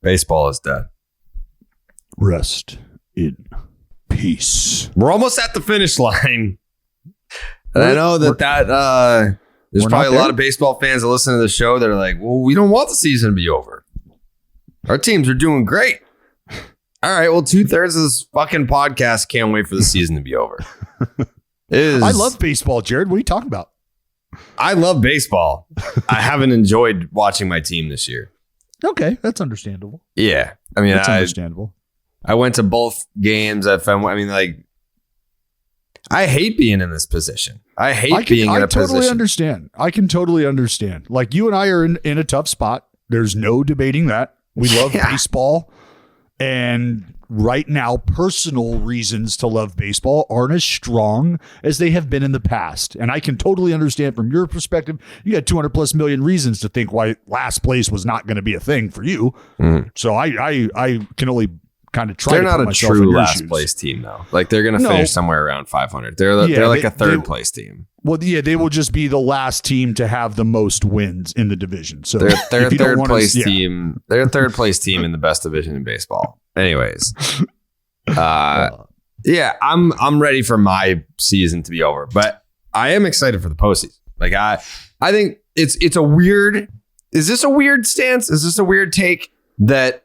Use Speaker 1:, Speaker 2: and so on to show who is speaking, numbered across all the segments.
Speaker 1: Baseball is dead.
Speaker 2: Rest in peace.
Speaker 1: We're almost at the finish line. And I know that there's probably a lot of baseball fans that listen to the show that are like, well, we don't want the season to be over. Our teams are doing great. All right, well, 2/3 of this fucking podcast can't wait for the season to be over.
Speaker 2: I love baseball, Jared. What are you talking about?
Speaker 1: I love baseball. I haven't enjoyed watching my team this year.
Speaker 2: Okay, that's understandable.
Speaker 1: Yeah. I mean,
Speaker 2: that's understandable.
Speaker 1: I went to both games at Fenway. I mean, like, I hate being in this position. I
Speaker 2: totally understand. I can totally understand. Like, you and I are in a tough spot. There's no debating that. We love baseball. And right now, personal reasons to love baseball aren't as strong as they have been in the past. And I can totally understand from your perspective, you got 200 plus million reasons to think why last place was not going to be a thing for you. So I can only kind of try to put myself in your shoes. They're not a true last
Speaker 1: place team, though. Like, they're going to finish somewhere around 500. They're like a third place team.
Speaker 2: Well, yeah, they will just be the last team to have the most wins in the division. So
Speaker 1: they're a third place team. They're a third place team in the best division in baseball. Anyways, yeah, I'm ready for my season to be over, but I am excited for the postseason. Like, I think it's a weird. Is this a weird stance? Is this a weird take? That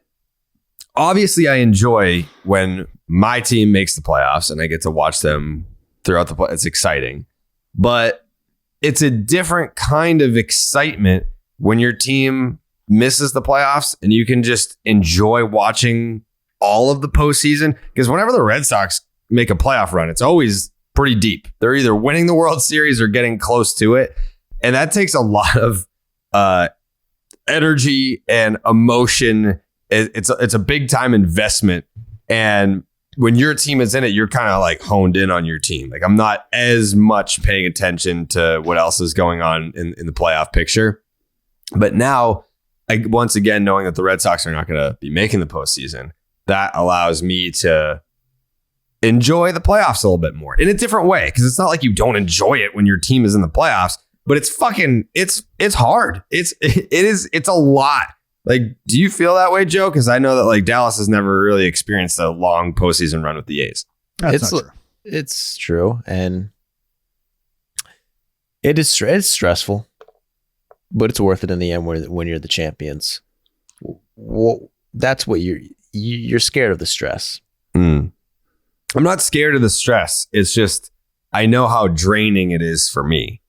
Speaker 1: obviously I enjoy when my team makes the playoffs and I get to watch them throughout the play. It's exciting. But it's a different kind of excitement when your team misses the playoffs and you can just enjoy watching all of the postseason. Because whenever the Red Sox make a playoff run, it's always pretty deep. They're either winning the World Series or getting close to it. And that takes a lot of energy and emotion. It's a big time investment. And when your team is in it, you're kind of like honed in on your team. Like, I'm not as much paying attention to what else is going on in the playoff picture. But now, once again, knowing that the Red Sox are not going to be making the postseason, that allows me to enjoy the playoffs a little bit more in a different way. Because it's not like you don't enjoy it when your team is in the playoffs, but it's hard. It's a lot. Like, do you feel that way, Joe? Because I know that, like, Dallas has never really experienced a long postseason run with the A's.
Speaker 2: That's not true.
Speaker 3: It's true, and it's stressful, but it's worth it in the end when you're the champions. Well, that's what you're scared of the stress.
Speaker 1: I'm not scared of the stress. It's just I know how draining it is for me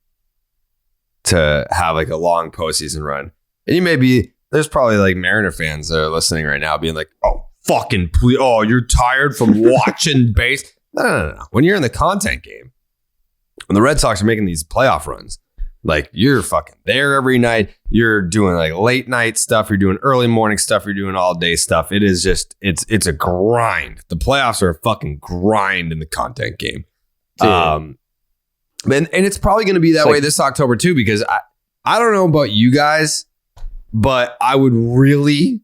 Speaker 1: to have like a long postseason run, and you may be. There's probably like Mariner fans that are listening right now being like, oh, fucking please. Oh, you're tired from watching base. No. When you're in the content game, when the Red Sox are making these playoff runs, like, you're fucking there every night. You're doing like late night stuff. You're doing early morning stuff. You're doing all day stuff. It is just, it's a grind. The playoffs are a fucking grind in the content game. And it's probably going to be that way this October too, because I don't know about you guys, but I would really,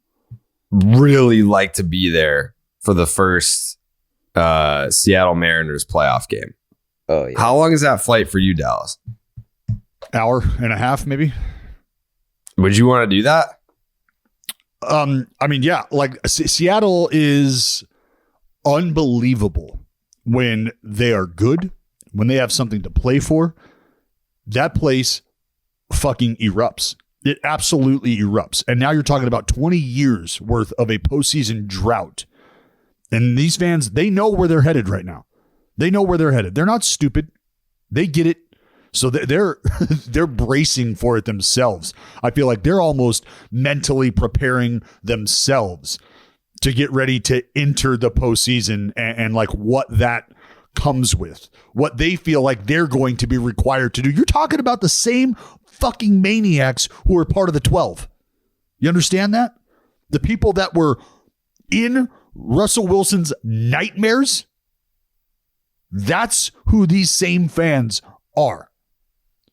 Speaker 1: really like to be there for the first Seattle Mariners playoff game.
Speaker 3: Oh, yeah.
Speaker 1: How long is that flight for you, Dallas?
Speaker 2: Hour and a half, maybe.
Speaker 1: Would you want to do that?
Speaker 2: I mean, yeah, like Seattle is unbelievable when they are good, when they have something to play for. That place fucking erupts. It absolutely erupts. And now you're talking about 20 years worth of a postseason drought. And these fans, they know where they're headed right now. They know where they're headed. They're not stupid. They get it. So they're bracing for it themselves. I feel like they're almost mentally preparing themselves to get ready to enter the postseason and like what that comes with, what they feel like they're going to be required to do. You're talking about the same fucking maniacs who are part of the 12. You understand that? The people that were in Russell Wilson's nightmares, that's who these same fans are.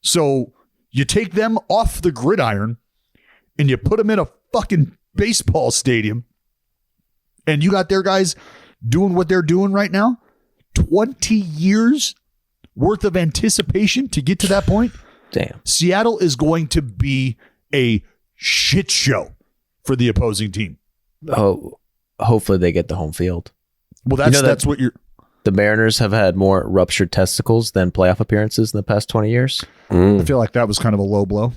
Speaker 2: So you take them off the gridiron and you put them in a fucking baseball stadium and you got their guys doing what they're doing right now. 20 years worth of anticipation to get to that point.
Speaker 3: Damn.
Speaker 2: Seattle is going to be a shit show for the opposing team.
Speaker 3: hopefully they get the home field.
Speaker 2: Well, that's what you're.
Speaker 3: The Mariners have had more ruptured testicles than playoff appearances in the past 20 years.
Speaker 2: I feel like that was kind of a low blow.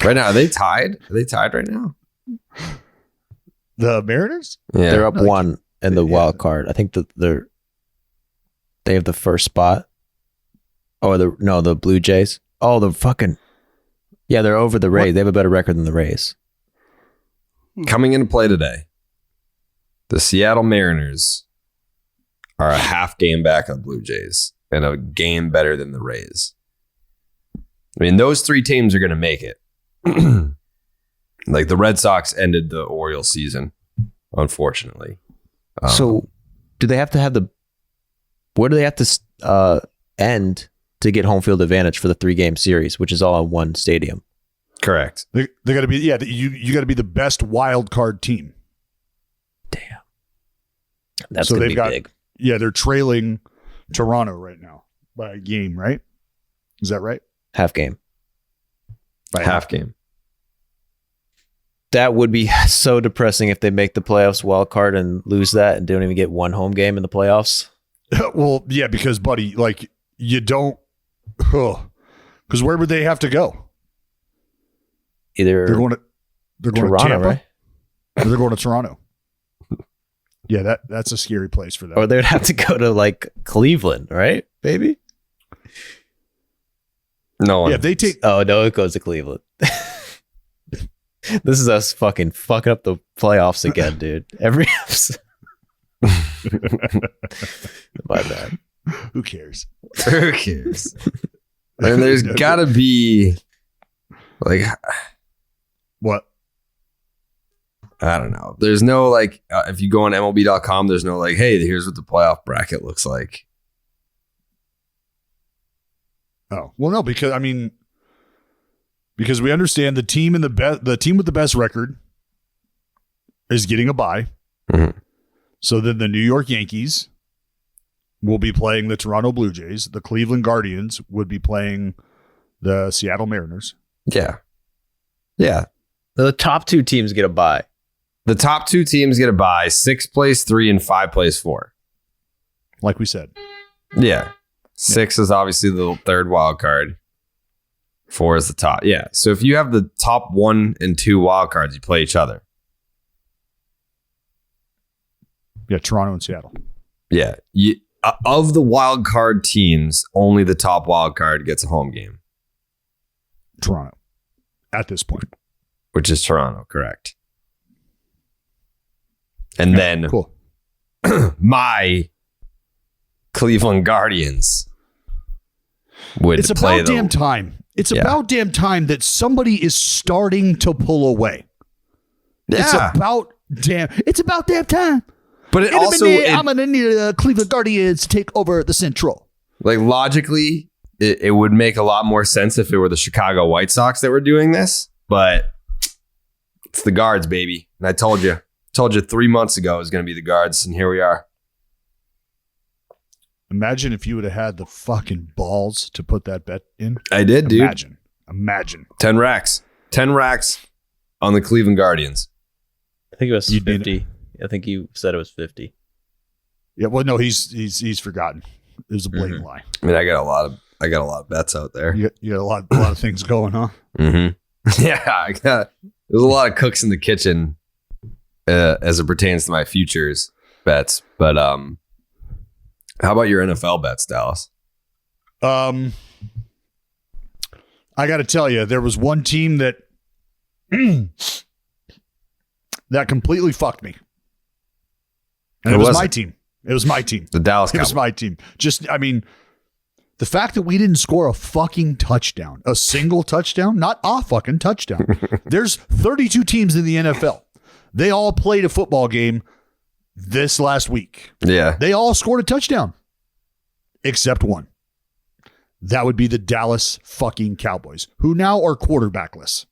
Speaker 1: Right now, are they tied? Are they tied right now?
Speaker 2: The Mariners?
Speaker 1: Yeah.
Speaker 3: They're up one in the wild card. I think they have the first spot. Oh, the Blue Jays. Oh, they're over the Rays. They have a better record than the Rays.
Speaker 1: Coming into play today, the Seattle Mariners are a half game back on the Blue Jays and a game better than the Rays. I mean, those three teams are going to make it. Like the Red Sox ended the Orioles season, unfortunately.
Speaker 3: So do they have to where do they have to end to get home field advantage for the 3-game series, which is all in one stadium?
Speaker 1: Correct.
Speaker 2: They got to be, you got to be the best wild card team.
Speaker 3: Damn. That's
Speaker 2: so
Speaker 3: going to be big.
Speaker 2: Yeah, they're trailing Toronto right now by a game, right? Is that right?
Speaker 3: Half game.
Speaker 2: By
Speaker 1: half game.
Speaker 3: That would be so depressing if they make the playoffs wild card and lose that and don't even get one home game in the playoffs.
Speaker 2: Well, yeah, because buddy, like you don't, because where would they have to go?
Speaker 3: Either
Speaker 2: they're going
Speaker 3: Toronto,
Speaker 2: to Tampa,
Speaker 3: right?
Speaker 2: Or they're going to Toronto. Yeah, that's a scary place for them.
Speaker 3: Or they would have to go to like Cleveland, right, baby?
Speaker 1: No one.
Speaker 2: Yeah, if they take.
Speaker 3: Oh no, it goes to Cleveland. This is us fucking fucking up the playoffs again, dude. Every episode. My bad.
Speaker 2: Who cares?
Speaker 1: Who cares? And there's got to be like
Speaker 2: what?
Speaker 1: I don't know. There's no like if you go on MLB.com, there's no like, hey, here's what the playoff bracket looks like.
Speaker 2: Oh well, no, because we understand the team with the best record is getting a bye.
Speaker 1: Mm-hmm.
Speaker 2: So then the New York Yankees will be playing the Toronto Blue Jays. The Cleveland Guardians would be playing the Seattle Mariners.
Speaker 1: Yeah. Yeah.
Speaker 3: The top two teams get a bye.
Speaker 1: The top two teams get a bye. 6 plays 3 and 5 plays 4.
Speaker 2: Like we said.
Speaker 1: Yeah. 6 is obviously the third wild card. 4 is the top. Yeah. So if you have the top 1 and 2 wild cards, you play each other.
Speaker 2: Yeah, Toronto and Seattle.
Speaker 1: Yeah. Of the wild card teams, only the top wild card gets a home game.
Speaker 2: Toronto. At this point.
Speaker 1: Which is Toronto, correct. And then
Speaker 2: cool.
Speaker 1: My Cleveland Guardians would
Speaker 2: It's
Speaker 1: play
Speaker 2: about damn time. It's about damn time that somebody is starting to pull away.
Speaker 1: Yeah.
Speaker 2: It's about damn time.
Speaker 1: But it
Speaker 2: I'm going to need the Cleveland Guardians to take over the Central.
Speaker 1: Like logically, it would make a lot more sense if it were the Chicago White Sox that were doing this. But it's the Guards, baby. And I told you 3 months ago it was going to be the Guards, and here we are.
Speaker 2: Imagine if you would have had the fucking balls to put that bet in.
Speaker 1: I did, dude.
Speaker 2: Imagine.
Speaker 1: 10 racks. 10 racks on the Cleveland Guardians.
Speaker 3: I think it was 50. I think you said it was 50.
Speaker 2: Yeah, well, no, he's forgotten. It was a blatant lie.
Speaker 1: I mean, I got a lot of bets out there.
Speaker 2: You got a lot of things going, huh?
Speaker 1: Mm-hmm. Yeah, there's a lot of cooks in the kitchen as it pertains to my futures bets. But how about your NFL bets, Dallas?
Speaker 2: I got to tell you, there was one team that that completely fucked me. And it was my team. It was my team.
Speaker 1: The Dallas Cowboys.
Speaker 2: It was my team. The fact that we didn't score a fucking touchdown, a single touchdown, not a fucking touchdown. There's 32 teams in the NFL. They all played a football game this last week.
Speaker 1: Yeah.
Speaker 2: They all scored a touchdown except one. That would be the Dallas fucking Cowboys, who now are quarterbackless.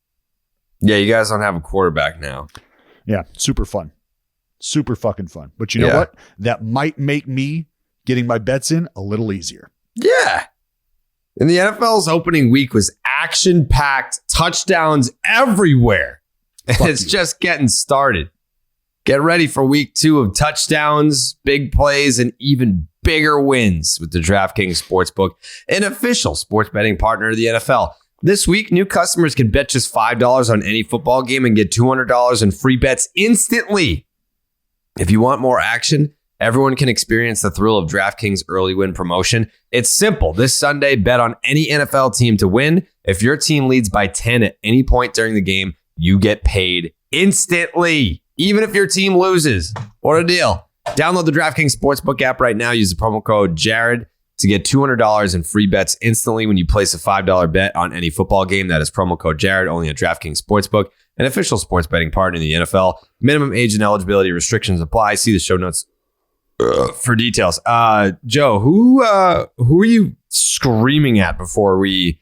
Speaker 1: Yeah, you guys don't have a quarterback now.
Speaker 2: Yeah, super fun. Super fucking fun. But you know what? That might make me getting my bets in a little easier.
Speaker 1: Yeah. And the NFL's opening week was action-packed, touchdowns everywhere. And it's just getting started. Get ready for week 2 of touchdowns, big plays, and even bigger wins with the DraftKings Sportsbook, an official sports betting partner of the NFL. This week, new customers can bet just $5 on any football game and get $200 in free bets instantly. If you want more action, everyone can experience the thrill of DraftKings early win promotion. It's simple. This Sunday, bet on any NFL team to win. If your team leads by 10 at any point during the game, you get paid instantly, even if your team loses. What a deal. Download the DraftKings Sportsbook app right now. Use the promo code Jared to get $200 in free bets instantly when you place a $5 bet on any football game. That is promo code Jared, only at DraftKings Sportsbook, an official sports betting partner in the NFL. Minimum age and eligibility restrictions apply. See the show notes for details. Joe, who are you screaming at before we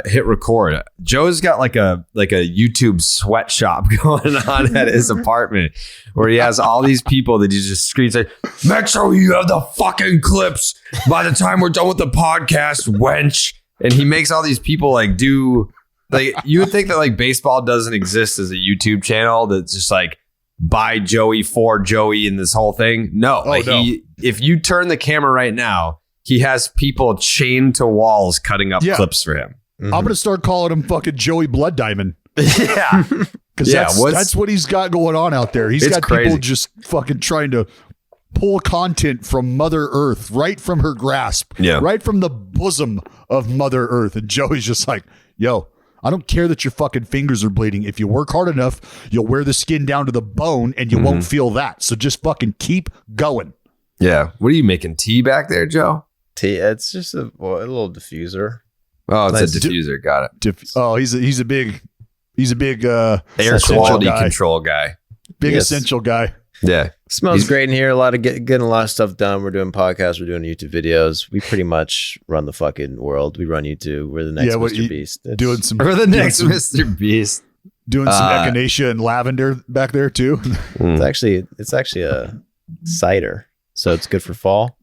Speaker 1: hit record? Joe's got like a YouTube sweatshop going on at his apartment where he has all these people that he just screams like, make sure you have the fucking clips by the time we're done with the podcast, wench. And he makes all these people like do, like, you would think that like baseball doesn't exist as a YouTube channel that's just like by Joey for Joey and this whole thing. No, if you turn the camera right now, he has people chained to walls cutting up clips for him.
Speaker 2: I'm going to start calling him fucking Joey Blood Diamond.
Speaker 1: Yeah.
Speaker 2: Because that's what he's got going on out there. He's got
Speaker 1: crazy.
Speaker 2: people just fucking trying to pull content from Mother Earth, right from her grasp, right from the bosom of Mother Earth. And Joey's just like, yo, I don't care that your fucking fingers are bleeding. If you work hard enough, you'll wear the skin down to the bone and you won't feel that. So just fucking keep going.
Speaker 1: Yeah. What are you making, tea back there, Joe?
Speaker 3: Tea. It's just a little diffuser.
Speaker 1: Oh, it's a diffuser. Got it.
Speaker 2: He's a big
Speaker 1: air quality control guy.
Speaker 2: Big essential guy.
Speaker 1: Yeah.
Speaker 3: Smells great in here. Getting a lot of stuff done. We're doing podcasts. We're doing YouTube videos. We pretty much run the fucking world. We run YouTube. We're the next Mr. Beast.
Speaker 1: We're the next Mr. Beast.
Speaker 2: Doing some echinacea and lavender back there too.
Speaker 3: It's actually a cider, so it's good for fall.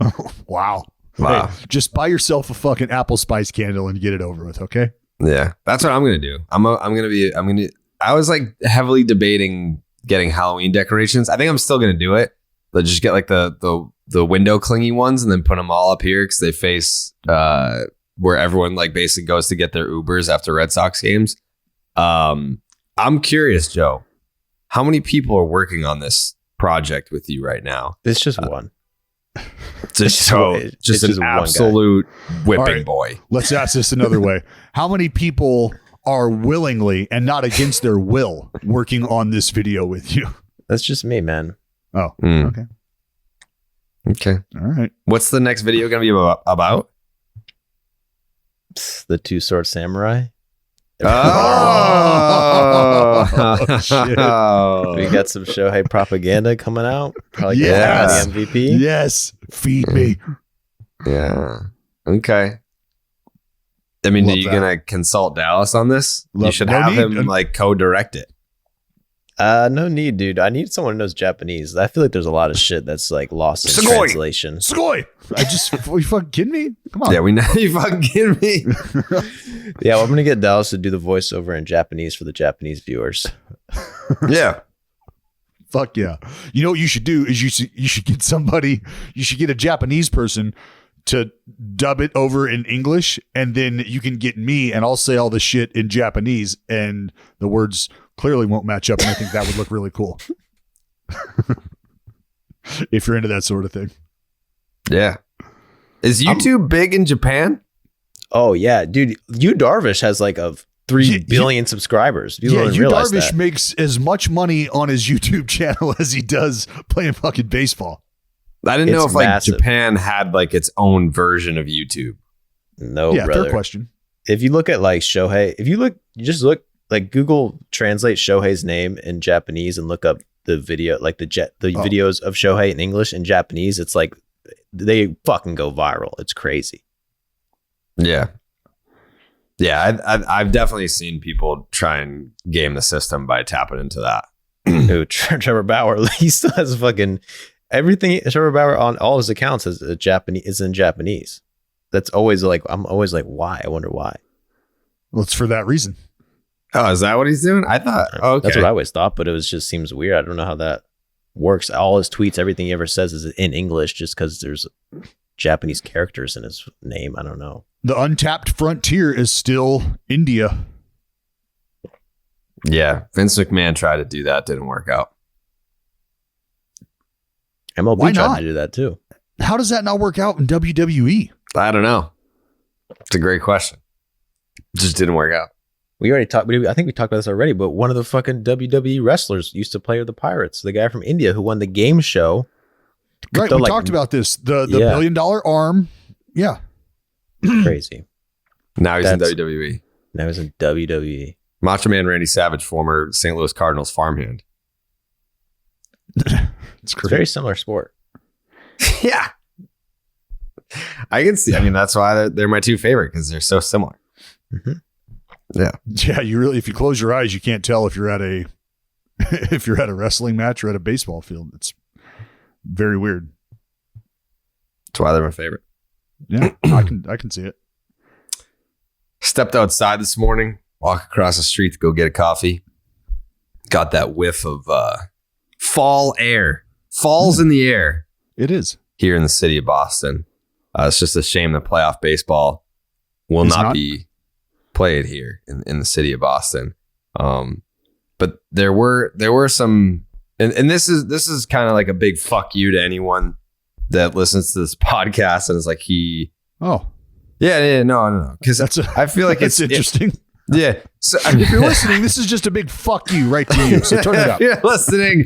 Speaker 2: Oh, wow. Hey, just buy yourself a fucking apple spice candle and get it over with, okay?
Speaker 1: Yeah, that's what I'm gonna do. I was like heavily debating getting Halloween decorations. I think I'm still gonna do it, but just get like the window clingy ones and then put them all up here because they face where everyone like basically goes to get their Ubers after Red Sox games. I'm curious, Joe, how many people are working on this project with you right now?
Speaker 3: It's just one.
Speaker 1: Just an absolute whipping boy.
Speaker 2: Let's ask this another way. How many people are willingly and not against their will working on this video with you?
Speaker 3: That's just me, man.
Speaker 2: Oh, okay. All right.
Speaker 1: What's the next video going to be about?
Speaker 3: The Two Sword Samurai.
Speaker 2: Oh, shit.
Speaker 3: We got some Shohei propaganda coming out. Probably the MVP.
Speaker 2: Yes. Feed me.
Speaker 1: Yeah. Okay. I mean, are you going to consult Dallas on this? You should have him like co-direct it.
Speaker 3: No need, dude. I need someone who knows Japanese. I feel like there's a lot of shit that's like lost in translation.
Speaker 2: Sugoi! Are you fucking kidding me? Come on.
Speaker 1: Yeah, we know you fucking kidding me.
Speaker 3: Yeah, well, I'm gonna get Dallas to do the voiceover in Japanese for the Japanese viewers.
Speaker 1: Yeah.
Speaker 2: Fuck yeah. You know what you should do is you should get a Japanese person to dub it over in English, and then you can get me and I'll say all the shit in Japanese and the words clearly won't match up, and I think that would look really cool. If you're into that sort of thing.
Speaker 1: Yeah. Is YouTube big in Japan?
Speaker 3: Oh yeah, dude. Yu Darvish has like 3 billion subscribers.
Speaker 2: Yu Darvish makes as much money on his YouTube channel as he does playing fucking baseball.
Speaker 1: I didn't know if massive. Like Japan had like its own version of YouTube.
Speaker 3: No, brother.
Speaker 2: Fair question.
Speaker 3: If you look at like Shohei, look like Google translate Shohei's name in Japanese and look up the video, like the videos of Shohei in English and Japanese. It's like they fucking go viral. It's crazy.
Speaker 1: Yeah. Yeah. I've definitely seen people try and game the system by tapping into that.
Speaker 3: Dude, Trevor Bauer, he still has fucking everything. Trevor Bauer on all his accounts is in Japanese. That's always like, I'm always like, why? I wonder why.
Speaker 2: Well, it's for that reason.
Speaker 1: Oh, is that what he's doing? I thought. Oh, okay.
Speaker 3: That's what I always thought, but it just seems weird. I don't know how that works. All his tweets, everything he ever says is in English just because there's Japanese characters in his name. I don't know.
Speaker 2: The untapped frontier is still India.
Speaker 1: Yeah, Vince McMahon tried to do that. Didn't work out.
Speaker 3: MLB tried to do that too.
Speaker 2: How does that not work out in WWE?
Speaker 1: I don't know. It's a great question. It just didn't work out.
Speaker 3: We already talked. I think we talked about this already. But one of the fucking WWE wrestlers used to play with the Pirates. The guy from India who won the game show.
Speaker 2: Right, we talked about this. The $1 billion arm. Yeah,
Speaker 3: crazy.
Speaker 1: Now he's in WWE.
Speaker 3: Now he's in WWE.
Speaker 1: Macho Man Randy Savage, former St. Louis Cardinals farmhand.
Speaker 3: It's a very similar sport.
Speaker 1: Yeah. I can see. I mean, that's why they're my two favorite, because they're so similar.
Speaker 3: Mm-hmm.
Speaker 1: Yeah.
Speaker 2: Yeah. You really, if you close your eyes, you can't tell if you're at a wrestling match or at a baseball field. It's very weird.
Speaker 1: That's why they're my favorite.
Speaker 2: Yeah, I can see it.
Speaker 1: Stepped outside this morning, walk across the street to go get a coffee. Got that whiff of fall air. Fall's in the air.
Speaker 2: It is.
Speaker 1: Here in the city of Boston. It's just a shame that playoff baseball will not be played here in the city of Boston. But there were some, and this is kind of like a big fuck you to anyone that listens to this podcast and is like, no, because I feel like
Speaker 2: it's interesting.
Speaker 1: Yeah. So
Speaker 2: if you're listening, this is just a big fuck you right to you. So turn it up.
Speaker 1: If you're listening,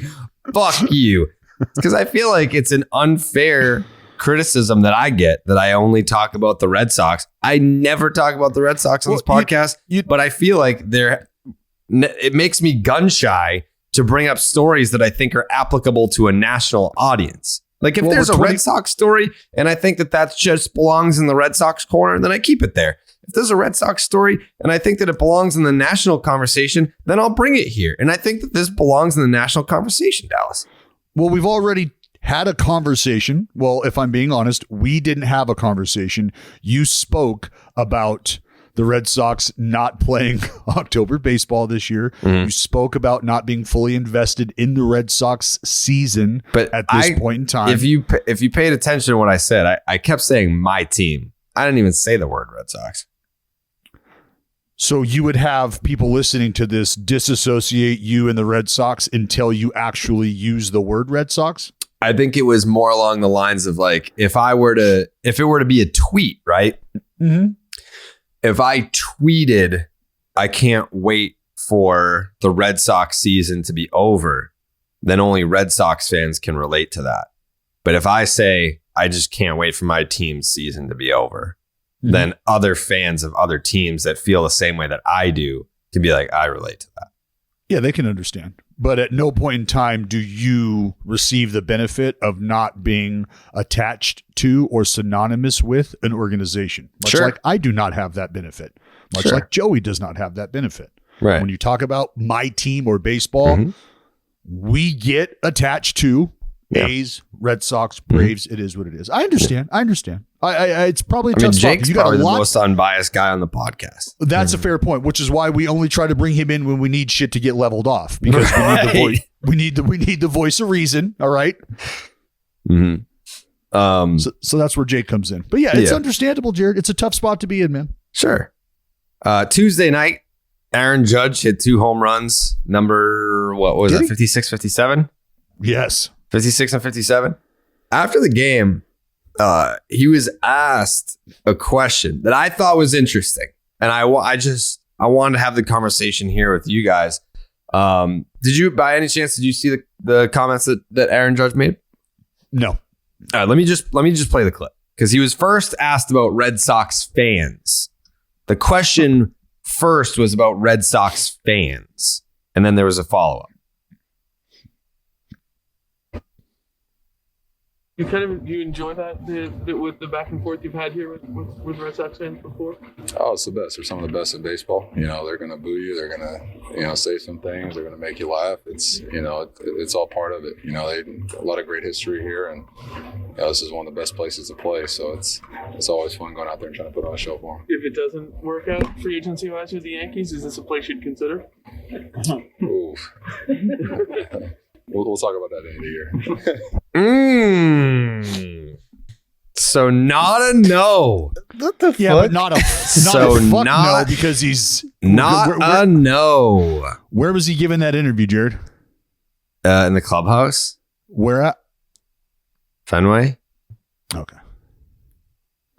Speaker 1: fuck you. Because I feel like it's an unfair criticism that I get that I only talk about the Red Sox. I never talk about the Red Sox on this podcast, but I feel like it makes me gun shy to bring up stories that I think are applicable to a national audience. Like if there's a Red Sox story and I think that just belongs in the Red Sox corner, then I keep it there. If there's a Red Sox story and I think that it belongs in the national conversation, then I'll bring it here. And I think that this belongs in the national conversation, Dallas.
Speaker 2: Well, we've already had a conversation. Well, if I'm being honest, we didn't have a conversation. You spoke about the Red Sox not playing October baseball this year. Mm-hmm. You spoke about not being fully invested in the Red Sox season at this point in time.
Speaker 1: If you paid attention to what I said, I kept saying my team. I didn't even say the word Red Sox.
Speaker 2: So you would have people listening to this disassociate you and the Red Sox until you actually use the word Red Sox?
Speaker 1: I think it was more along the lines of like, if it were to be a tweet, right?
Speaker 2: Mm-hmm.
Speaker 1: If I tweeted, I can't wait for the Red Sox season to be over, then only Red Sox fans can relate to that. But if I say, I just can't wait for my team's season to be over, then other fans of other teams that feel the same way that I do can be like, I relate to that.
Speaker 2: Yeah, they can understand. But at no point in time do you receive the benefit of not being attached to or synonymous with an organization. Much like I do not have that benefit. Much like Joey does not have that benefit.
Speaker 1: Right.
Speaker 2: When you talk about my team or baseball, we get attached to A's, Red Sox, Braves. It is what it is. I understand. It's probably a tough spot.
Speaker 1: Jake's probably the most unbiased guy on the podcast.
Speaker 2: That's a fair point, which is why we only try to bring him in when we need shit to get leveled off, because we need the voice of reason. All right.
Speaker 1: Mm-hmm.
Speaker 2: So that's where Jake comes in. But yeah, it's understandable, Jared. It's a tough spot to be in, man.
Speaker 1: Sure. Tuesday night, Aaron Judge hit 2 home runs. Number, what was it? 56, 57?
Speaker 2: Yes.
Speaker 1: 56 and 57. After the game, he was asked a question that I thought was interesting. And I wanted to have the conversation here with you guys. Did you, by any chance, did you see the comments that Aaron Judge made?
Speaker 2: No.
Speaker 1: All right, let me just play the clip, because he was first asked about Red Sox fans. The question first was about Red Sox fans, and then there was a follow-up.
Speaker 4: Do you enjoy that with the back and forth you've had here with Red Sox fans before?
Speaker 5: Oh, it's the best. They're some of the best in baseball. They're going to boo you. They're going to, say some things. They're going to make you laugh. It's, it's all part of it. They a lot of great history here, and this is one of the best places to play. So it's always fun going out there and trying to put on a show for them.
Speaker 4: If it doesn't work out free agency wise with the Yankees, is this a place you'd consider?
Speaker 5: Ooh. We'll talk about that at the end of the
Speaker 1: year. So not a no.
Speaker 3: What the
Speaker 2: yeah,
Speaker 3: fuck?
Speaker 2: but not a
Speaker 1: so
Speaker 2: a fuck
Speaker 1: not,
Speaker 2: no, because he's
Speaker 1: not a no.
Speaker 2: Where was he giving that interview, Jared?
Speaker 1: In the clubhouse.
Speaker 2: Where at?
Speaker 1: Fenway.
Speaker 2: Okay.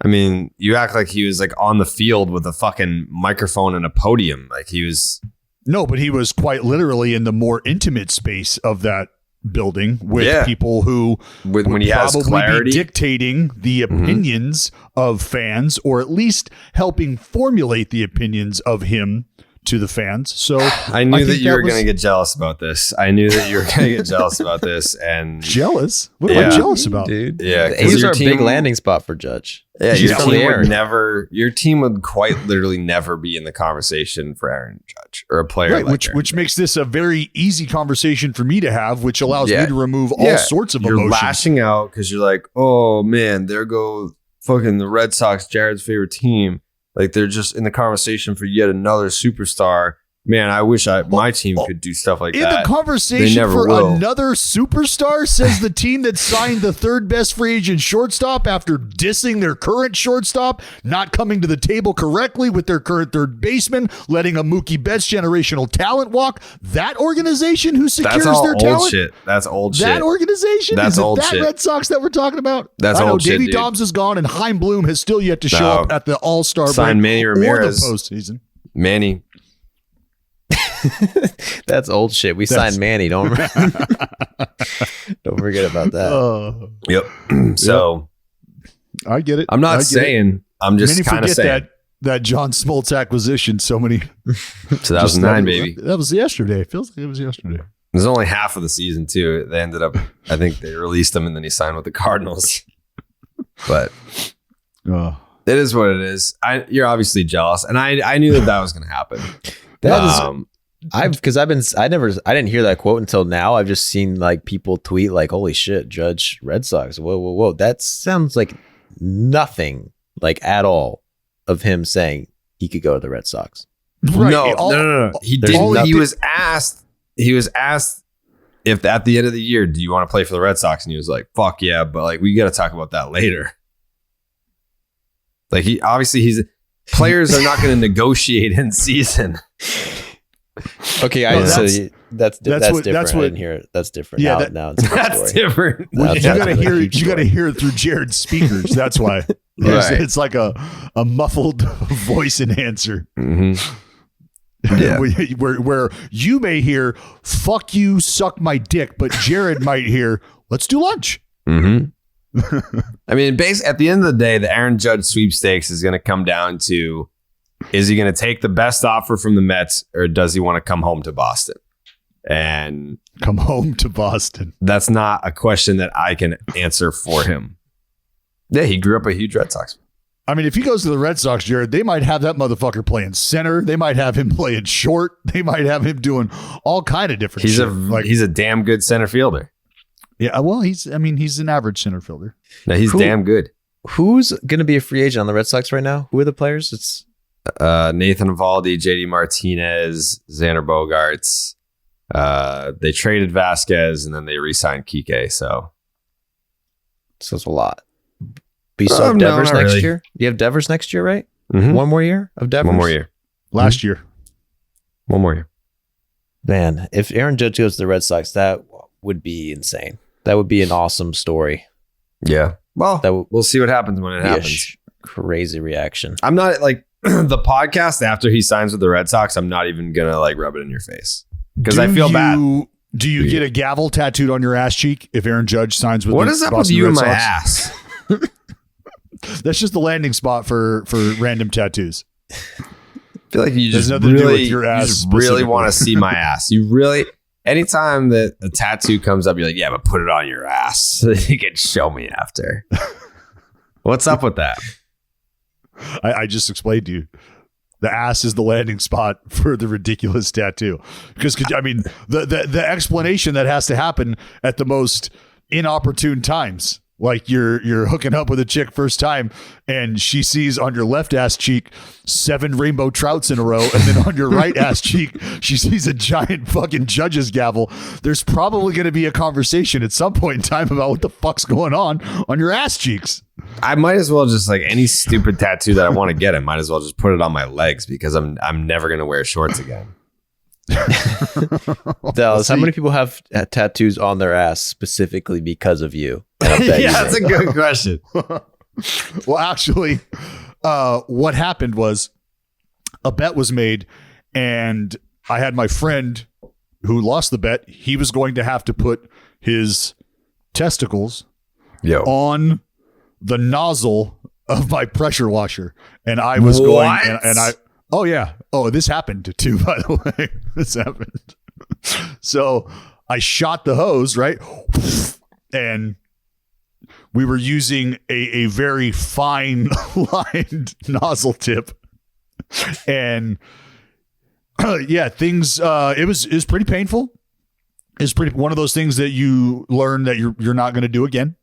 Speaker 1: I mean, you act like he was like on the field with a fucking microphone and a podium. Like he was.
Speaker 2: No, but he was quite literally in the more intimate space of that building with people who
Speaker 1: would when he has clarity,
Speaker 2: be dictating the opinions of fans, or at least helping formulate the opinions of him to the fans. So
Speaker 1: I knew that you were going to get jealous about this. And
Speaker 2: jealous? What am I jealous about,
Speaker 3: dude?
Speaker 1: Yeah,
Speaker 3: he's our big landing spot for Judge.
Speaker 1: Yeah, your team would quite literally never be in the conversation for Aaron Judge or a player,
Speaker 2: right?
Speaker 1: Like
Speaker 2: which makes this a very easy conversation for me to have, which allows me to remove all sorts of emotions.
Speaker 1: You're lashing out because you're like, oh man, there go fucking the Red Sox, Jared's favorite team. Like they're just in the conversation for yet another superstar. Man, I wish my team could do stuff like that.
Speaker 2: In the conversation for another superstar, says the team that signed the third best free agent shortstop after dissing their current shortstop, not coming to the table correctly with their current third baseman, letting a Mookie Betts generational talent walk. That organization who secures their talent?
Speaker 1: Shit. That's old shit.
Speaker 2: That organization?
Speaker 1: That's
Speaker 2: Is
Speaker 1: old
Speaker 2: it that
Speaker 1: shit.
Speaker 2: Red Sox that we're talking about?
Speaker 1: That's
Speaker 2: I know
Speaker 1: old shit,
Speaker 2: Davey
Speaker 1: dude.
Speaker 2: Dobbs is gone and Heim Bloom has still yet to show up at the All-Star break
Speaker 1: Signed Manny Ramirez.
Speaker 2: or the postseason.
Speaker 1: Manny.
Speaker 3: That's old shit. We signed Manny. Don't forget about that.
Speaker 1: Yep. So
Speaker 2: I get it.
Speaker 1: I'm not saying. I'm just kind of saying
Speaker 2: that John Smoltz acquisition. So many
Speaker 1: 2009, baby.
Speaker 2: That was yesterday. It feels like it was yesterday.
Speaker 1: It was only half of the season too. They ended up. I think they released him and then he signed with the Cardinals. But it is what it is. You're obviously jealous, and I knew that was going to happen.
Speaker 3: I didn't hear that quote until now. I've just seen like people tweet like, holy shit, Judge, Red Sox. Whoa. That sounds like nothing like at all of him saying he could go to the Red Sox.
Speaker 2: Right.
Speaker 1: No. He didn't. He was asked if at the end of the year, do you want to play for the Red Sox? And he was like, fuck yeah. But like, we got to talk about that later. Like players are not going to negotiate in season.
Speaker 3: Okay, that's different. I didn't hear it. That's different.
Speaker 2: Yeah,
Speaker 3: now it's a
Speaker 1: that's different.
Speaker 2: You gotta hear it through Jared's speakers. That's why.
Speaker 1: Right.
Speaker 2: It's like a muffled voice enhancer.
Speaker 1: Mm-hmm. Yeah.
Speaker 2: where you may hear "fuck you, suck my dick," but Jared might hear "let's do lunch."
Speaker 1: Mm-hmm. I mean, at the end of the day, the Aaron Judge sweepstakes is going to come down to: is he going to take the best offer from the Mets, or does he want to come home to Boston? And
Speaker 2: come home to Boston.
Speaker 1: That's not a question that I can answer for him. Yeah, he grew up a huge Red Sox fan.
Speaker 2: I mean, if he goes to the Red Sox, Jared, they might have that motherfucker playing center. They might have him playing short. They might have him doing all kind of different shit.
Speaker 1: He's a damn good center fielder.
Speaker 2: Yeah, well, he's an average center fielder.
Speaker 1: No, he's damn good.
Speaker 3: Who's going to be a free agent on the Red Sox right now? Who are the players? It's
Speaker 1: Nathan Eovaldi, JD Martinez, Xander Bogaerts. They traded Vasquez and then they re-signed Kike. So
Speaker 3: it's a lot. But you still have Devers next year? You have Devers next year, right?
Speaker 1: Mm-hmm.
Speaker 3: One more year of Devers?
Speaker 1: One more year.
Speaker 2: Last year.
Speaker 1: One more year.
Speaker 3: Man, if Aaron Judge goes to the Red Sox, that would be insane. That would be an awesome story.
Speaker 1: Yeah. Well, we'll see what happens when it happens.
Speaker 3: Crazy reaction.
Speaker 1: I'm not like the podcast after he signs with the Red Sox. I'm not even going to like rub it in your face because I feel bad.
Speaker 2: Do you get a gavel tattooed on your ass cheek if Aaron Judge signs with
Speaker 1: what
Speaker 2: the
Speaker 1: is up
Speaker 2: Boston
Speaker 1: with you
Speaker 2: Red
Speaker 1: and my
Speaker 2: Sox?
Speaker 1: ass?
Speaker 2: That's just the landing spot for random tattoos.
Speaker 1: I feel like you just
Speaker 2: nothing to do with
Speaker 1: really,
Speaker 2: your ass
Speaker 1: you just really want to see my ass. You really, anytime that a tattoo comes up, you're like, yeah, but put it on your ass so that you can show me after. What's up with that?
Speaker 2: I just explained to you. The ass is the landing spot for the ridiculous tattoo. Because, I mean, the explanation that has to happen at the most inopportune times. Like you're hooking up with a chick first time and she sees on your left ass cheek 7 rainbow trouts in a row, and then on your right ass cheek she sees a giant fucking judge's gavel. There's probably going to be a conversation at some point in time about what the fuck's going on your ass cheeks.
Speaker 1: I might as well just, like, any stupid tattoo that I want to get, I might as well just put it on my legs, because I'm never going to wear shorts again.
Speaker 3: Dallas, how many people have tattoos on their ass specifically because of you?
Speaker 1: Yeah, that's a good question.
Speaker 2: Well, actually, what happened was a bet was made, and I had my friend who lost the bet. He was going to have to put his testicles on the nozzle of my pressure washer, and I was going, and I. Oh, yeah. Oh, this happened too, by the way. This happened. So I shot the hose, right? And we were using a very fine lined nozzle tip. And yeah, things, it was pretty painful. It's pretty one of those things that you learn that you're not going to do again.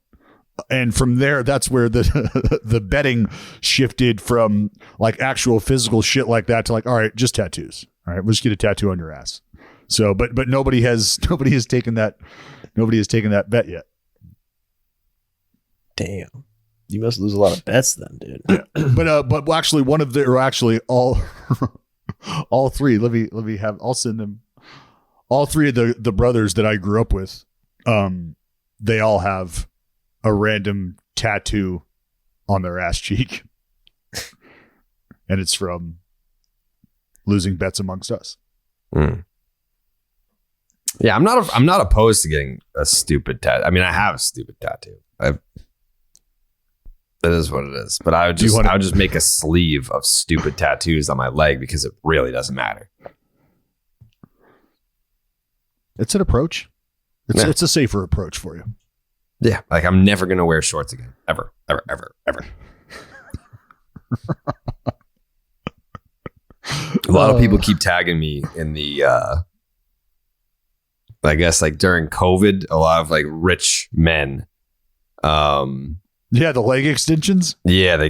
Speaker 2: And from there, that's where the betting shifted from like actual physical shit like that to like, all right, just tattoos. All right, we'll just get a tattoo on your ass. So, but nobody has taken that bet yet.
Speaker 3: Damn, you must lose a lot of bets then, dude.
Speaker 2: Yeah. But actually, all three. I'll send them. All three of the brothers that I grew up with, they all have a random tattoo on their ass cheek. And it's from losing bets amongst us.
Speaker 1: Mm. Yeah, I'm not opposed to getting a stupid tattoo. I mean, I have a stupid tattoo. That is what it is. But I would just make a sleeve of stupid tattoos on my leg, because it really doesn't matter. It's
Speaker 2: an approach. It's a safer approach for you.
Speaker 1: Yeah, like I'm never going to wear shorts again. Ever, ever, ever, ever. A lot of people keep tagging me in the, I guess, like during COVID, a lot of like rich men.
Speaker 2: Yeah, the leg extensions.
Speaker 1: Yeah, they're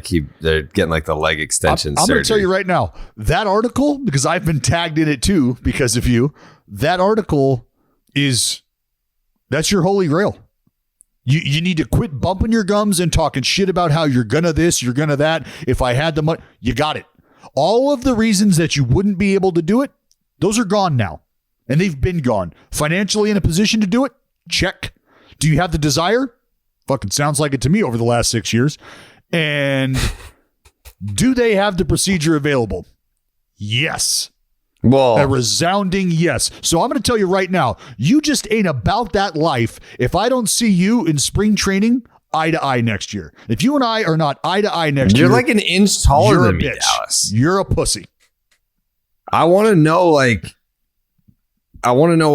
Speaker 1: getting like the leg extension
Speaker 2: I'm
Speaker 1: surgery.
Speaker 2: going to tell you right now, that article, because I've been tagged in it too because of you, that article that's your holy grail. You need to quit bumping your gums and talking shit about how you're gonna this, you're gonna that. If I had the money, you got it. All of the reasons that you wouldn't be able to do it, those are gone now. And they've been gone. Financially in a position to do it? Check. Do you have the desire? Fucking sounds like it to me over the last 6 years. And do they have the procedure available? Yes.
Speaker 1: Well,
Speaker 2: a resounding yes. So I'm going to tell you right now, you just ain't about that life if I don't see you in spring training eye to eye next year. If you and I are not eye to eye next year,
Speaker 1: you're like an inch taller than me, Dallas.
Speaker 2: You're a pussy.
Speaker 1: I want to know,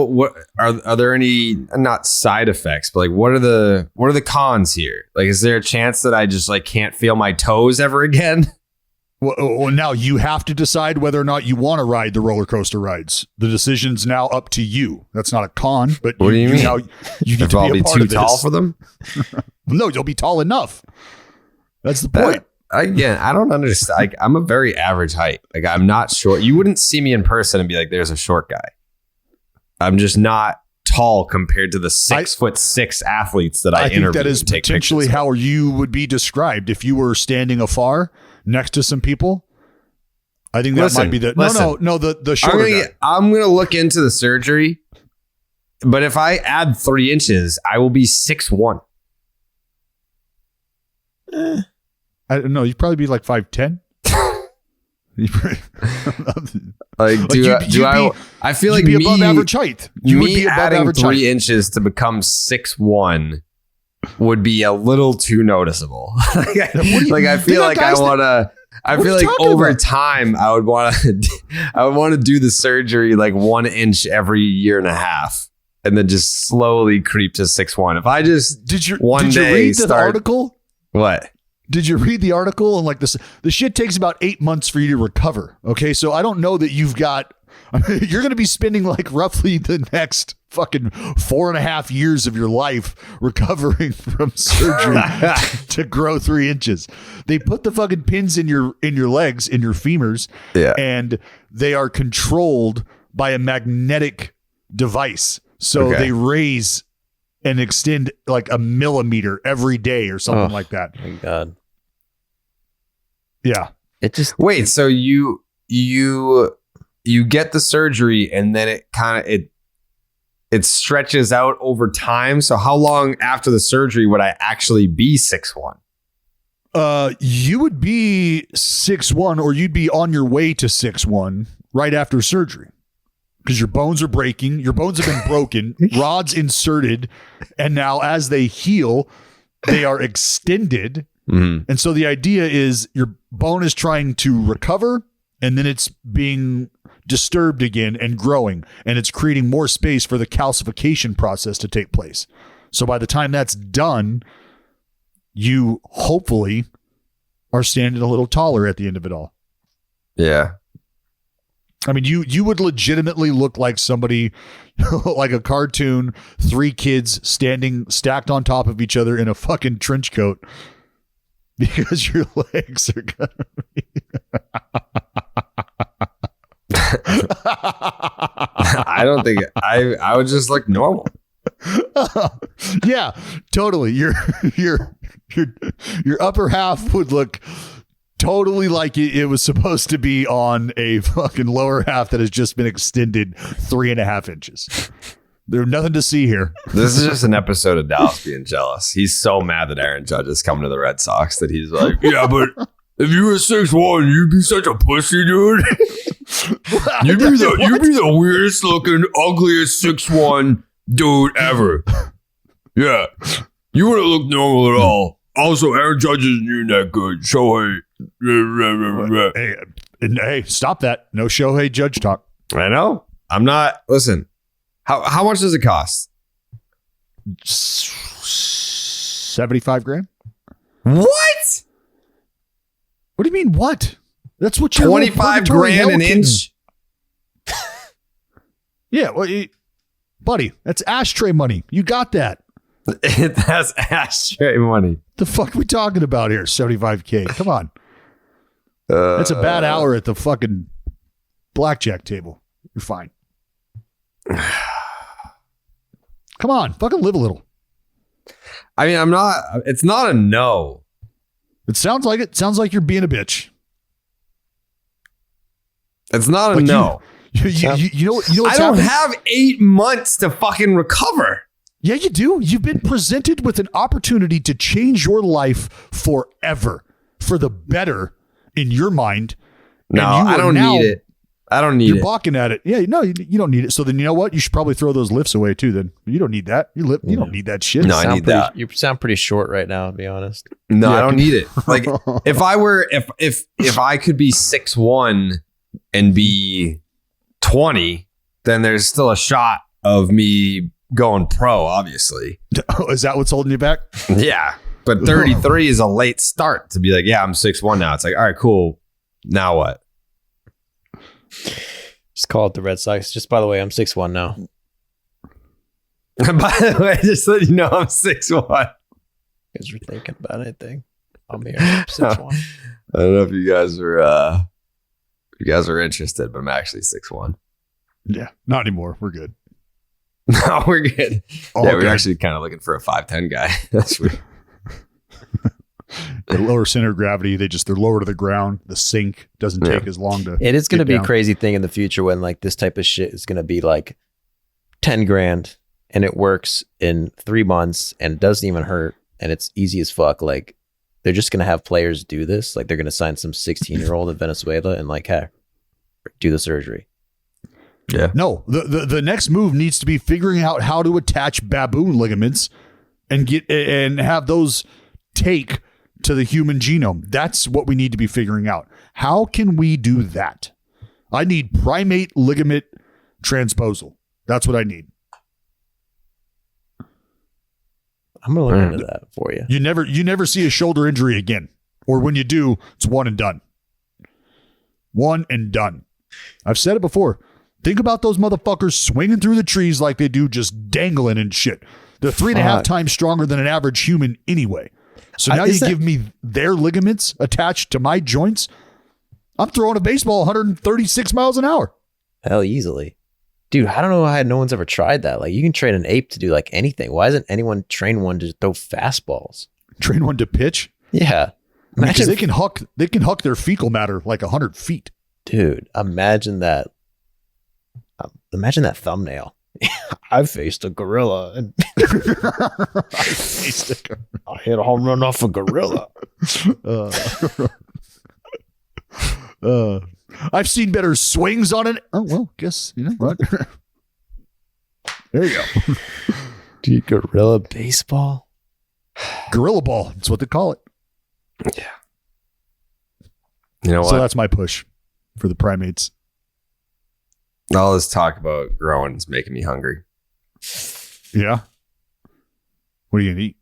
Speaker 1: what are there any, not side effects, but like what are the cons here? Like, is there a chance that I just like can't feel my toes ever again?
Speaker 2: Well, now you have to decide whether or not you want to ride the roller coaster rides. The decision's now up to you. That's not a con, but
Speaker 1: what do you mean?
Speaker 2: Now, you get to be a part
Speaker 1: too
Speaker 2: of this.
Speaker 1: Tall for them?
Speaker 2: No, you'll be tall enough. That's the point.
Speaker 1: Again, I don't understand. I'm a very average height. Like, I'm not short. You wouldn't see me in person and be like, "There's a short guy." I'm just not tall compared to the 6'6" athletes that I interviewed.
Speaker 2: I think that is potentially how you would be described if you were standing afar next to some people. I think that might be the the shorter guy.
Speaker 1: I'm gonna look into the surgery, but if I add 3 inches, I will be 6'1".
Speaker 2: I don't know. You'd probably be like 5'10".
Speaker 1: I feel like
Speaker 2: you'd be above average height. You would be above
Speaker 1: adding
Speaker 2: average
Speaker 1: 3
Speaker 2: height.
Speaker 1: inches to become 6'1" would be a little too noticeable. I feel like I want to. I
Speaker 2: What
Speaker 1: feel
Speaker 2: are you
Speaker 1: like
Speaker 2: talking
Speaker 1: over
Speaker 2: about?
Speaker 1: time, I would want to do the surgery like 1 inch every year and a half, and then just slowly creep to 6'1". If I just
Speaker 2: Did you
Speaker 1: one
Speaker 2: read
Speaker 1: day
Speaker 2: the
Speaker 1: start-
Speaker 2: article?
Speaker 1: what?
Speaker 2: Did you read the article? And like this, the shit takes about 8 months for you to recover. Okay, so I don't know that you've got. You're going to be spending like roughly the next fucking 4.5 years of your life recovering from surgery to grow 3 inches. They put the fucking pins in your legs, in your femurs,
Speaker 1: Yeah.
Speaker 2: and they are controlled by a magnetic device. So
Speaker 1: Okay.
Speaker 2: they raise and extend like a millimeter every day or something like that.
Speaker 3: Oh my God.
Speaker 2: Yeah.
Speaker 3: It just
Speaker 1: Wait, so you get the surgery and then it kind of it stretches out over time. So how long after the surgery would I actually be 6'1"?
Speaker 2: You would be 6'1", or you'd be on your way to 6'1" right after surgery. Because your bones are breaking, your bones have been broken, rods inserted, and now as they heal, they are extended.
Speaker 1: Mm-hmm.
Speaker 2: And so the idea is your bone is trying to recover, and then it's being disturbed again and growing, and it's creating more space for the calcification process to take place. So by the time that's done, you hopefully are standing a little taller at the end of it all.
Speaker 1: Yeah.
Speaker 2: I mean, you would legitimately look like somebody, like a cartoon, 3 kids standing stacked on top of each other in a fucking trench coat because your legs are gonna be.
Speaker 1: I don't think I would just look normal.
Speaker 2: Yeah, totally. Your upper half would look totally like it was supposed to be on a fucking lower half that has just been extended 3.5 inches. There's nothing to see here.
Speaker 1: This is just an episode of Dallas being jealous. He's so mad that Aaron Judge is coming to the Red Sox that he's like, yeah, but if you were 6'1", you'd be such a pussy, dude. You'd be the weirdest looking, ugliest 6'1" dude ever. Yeah. You wouldn't look normal at all. Also, Aaron Judge isn't even that good. Shohei.
Speaker 2: Hey, stop that. No Shohei Judge talk.
Speaker 1: I know. I'm not. Listen, how much does it cost?
Speaker 2: 75 grand?
Speaker 1: What?
Speaker 2: What do you mean, what? That's what you're
Speaker 1: 25 grand an inch?
Speaker 2: Yeah, well, buddy, that's ashtray money. You got that.
Speaker 1: That's ashtray money.
Speaker 2: The fuck are we talking about here? 75K. Come on. That's a bad hour at the fucking blackjack table. You're fine. Come on, fucking live a little.
Speaker 1: I mean, I'm not. It's not a no.
Speaker 2: It sounds like it. Sounds like you're being a bitch.
Speaker 1: It's not a
Speaker 2: Like
Speaker 1: no.
Speaker 2: You know what's
Speaker 1: I don't
Speaker 2: happening?
Speaker 1: have 8 months to fucking recover.
Speaker 2: Yeah, you do. You've been presented with an opportunity to change your life forever for the better in your mind.
Speaker 1: No,
Speaker 2: And you
Speaker 1: I
Speaker 2: are
Speaker 1: don't
Speaker 2: now-
Speaker 1: need it. I don't need
Speaker 2: You're
Speaker 1: it.
Speaker 2: balking at it. Yeah, no, you don't need it. So then you know what? You should probably throw those lifts away too. Then you don't need that. You don't need that shit.
Speaker 1: No, I need that.
Speaker 3: You sound pretty short right now, to be honest.
Speaker 1: No,
Speaker 2: Yeah.
Speaker 1: I don't need it. Like if I were, if I could be 6'1" and be 20, then there's still a shot of me going pro, obviously.
Speaker 2: Oh, is that what's holding you back?
Speaker 1: Yeah. But 33 is a late start to be like, yeah, I'm 6'1" now. It's like, all right, cool. Now what?
Speaker 3: Just call it the Red Sox. Just by the way, I'm 6'1" now.
Speaker 1: By the way, just so you know, I'm 6'1".
Speaker 3: Because you're thinking about anything. I'm here. I'm 6'1".
Speaker 1: I don't know if you guys are interested, but I'm actually 6'1".
Speaker 2: Yeah, not anymore. We're good.
Speaker 1: No, we're good.
Speaker 2: All
Speaker 1: Yeah, we're
Speaker 2: good.
Speaker 1: actually kind of looking for a 5'10" guy. That's weird.
Speaker 2: The lower center of gravity. They're lower to the ground. The sink doesn't take
Speaker 1: Yeah.
Speaker 2: as long to.
Speaker 3: It is going to
Speaker 2: get
Speaker 3: be a
Speaker 2: down.
Speaker 3: crazy thing in the future when like this type of shit is going to be like 10 grand and it works in 3 months and it doesn't even hurt and it's easy as fuck. Like they're just going to have players do this. Like they're going to sign some 16-year-old in Venezuela and like, hey, do the surgery.
Speaker 1: Yeah.
Speaker 2: No, the next move needs to be figuring out how to attach baboon ligaments and have those take to the human genome. That's what we need to be figuring out. How can we do that? I need primate ligament transposal. That's what I need.
Speaker 3: I'm gonna look into that for you.
Speaker 2: You never see a shoulder injury again. Or when you do, it's one and done. One and done. I've said it before. Think about those motherfuckers swinging through the trees like they do, just dangling and shit. They're 3.5 times stronger than an average human anyway. So now you give me their ligaments attached to my joints. I'm throwing a baseball 136 miles an hour.
Speaker 3: Hell, easily. Dude, I don't know why no one's ever tried that. Like, you can train an ape to do like anything. Why doesn't anyone train one to throw fastballs?
Speaker 2: Train one to pitch?
Speaker 3: Yeah.
Speaker 2: Because they can huck their fecal matter like 100 feet.
Speaker 3: Dude, imagine that. Imagine that thumbnail. I faced a gorilla. And I hit a home run off a gorilla.
Speaker 2: I've seen better swings on it. Oh, well, guess, you know what? There you go.
Speaker 3: Dude, gorilla baseball?
Speaker 2: Gorilla ball. That's what they call it.
Speaker 1: Yeah. You know what?
Speaker 2: So that's my push for the primates.
Speaker 1: All this talk about growing is making me hungry.
Speaker 2: Yeah. What are you going to eat?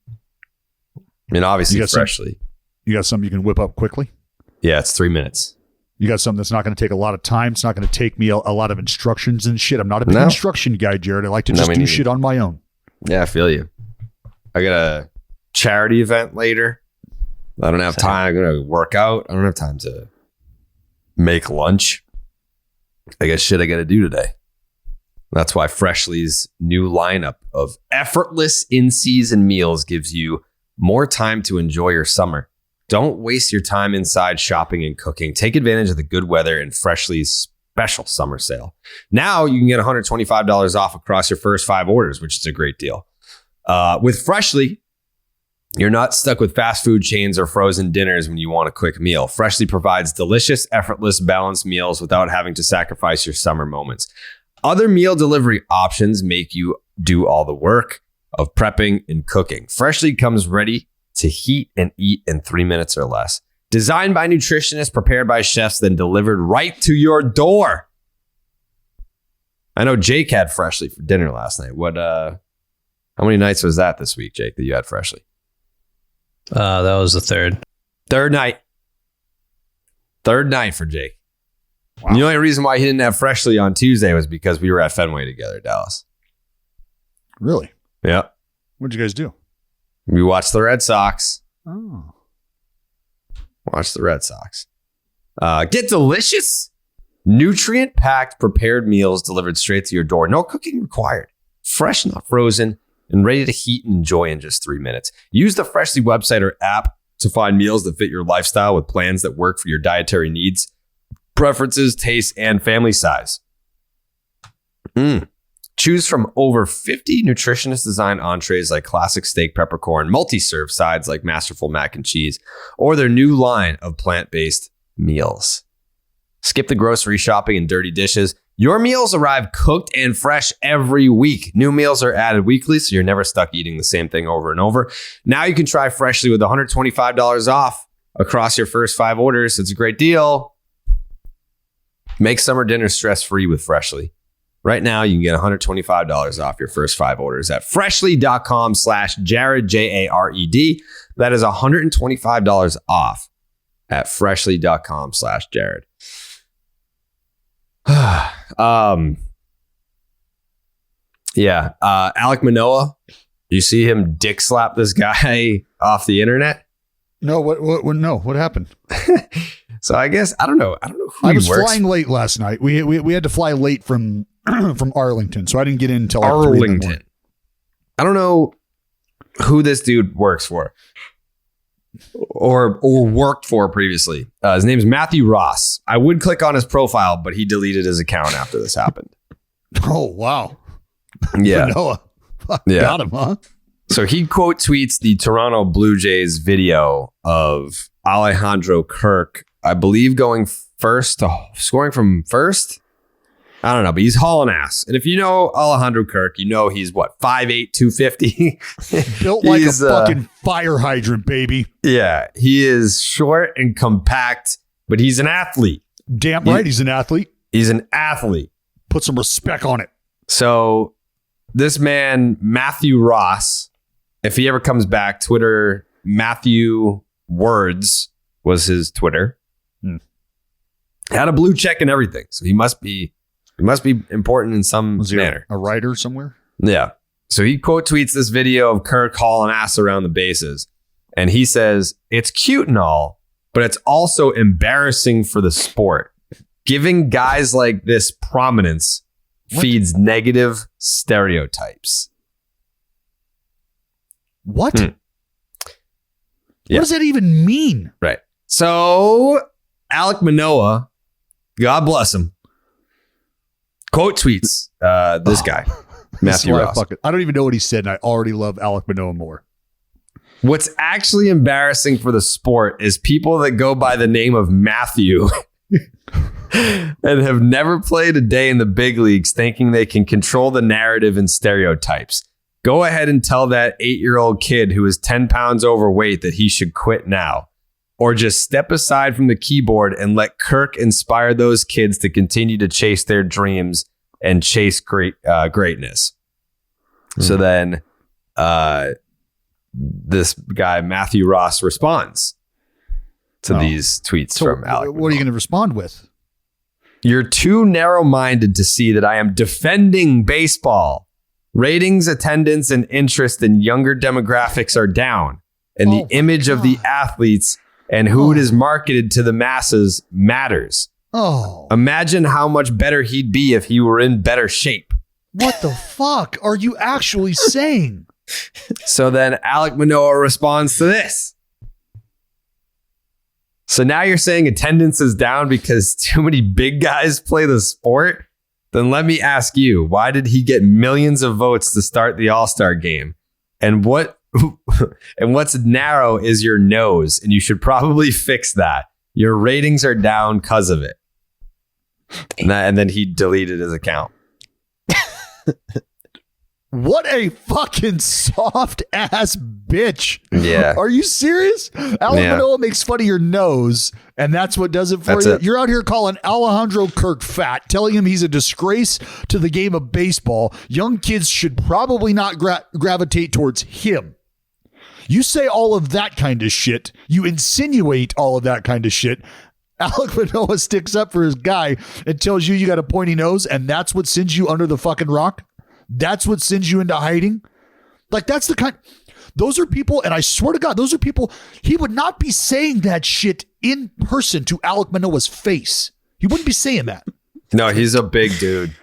Speaker 1: I mean, obviously, freshly.
Speaker 2: You got something you can whip up quickly?
Speaker 1: Yeah, it's 3 minutes.
Speaker 2: You got something that's not going to take a lot of time. It's not going to take me a lot of instructions and shit. I'm not a big instruction guy, Jared. I like to just do shit on my own.
Speaker 1: Yeah, I feel you. I got a charity event later. I don't have time. I'm going to work out. I don't have time to make lunch. I got shit I got to do today. That's why Freshly's new lineup of effortless in-season meals gives you more time to enjoy your summer. Don't waste your time inside shopping and cooking. Take advantage of the good weather in Freshly's special summer sale. Now you can get $125 off across your first 5 orders, which is a great deal. With Freshly, you're not stuck with fast food chains or frozen dinners when you want a quick meal. Freshly provides delicious, effortless, balanced meals without having to sacrifice your summer moments. Other meal delivery options make you do all the work of prepping and cooking. Freshly comes ready to heat and eat in 3 minutes or less. Designed by nutritionists, prepared by chefs, then delivered right to your door. I know Jake had Freshly for dinner last night. How many nights was that this week, Jake, that you had Freshly?
Speaker 6: That was the third.
Speaker 1: Third night for Jake.
Speaker 2: Wow.
Speaker 1: The only reason why he didn't have Freshly on Tuesday was because we were at Fenway together, Dallas.
Speaker 2: Really?
Speaker 1: Yeah.
Speaker 2: What'd you guys do?
Speaker 1: We watched the Red Sox.
Speaker 2: Oh.
Speaker 1: Watch the Red Sox. Get delicious, nutrient-packed prepared meals delivered straight to your door. No cooking required. Fresh, not frozen, and ready to heat and enjoy in just 3 minutes. Use the Freshly website or app to find meals that fit your lifestyle with plans that work for your dietary needs, preferences, tastes, and family size. Choose from over 50 nutritionist-designed entrees like classic steak peppercorn, multi-serve sides like masterful mac and cheese, or their new line of plant-based meals. Skip the grocery shopping and dirty dishes. Your meals arrive cooked and fresh every week. New meals are added weekly, so you're never stuck eating the same thing over and over. Now you can try Freshly with $125 off across your first 5 orders. It's a great deal. Make summer dinner stress-free with Freshly. Right now, you can get $125 off your first 5 orders at freshly.com/Jared, Jared. That is $125 off at freshly.com/Jared. Alek Manoah, you see him dick slap this guy off the internet?
Speaker 2: No, what happened?
Speaker 1: So I guess I don't know who
Speaker 2: I was
Speaker 1: he works.
Speaker 2: flying late last night. We had to fly late from from Arlington, so I didn't get in until like 3 in the morning.
Speaker 1: Arlington. I don't know who this dude works for or worked for previously. His name is Matthew Ross. I would click on his profile, but he deleted his account after this happened.
Speaker 2: Oh, wow.
Speaker 1: Yeah.
Speaker 2: Noah.
Speaker 1: Yeah.
Speaker 2: Got him, huh?
Speaker 1: So he quote tweets the Toronto Blue Jays video of Alejandro Kirk, I believe scoring from first. I don't know, but he's hauling ass. And if you know Alejandro Kirk, you know he's what, 5'8", 250?
Speaker 2: Built like a fucking fire hydrant, baby.
Speaker 1: Yeah, he is short and compact, but he's an athlete.
Speaker 2: Damn right, he's an athlete.
Speaker 1: He's an athlete.
Speaker 2: Put some respect on it.
Speaker 1: So this man, Matthew Ross, if he ever comes back, Twitter, Matthew Words was his Twitter. Had a blue check and everything. So he must be important in some manner.
Speaker 2: A writer somewhere?
Speaker 1: Yeah. So he quote tweets this video of Kirk hauling ass around the bases. And he says, it's cute and all, but it's also embarrassing for the sport. Giving guys like this prominence feeds negative stereotypes.
Speaker 2: What?
Speaker 1: Yeah.
Speaker 2: What does that even mean?
Speaker 1: Right. So Alek Manoah, God bless him, quote tweets this guy, Matthew Ross.
Speaker 2: I don't even know what he said, and I already love Alek Manoah more.
Speaker 1: What's actually embarrassing for the sport is people that go by the name of Matthew and have never played a day in the big leagues thinking they can control the narrative and stereotypes. Go ahead and tell that 8-year-old kid who is 10 pounds overweight that he should quit now. Or just step aside from the keyboard and let Kirk inspire those kids to continue to chase their dreams and chase greatness. So then this guy, Matthew Ross, responds to these tweets from Alek.
Speaker 2: What are you going to respond with?
Speaker 1: You're too narrow-minded to see that I am defending baseball. Ratings, attendance, and interest in younger demographics are down. And the image of the athletes and who it is marketed to the masses matters. Imagine how much better he'd be if he were in better shape.
Speaker 2: What the fuck are you actually saying?
Speaker 1: So then Alek Manoah responds to this. So now you're saying attendance is down because too many big guys play the sport? Then let me ask you, why did he get millions of votes to start the All-Star game? And what's narrow is your nose, and you should probably fix that. Your ratings are down because of it. And then he deleted his account.
Speaker 2: What a fucking soft ass bitch.
Speaker 1: Yeah.
Speaker 2: Are you serious? Alek Manoah makes fun of your nose, and that's what does it for you? You're out here calling Alejandro Kirk fat, telling him he's a disgrace to the game of baseball. Young kids should probably not gravitate towards him. You say all of that kind of shit. You insinuate all of that kind of shit. Alek Manoah sticks up for his guy and tells you got a pointy nose, and that's what sends you under the fucking rock? That's what sends you into hiding? Like, that's the kind... Those are people, and I swear to God, those are people... He would not be saying that shit in person to Alek Manoah's face. He wouldn't be saying that.
Speaker 1: No, he's a big dude.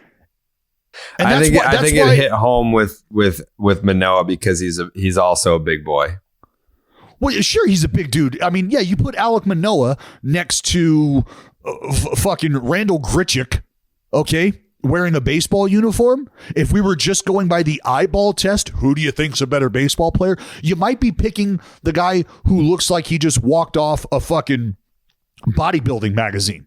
Speaker 2: And
Speaker 1: I think it hit home with Manoah because he's also a big boy.
Speaker 2: Well, sure, he's a big dude. I mean, yeah, you put Alek Manoah next to fucking Randall Grichuk, okay, wearing a baseball uniform. If we were just going by the eyeball test, who do you think's a better baseball player? You might be picking the guy who looks like he just walked off a fucking bodybuilding magazine.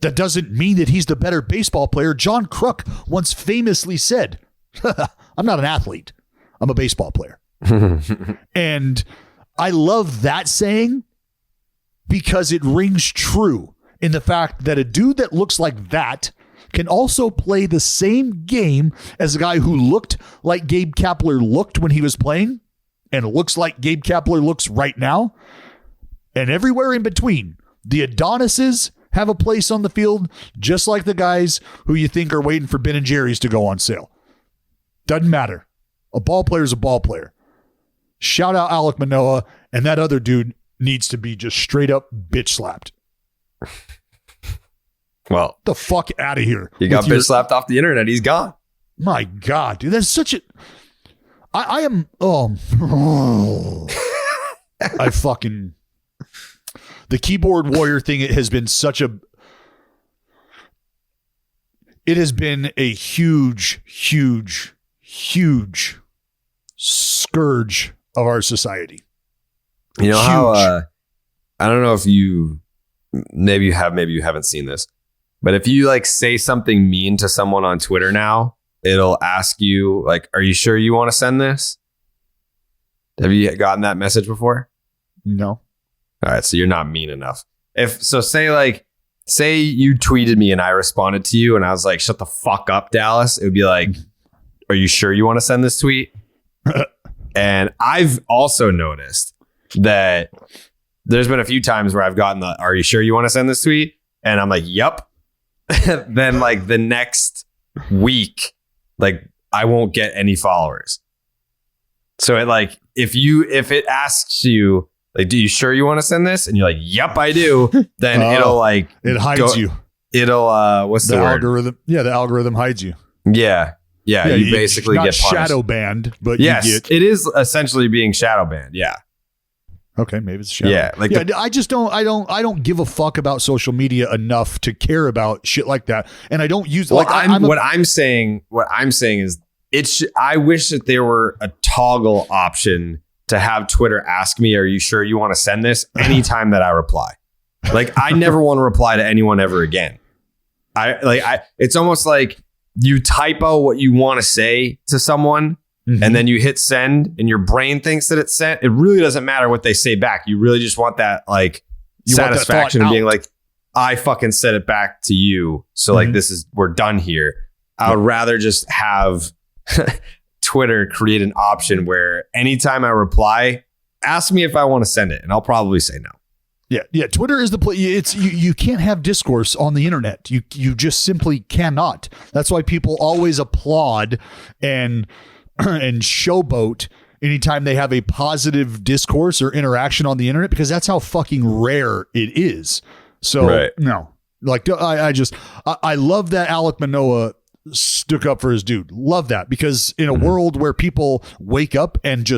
Speaker 2: That doesn't mean that he's the better baseball player. John Kruk once famously said, I'm not an athlete. I'm a baseball player. And I love that saying because it rings true in the fact that a dude that looks like that can also play the same game as a guy who looked like Gabe Kapler looked when he was playing and looks like Gabe Kapler looks right now. And everywhere in between, the Adonises have a place on the field, just like the guys who you think are waiting for Ben & Jerry's to go on sale. Doesn't matter. A ball player is a ball player. Shout out Alek Manoah, and that other dude needs to be just straight up bitch slapped.
Speaker 1: Well,
Speaker 2: the fuck out of here.
Speaker 1: He got bitch slapped off the internet. He's gone.
Speaker 2: My God, dude, that's such a... I am... I fucking... The keyboard warrior thing, it has been such a... It has been a huge, huge, huge scourge of our society.
Speaker 1: You know how... I don't know if you... Maybe you have, maybe you haven't seen this. But if you like say something mean to someone on Twitter now, it'll ask you like, are you sure you want to send this? Have you gotten that message before?
Speaker 2: No.
Speaker 1: All right. So you're not mean enough. Say you tweeted me and I responded to you and I was like, shut the fuck up, Dallas. It would be like, are you sure you want to send this tweet? And I've also noticed that there's been a few times where I've gotten the, are you sure you want to send this tweet? And I'm like, yep. Then like the next week, like I won't get any followers. So it like, if it asks you, like, do you sure you want to send this? And you're like, yep, I do. Then it'll like,
Speaker 2: it hides you.
Speaker 1: It'll, what's the word?
Speaker 2: Algorithm. Yeah. The algorithm hides you.
Speaker 1: Yeah. You basically
Speaker 2: not
Speaker 1: get punished.
Speaker 2: shadow banned, but
Speaker 1: yes,
Speaker 2: you get.
Speaker 1: It is essentially being shadow banned. Yeah.
Speaker 2: Okay, maybe it's shadow.
Speaker 1: Yeah, like
Speaker 2: I just don't. I don't give a fuck about social media enough to care about shit like that, and I don't use.
Speaker 1: Well, what I'm saying is, I wish that there were a toggle option to have Twitter ask me, "Are you sure you want to send this?" Anytime that I reply, like I never want to reply to anyone ever again. It's almost like you type out what you want to say to someone. Mm-hmm. And then you hit send and your brain thinks that it's sent. It really doesn't matter what they say back. You really just want that like satisfaction of being like, I fucking said it back to you. So like, we're done here. I would rather just have Twitter create an option where anytime I reply, ask me if I want to send it. And I'll probably say no.
Speaker 2: Yeah. Twitter is the place. It's you can't have discourse on the internet. You just simply cannot. That's why people always applaud and showboat anytime they have a positive discourse or interaction on the internet, because that's how fucking rare it is. So no, like I love that Alek Manoah stuck up for his dude. Love that, because in a world where people wake up and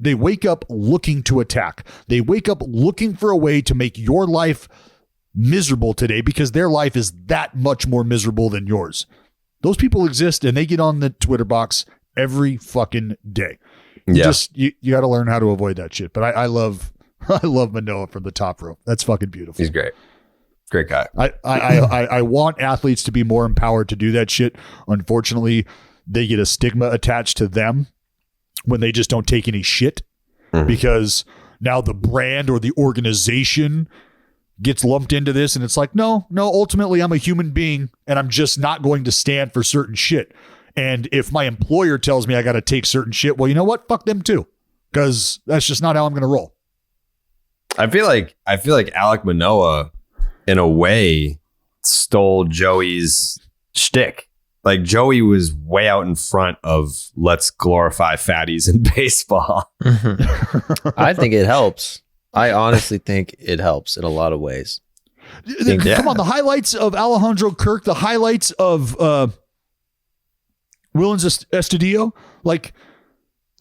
Speaker 2: they wake up looking to attack, they wake up looking for a way to make your life miserable today because their life is that much more miserable than yours. Those people exist and they get on the Twitter box every fucking day. You got to learn how to avoid that shit. But I love Manoah from the top rope. That's fucking beautiful.
Speaker 1: He's great guy.
Speaker 2: I want athletes to be more empowered to do that shit. Unfortunately, they get a stigma attached to them when they just don't take any shit, because now the brand or the organization gets lumped into this, and it's like, no, ultimately I'm a human being and I'm just not going to stand for certain shit. And if my employer tells me I got to take certain shit, well, you know what? Fuck them too, because that's just not how I'm going to roll.
Speaker 1: I feel like Alek Manoah, in a way, stole Joey's shtick. Like Joey was way out in front of let's glorify fatties in baseball.
Speaker 3: I think it helps. I honestly think it helps in a lot of ways.
Speaker 2: Come on, the highlights of Alejandro Kirk, the highlights of Willens Estudillo, like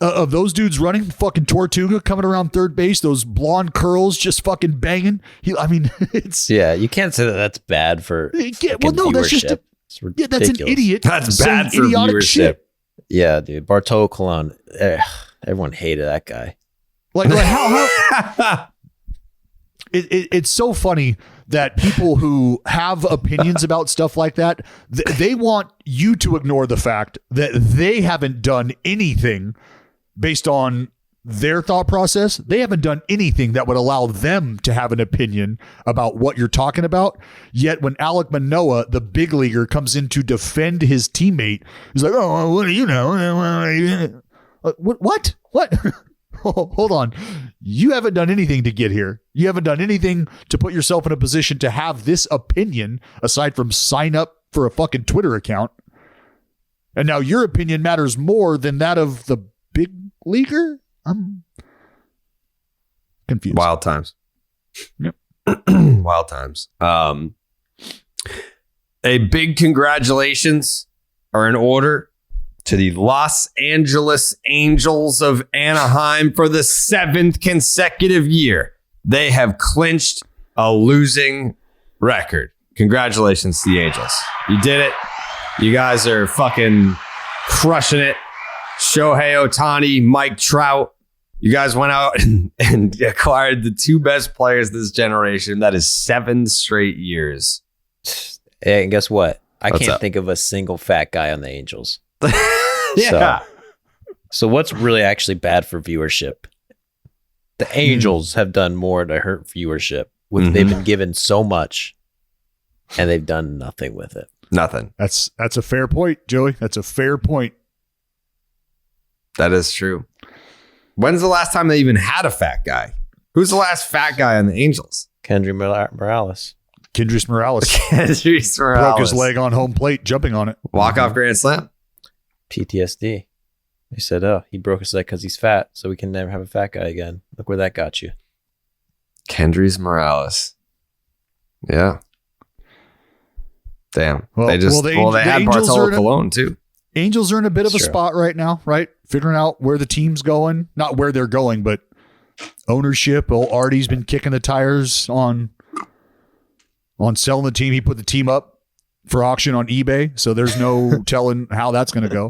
Speaker 2: of those dudes running, fucking Tortuga coming around third base, those blonde curls just fucking banging. It's
Speaker 3: you can't say that that's bad for
Speaker 2: that's just that's an idiot.
Speaker 1: That's bad for
Speaker 2: idiotic
Speaker 1: viewership.
Speaker 3: Shit. Yeah, dude, Bartolo Colon, everyone hated that guy.
Speaker 2: Like how it's so funny that people who have opinions about stuff like that, they want you to ignore the fact that they haven't done anything based on their thought process. They haven't done anything that would allow them to have an opinion about what you're talking about. Yet when Alek Manoah, the big leaguer, comes in to defend his teammate, he's like, oh, what do you know? What? Hold on. You haven't done anything to get here. You haven't done anything to put yourself in a position to have this opinion aside from sign up for a fucking Twitter account. And now your opinion matters more than that of the big leaguer? I'm confused.
Speaker 1: Wild times.
Speaker 2: Yep.
Speaker 1: Wild times. A big congratulations are in order to the Los Angeles Angels of Anaheim for the 7th consecutive year. They have clinched a losing record. Congratulations to the Angels. You did it. You guys are fucking crushing it. Shohei Ohtani, Mike Trout. You guys went out and acquired the two best players this generation. That is 7 straight years.
Speaker 3: Hey, and guess what? I
Speaker 1: What's
Speaker 3: can't
Speaker 1: up?
Speaker 3: think of a single fat guy on the Angels.
Speaker 1: Yeah.
Speaker 3: So what's really actually bad for viewership? The Angels have done more to hurt viewership. They've been given so much, and they've done nothing with it.
Speaker 1: Nothing.
Speaker 2: That's a fair point, Joey. That's a fair point.
Speaker 1: That is true. When's the last time they even had a fat guy? Who's the last fat guy on the Angels?
Speaker 3: Kendry Morales.
Speaker 2: Kendrys Morales
Speaker 1: Kendrys
Speaker 2: broke
Speaker 1: Morales.
Speaker 2: his leg on home plate jumping on it.
Speaker 1: Walk-off grand slam.
Speaker 3: PTSD. They said, oh, he broke his leg because he's fat, so we can never have a fat guy again. Look where that got you.
Speaker 1: Kendrys Morales. Yeah. Damn.
Speaker 2: Well,
Speaker 1: they
Speaker 2: the
Speaker 1: had
Speaker 2: Angels
Speaker 1: Bartolo
Speaker 2: are in a-
Speaker 1: Colon too.
Speaker 2: Angels are in a bit of a
Speaker 3: That's true.
Speaker 2: spot right now, right? Figuring out where the team's going. Not where they're going, but ownership. Old Artie's been kicking the tires on selling the team. He put the team up for auction on eBay, so there's no telling how that's going to go.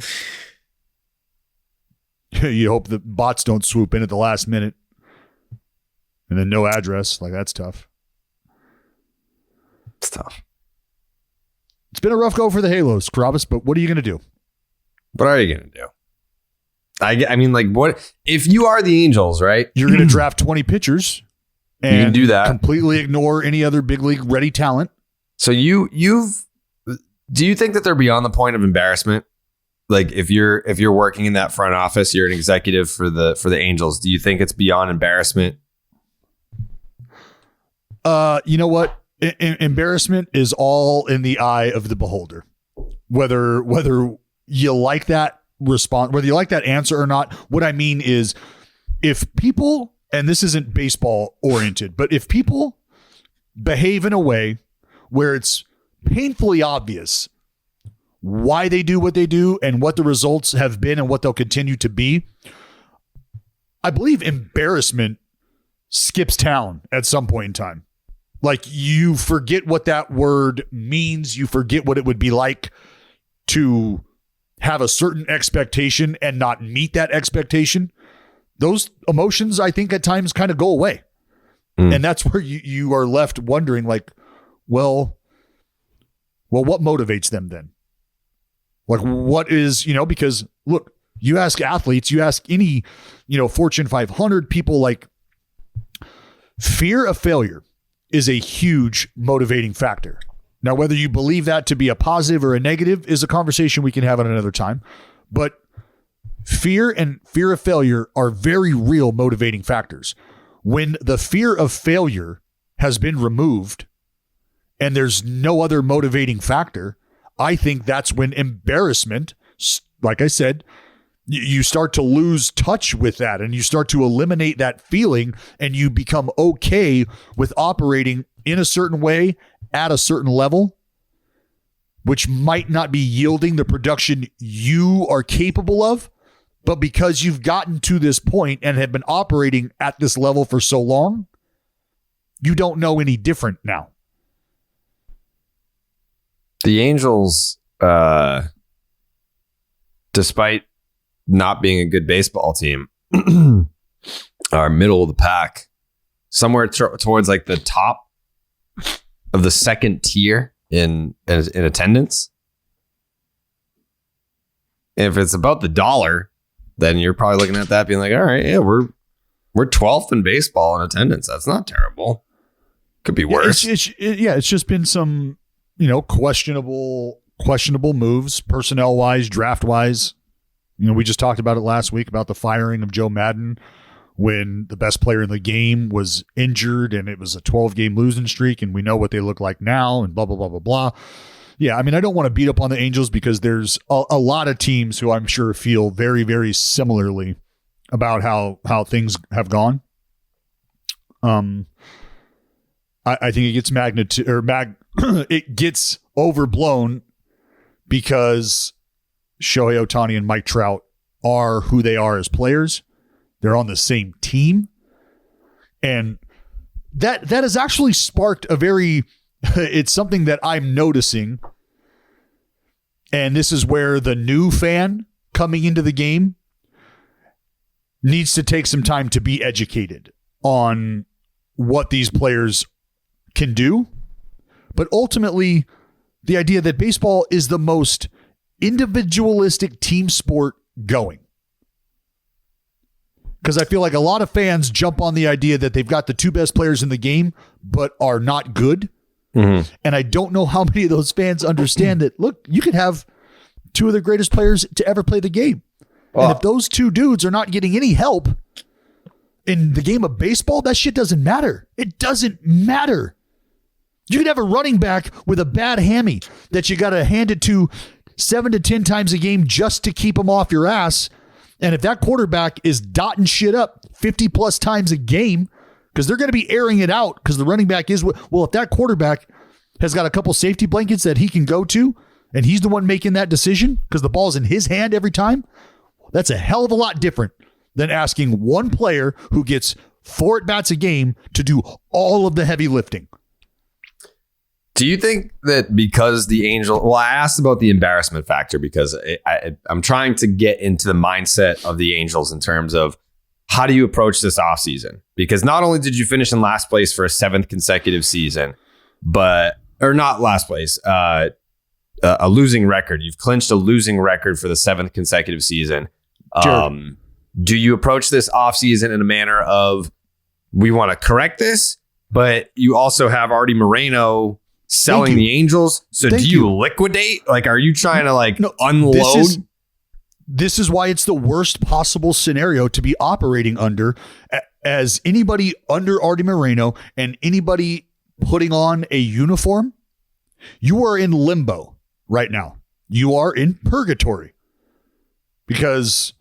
Speaker 2: You hope the bots don't swoop in at the last minute. And then no address. Like, that's tough.
Speaker 1: It's tough.
Speaker 2: It's been a rough go for the Halos, Carrabis, but what are you going to do?
Speaker 1: What are you going to do? I mean, like, what if you are the Angels, right?
Speaker 2: You're going to draft 20 pitchers and
Speaker 1: You can do that.
Speaker 2: completely ignore any other big league ready talent.
Speaker 1: So do you think that they're beyond the point of embarrassment? Like, if you're working in that front office, you're an executive for the Angels. Do you think it's beyond embarrassment?
Speaker 2: You know what? Embarrassment is all in the eye of the beholder. Whether you like that response, whether you like that answer or not. What I mean is, if people, and this isn't baseball oriented, but if people behave in a way where it's painfully obvious why they do what they do and what the results have been and what they'll continue to be, I believe embarrassment skips town at some point in time. Like, you forget what that word means. You forget what it would be like to have a certain expectation and not meet that expectation. Those emotions, I think, at times kind of go away. And that's where you are left wondering, like, well, what motivates them then? Like, what is, because look, you ask athletes, you ask any, Fortune 500 people, like, fear of failure is a huge motivating factor. Now, whether you believe that to be a positive or a negative is a conversation we can have at another time. But fear and fear of failure are very real motivating factors. When the fear of failure has been removed and there's no other motivating factor, I think that's when embarrassment, like I said, you start to lose touch with that and you start to eliminate that feeling and you become okay with operating in a certain way at a certain level, which might not be yielding the production you are capable of, but because you've gotten to this point and have been operating at this level for so long, you don't know any different now.
Speaker 1: The Angels, despite not being a good baseball team, are middle of the pack, somewhere towards like the top of the second tier in attendance. And if it's about the dollar, then you're probably looking at that being like, all right, yeah, we're 12th in baseball in attendance. That's not terrible. Could be worse.
Speaker 2: It's just been some, questionable moves, personnel wise, draft wise. We just talked about it last week about the firing of Joe Madden when the best player in the game was injured and it was a 12-game losing streak, and we know what they look like now and blah, blah, blah, blah, blah. Yeah, I mean, I don't want to beat up on the Angels because there's a lot of teams who I'm sure feel very, very similarly about how things have gone. I think it gets it gets overblown because Shohei Ohtani and Mike Trout are who they are as players. They're on the same team. And that has actually sparked it's something that I'm noticing. And this is where the new fan coming into the game needs to take some time to be educated on what these players can do. But ultimately, the idea that baseball is the most individualistic team sport going. Because I feel like a lot of fans jump on the idea that they've got the two best players in the game, but are not good. Mm-hmm. And I don't know how many of those fans understand that, look, you could have two of the greatest players to ever play the game. And if those two dudes are not getting any help in the game of baseball, that shit doesn't matter. It doesn't matter. You could have a running back with a bad hammy that you got to hand it to 7 to 10 times a game just to keep him off your ass. And if that quarterback is dotting shit up 50 plus times a game, because they're going to be airing it out because the running back is, well, if that quarterback has got a couple safety blankets that he can go to and he's the one making that decision because the ball's in his hand every time, that's a hell of a lot different than asking one player who gets 4 at-bats a game to do all of the heavy lifting.
Speaker 1: Do you think that because the Angels... Well, I asked about the embarrassment factor because I'm trying to get into the mindset of the Angels in terms of how do you approach this offseason? Because not only did you finish in last place for a 7th consecutive season, or not last place, a losing record. You've clinched a losing record for the 7th consecutive season. Do you approach this offseason in a manner of, we want to correct this, but you also have Artie Moreno selling the Angels? So do you liquidate? Like, are you trying to unload?
Speaker 2: This is why it's the worst possible scenario to be operating under, as anybody under Artie Moreno and anybody putting on a uniform. You are in limbo right now. You are in purgatory. Because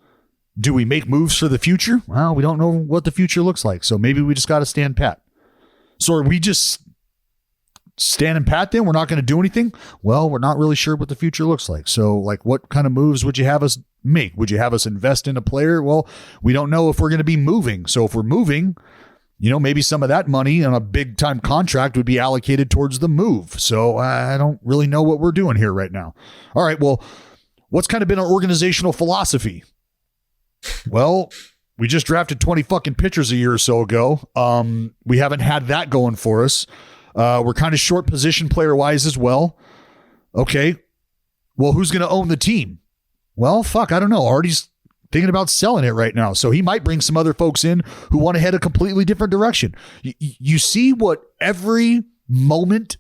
Speaker 2: do we make moves for the future? Well, we don't know what the future looks like. So maybe we just got to stand pat. So are we just standing pat then? We're not going to do anything? Well, we're not really sure what the future looks like. So what kind of moves would you have us make? Would you have us invest in a player? Well, we don't know if we're going to be moving. So if we're moving, maybe some of that money on a big time contract would be allocated towards the move. So I don't really know what we're doing here right now. All right. Well, what's kind of been our organizational philosophy? Well, we just drafted 20 fucking pitchers a year or so ago. We haven't had that going for us. We're kind of short position player wise as well. Okay. Well, who's going to own the team? Well, fuck, I don't know. Artie's thinking about selling it right now. So he might bring some other folks in who want to head a completely different direction. You see what every moment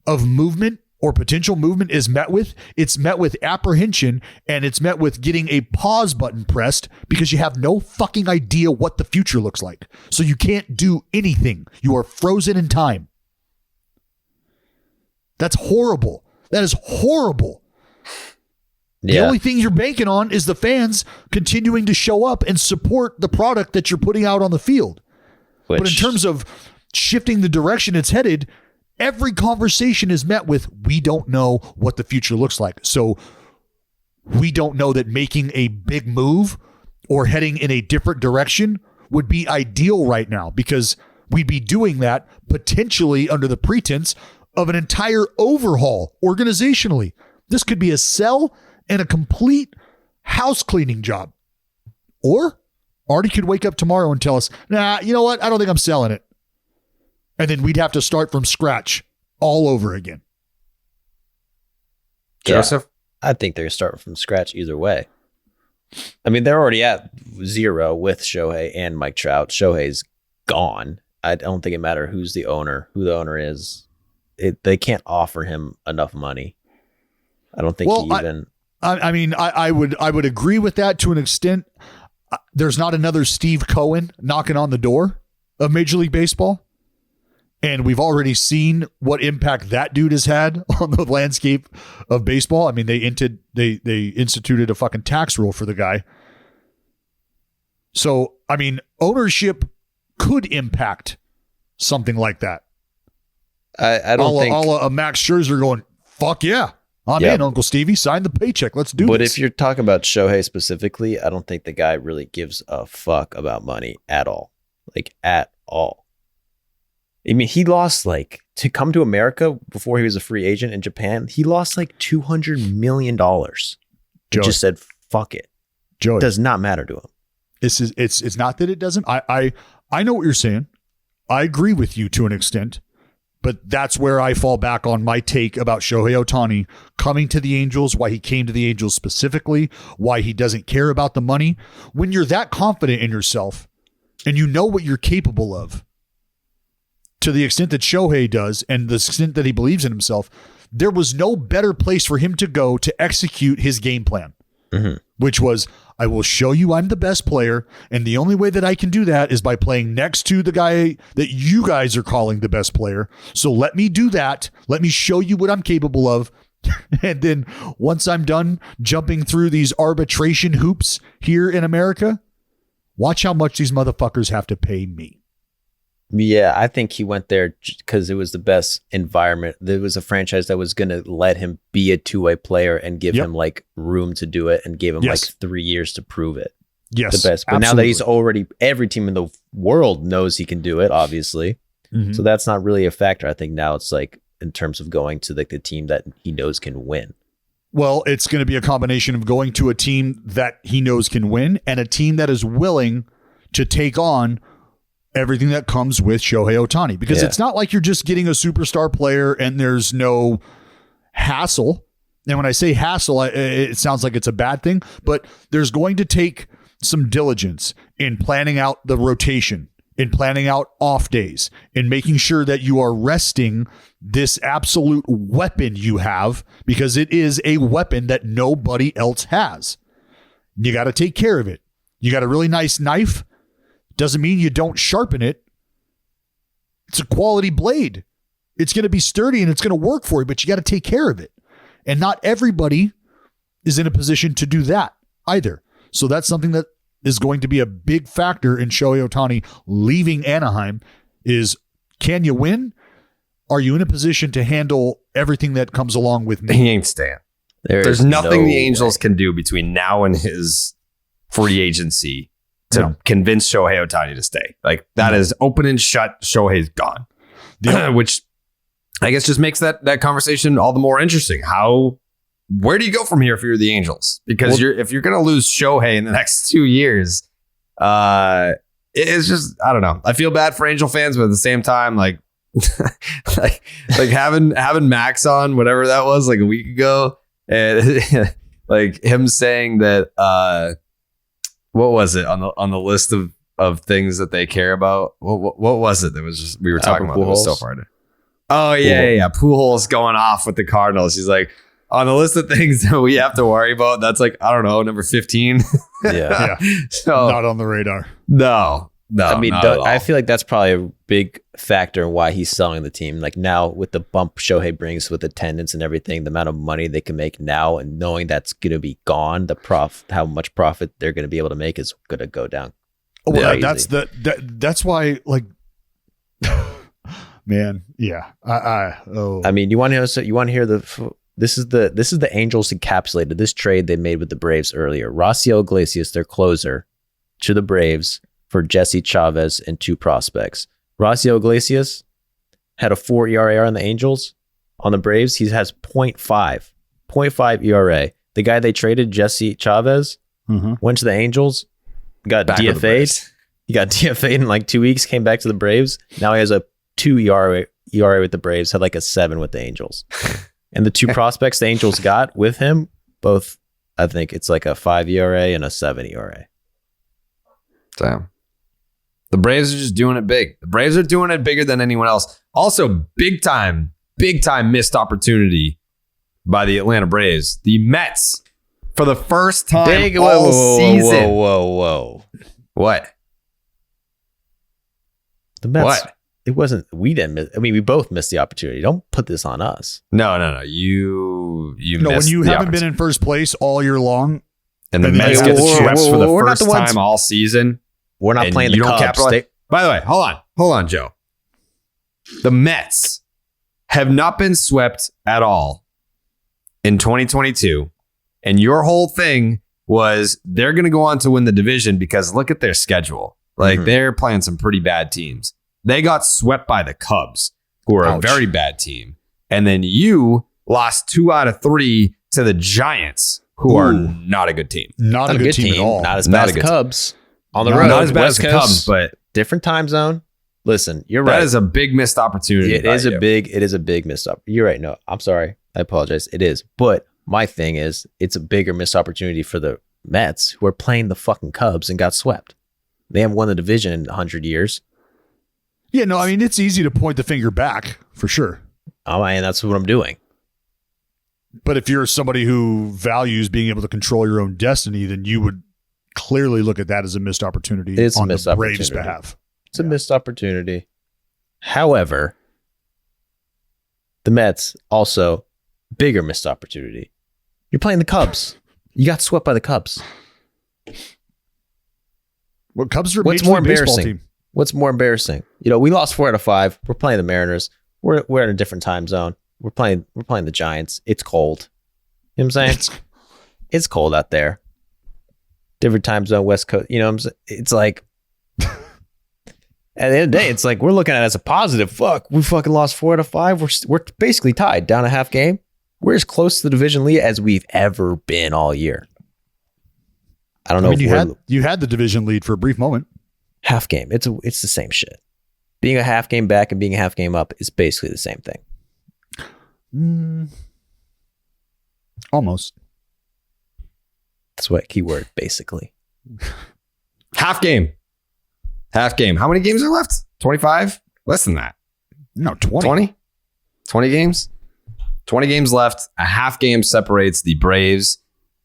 Speaker 2: of movement or potential movement is met with? It's met with apprehension, and it's met with getting a pause button pressed because you have no fucking idea what the future looks like. So you can't do anything. You are frozen in time. That's horrible. That is horrible. The only thing you're banking on is the fans continuing to show up and support the product that you're putting out on the field. But in terms of shifting the direction it's headed, every conversation is met with, we don't know what the future looks like. So we don't know that making a big move or heading in a different direction would be ideal right now, because we'd be doing that potentially under the pretense of an entire overhaul organizationally. This could be a sell and a complete house cleaning job. Or Artie could wake up tomorrow and tell us, nah, you know what? I don't think I'm selling it. And then we'd have to start from scratch all over again.
Speaker 1: Joseph?
Speaker 3: I think they're going to start from scratch either way. I mean, they're already at 0 with Shohei and Mike Trout. Shohei's gone. I don't think it matters who the owner is. They can't offer him enough money. I don't think I would agree with that to an extent. There's not another Steve Cohen knocking on the door of Major League Baseball. And we've already seen what impact that dude has had on the landscape of baseball. I mean, they instituted a fucking tax rule for the guy. So, I mean, ownership could impact something like that. I don't think
Speaker 2: a Max Scherzer going, fuck yeah, I'm in, Uncle Stevie, sign the paycheck, let's do this.
Speaker 3: But if you're talking about Shohei specifically, I don't think the guy really gives a fuck about money at all. Like, at all. I mean, he lost to come to America before he was a free agent in Japan, he lost $200 million. He just said, fuck it.
Speaker 2: Joey,
Speaker 3: it does not matter to him.
Speaker 2: It's not that it doesn't. I know what you're saying. I agree with you to an extent. But that's where I fall back on my take about Shohei Ohtani coming to the Angels, why he came to the Angels specifically, why he doesn't care about the money. When you're that confident in yourself and you know what you're capable of, to the extent that Shohei does and the extent that he believes in himself, there was no better place for him to go to execute his game plan, which was, I will show you I'm the best player, and the only way that I can do that is by playing next to the guy that you guys are calling the best player. So let me do that. Let me show you what I'm capable of. And then once I'm done jumping through these arbitration hoops here in America, watch how much these motherfuckers have to pay me.
Speaker 3: Yeah, I think he went there because it was the best environment. There was a franchise that was going to let him be a two-way player and give him like room to do it, and gave him like 3 years to prove it.
Speaker 2: Yes,
Speaker 3: the best. But now that he's already, every team in the world knows he can do it, obviously. So that's not really a factor. I think now it's like in terms of going to like the team that he knows can win.
Speaker 2: Well, it's going to be a combination of going to a team that he knows can win and a team that is willing to take on everything that comes with Shohei Ohtani, because it's not like you're just getting a superstar player and there's no hassle. And when I say hassle, it sounds like it's a bad thing, but there's going to take some diligence in planning out the rotation, in planning out off days, in making sure that you are resting this absolute weapon you have, because it is a weapon that nobody else has. You got to take care of it. You got a really nice knife. Doesn't mean you don't sharpen it. It's a quality blade. It's going to be sturdy and it's going to work for you, but you got to take care of it. And not everybody is in a position to do that either. So that's something that is going to be a big factor in Shohei Ohtani leaving Anaheim is, can you win? Are you in a position to handle everything that comes along with me?
Speaker 1: He ain't staying. There's nothing the Angels can do between now and his free agency to convince Shohei Ohtani to stay. Like, that is open and shut. Shohei's gone. Which I guess just makes that conversation all the more interesting. Where do you go from here if you're the Angels? Because if you're going to lose Shohei in the next 2 years, it's just, I don't know. I feel bad for Angel fans, but at the same time, like having Max on, whatever that was, like a week ago, and like him saying that, what was it on the list of things that they care about? What was it that was just we were talking about? It was so far. Oh yeah. Pujols going off with the Cardinals. He's like, on the list of things that we have to worry about, that's like, I don't know, number 15.
Speaker 2: Yeah. So, not on the radar.
Speaker 1: No.
Speaker 3: I mean, I feel like that's probably a big factor in why he's selling the team. Like now with the bump Shohei brings with attendance and everything, the amount of money they can make now, and knowing that's going to be gone, how much profit they're going to be able to make is going to go down.
Speaker 2: Well, that's why, like, man, yeah. I mean,
Speaker 3: you want to hear this is the Angels encapsulated this trade they made with the Braves earlier. Rossiel Iglesias, their closer, to the Braves for Jesse Chavez and 2 prospects. Rossiel Iglesias had a 4 ERA on the Angels. On the Braves, he has 0.5 ERA. The guy they traded, Jesse Chavez, went to the Angels, got DFA'd. He got DFA'd in like 2 weeks, came back to the Braves. Now he has a 2 ERA with the Braves, had like a 7 with the Angels. And the 2 prospects the Angels got with him, both, I think it's like a 5 ERA and a 7 ERA.
Speaker 1: Damn. The Braves are just doing it big. The Braves are doing it bigger than anyone else. Also, big time missed opportunity by the Atlanta Braves. The Mets, for the first time all season.
Speaker 3: Whoa.
Speaker 1: What?
Speaker 3: The Mets. What? It wasn't, we didn't miss. I mean, we both missed the opportunity. Don't put this on us.
Speaker 1: No. You
Speaker 2: missed when you haven't been in first place all year long.
Speaker 1: And the Mets get swept for the first time all season.
Speaker 3: We're not playing the Cubs.
Speaker 1: By the way, hold on, Joe. The Mets have not been swept at all in 2022. And your whole thing was they're going to go on to win the division because look at their schedule. Like they're playing some pretty bad teams. They got swept by the Cubs, who are a very bad team. And then you lost 2 out of 3 to the Giants, who are not a good team.
Speaker 2: Not a good team at all.
Speaker 3: Not as bad as the Cubs. On the road.
Speaker 1: Not as bad as the Cubs, but
Speaker 3: different time zone. Listen, you're right.
Speaker 1: That is a big missed opportunity.
Speaker 3: It is a big missed up. You're right. No, I'm sorry. I apologize. It is. But my thing is, it's a bigger missed opportunity for the Mets, who are playing the fucking Cubs and got swept. They haven't won the division in 100 years.
Speaker 2: Yeah, no, I mean, it's easy to point the finger back for sure.
Speaker 3: And that's what I'm doing.
Speaker 2: But if you're somebody who values being able to control your own destiny, then you would clearly look at that as a missed opportunity
Speaker 3: It's a
Speaker 2: on
Speaker 3: missed
Speaker 2: the Braves'
Speaker 3: opportunity.
Speaker 2: behalf.
Speaker 3: It's a missed opportunity. However, the Mets also bigger missed opportunity. You're playing the Cubs. You got swept by the Cubs.
Speaker 2: Well, Cubs are
Speaker 3: What's
Speaker 2: Major
Speaker 3: more
Speaker 2: League Baseball
Speaker 3: embarrassing?
Speaker 2: team.
Speaker 3: What's more embarrassing? You know, we lost 4 out of 5. We're playing the Mariners. We're in a different time zone. We're playing the Giants. It's cold. You know what I'm saying? It's cold out there. Different time zone, West Coast. You know what I'm saying? It's like, at the end of the day, it's like we're looking at it as a positive. Fuck, we fucking lost 4 out of 5. We're basically tied, down a half game. We're as close to the division lead as we've ever been all year. I don't know.
Speaker 2: I mean, you had the division lead for a brief moment.
Speaker 3: Half game. It's the same shit. Being a half game back and being a half game up is basically the same thing.
Speaker 2: Almost.
Speaker 3: That's what keyword basically.
Speaker 1: Half game. How many games are left? 25? Less than that.
Speaker 2: No, 20.
Speaker 1: 20? 20 games? 20 games left. A half game separates the Braves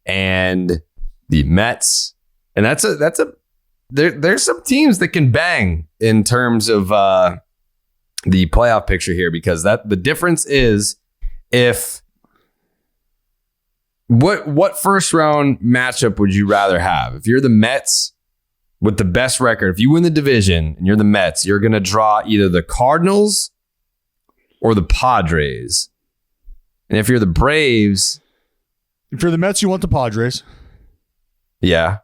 Speaker 1: and the Mets. And there's some teams that can bang in terms of the playoff picture here, because the difference is what first round matchup would you rather have? If you're the Mets with the best record, if you win the division and you're the Mets, you're going to draw either the Cardinals or the Padres. And if you're the Braves...
Speaker 2: If you're the Mets, you want the Padres.
Speaker 1: Yeah.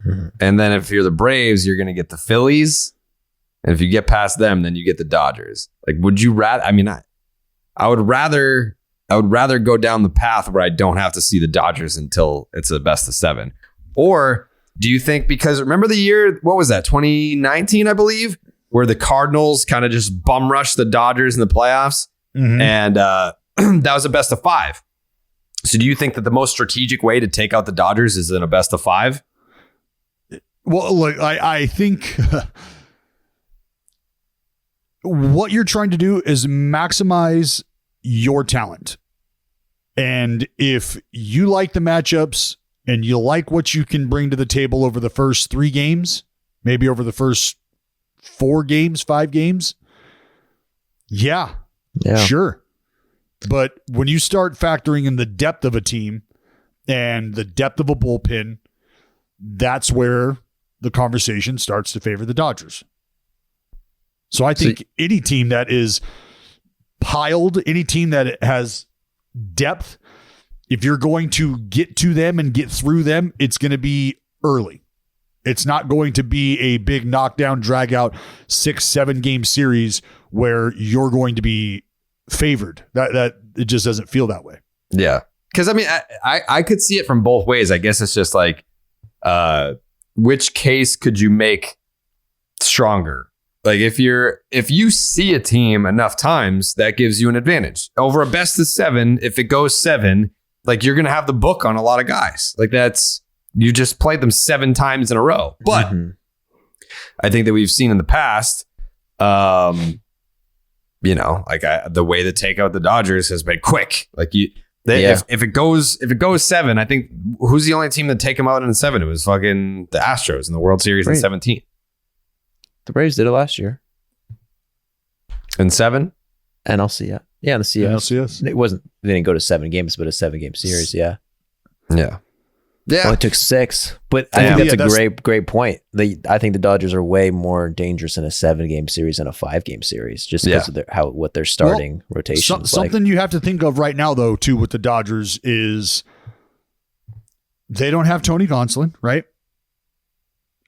Speaker 1: Mm-hmm. And then if you're the Braves, you're going to get the Phillies. And if you get past them, then you get the Dodgers. Like, would you rather... I mean, I would rather go down the path where I don't have to see the Dodgers until it's a best of 7. Or do you think, because remember the year, what was that, 2019, I believe, where the Cardinals kind of just bum rushed the Dodgers in the playoffs? Mm-hmm. And that was a best of 5. So do you think that the most strategic way to take out the Dodgers is in a best of 5?
Speaker 2: Well, look, I think what you're trying to do is maximize your talent. And if you like the matchups and you like what you can bring to the table over the first 3 games, maybe over the first 4 games, 5 games, yeah, sure. But when you start factoring in the depth of a team and the depth of a bullpen, that's where the conversation starts to favor the Dodgers. So I think any team that is piled, any team that has depth, if you're going to get to them and get through them, it's going to be early. It's not going to be a big knockdown, drag out 6-7 game series where you're going to be favored. That it just doesn't feel that way.
Speaker 1: Yeah. Because I mean, I could see it from both ways. I guess it's just like, which case could you make stronger? Like if you see a team enough times, that gives you an advantage over a best of 7. If it goes 7, like you're going to have the book on a lot of guys. Like you just played them 7 times in a row. But I think that we've seen in the past, the way to take out the Dodgers has been quick. Like if it goes 7, I think who's the only team that take them out in 7? It was fucking the Astros in the World Series in 17.
Speaker 3: The Braves did it last year.
Speaker 1: In 7?
Speaker 3: NLCS. Yeah, the CS.
Speaker 2: NLCS.
Speaker 3: They didn't go to 7 games, but a 7-game series. Yeah.
Speaker 1: Yeah.
Speaker 3: Well, it took 6, but I think that's a great point. I think the Dodgers are way more dangerous in a 7-game series than a 5-game series, just because of what their starting rotation is
Speaker 2: something you have to think of right now, though, too, with the Dodgers is they don't have Tony Gonsolin, right?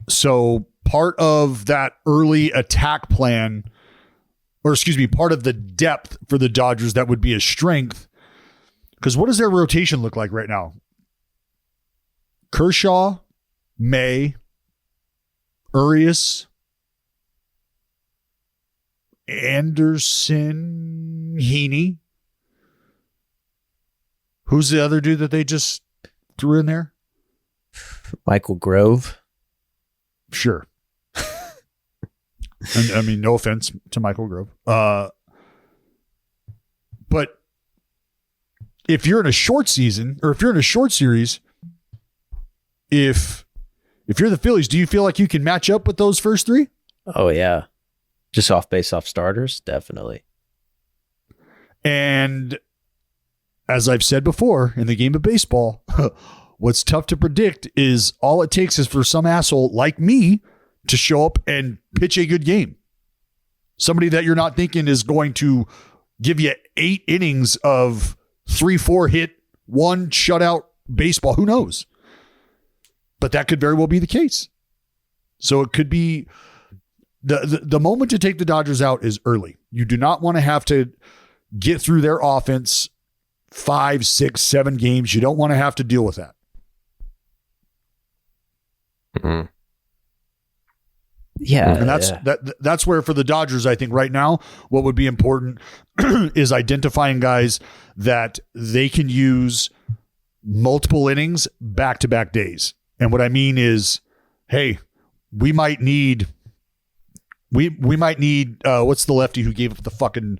Speaker 2: So part of that early attack plan, part of the depth for the Dodgers that would be a strength, because what does their rotation look like right now? Kershaw, May, Urias, Anderson, Heaney. Who's the other dude that they just threw in there?
Speaker 3: Michael Grove.
Speaker 2: Sure. And, I mean, no offense to Michael Grove. But if you're in a short season, or if you're in a short series, if you're the Phillies, do you feel like you can match up with those first three?
Speaker 3: Oh, yeah. Just off starters? Definitely.
Speaker 2: And as I've said before, in the game of baseball, what's tough to predict is all it takes is for some asshole like me to show up and pitch a good game. Somebody that you're not thinking is going to give you 8 innings of 3-4 hit, 1 shutout baseball. Who knows? But that could very well be the case. So it could be the moment to take the Dodgers out is early. You do not want to have to get through their offense 5, 6, 7 games. You don't want to have to deal with that.
Speaker 1: Mm-hmm.
Speaker 3: Yeah.
Speaker 2: And that's where for the Dodgers, I think right now, what would be important is identifying guys that they can use multiple innings back-to-back days. And what I mean is, hey, we might need what's the lefty who gave up the fucking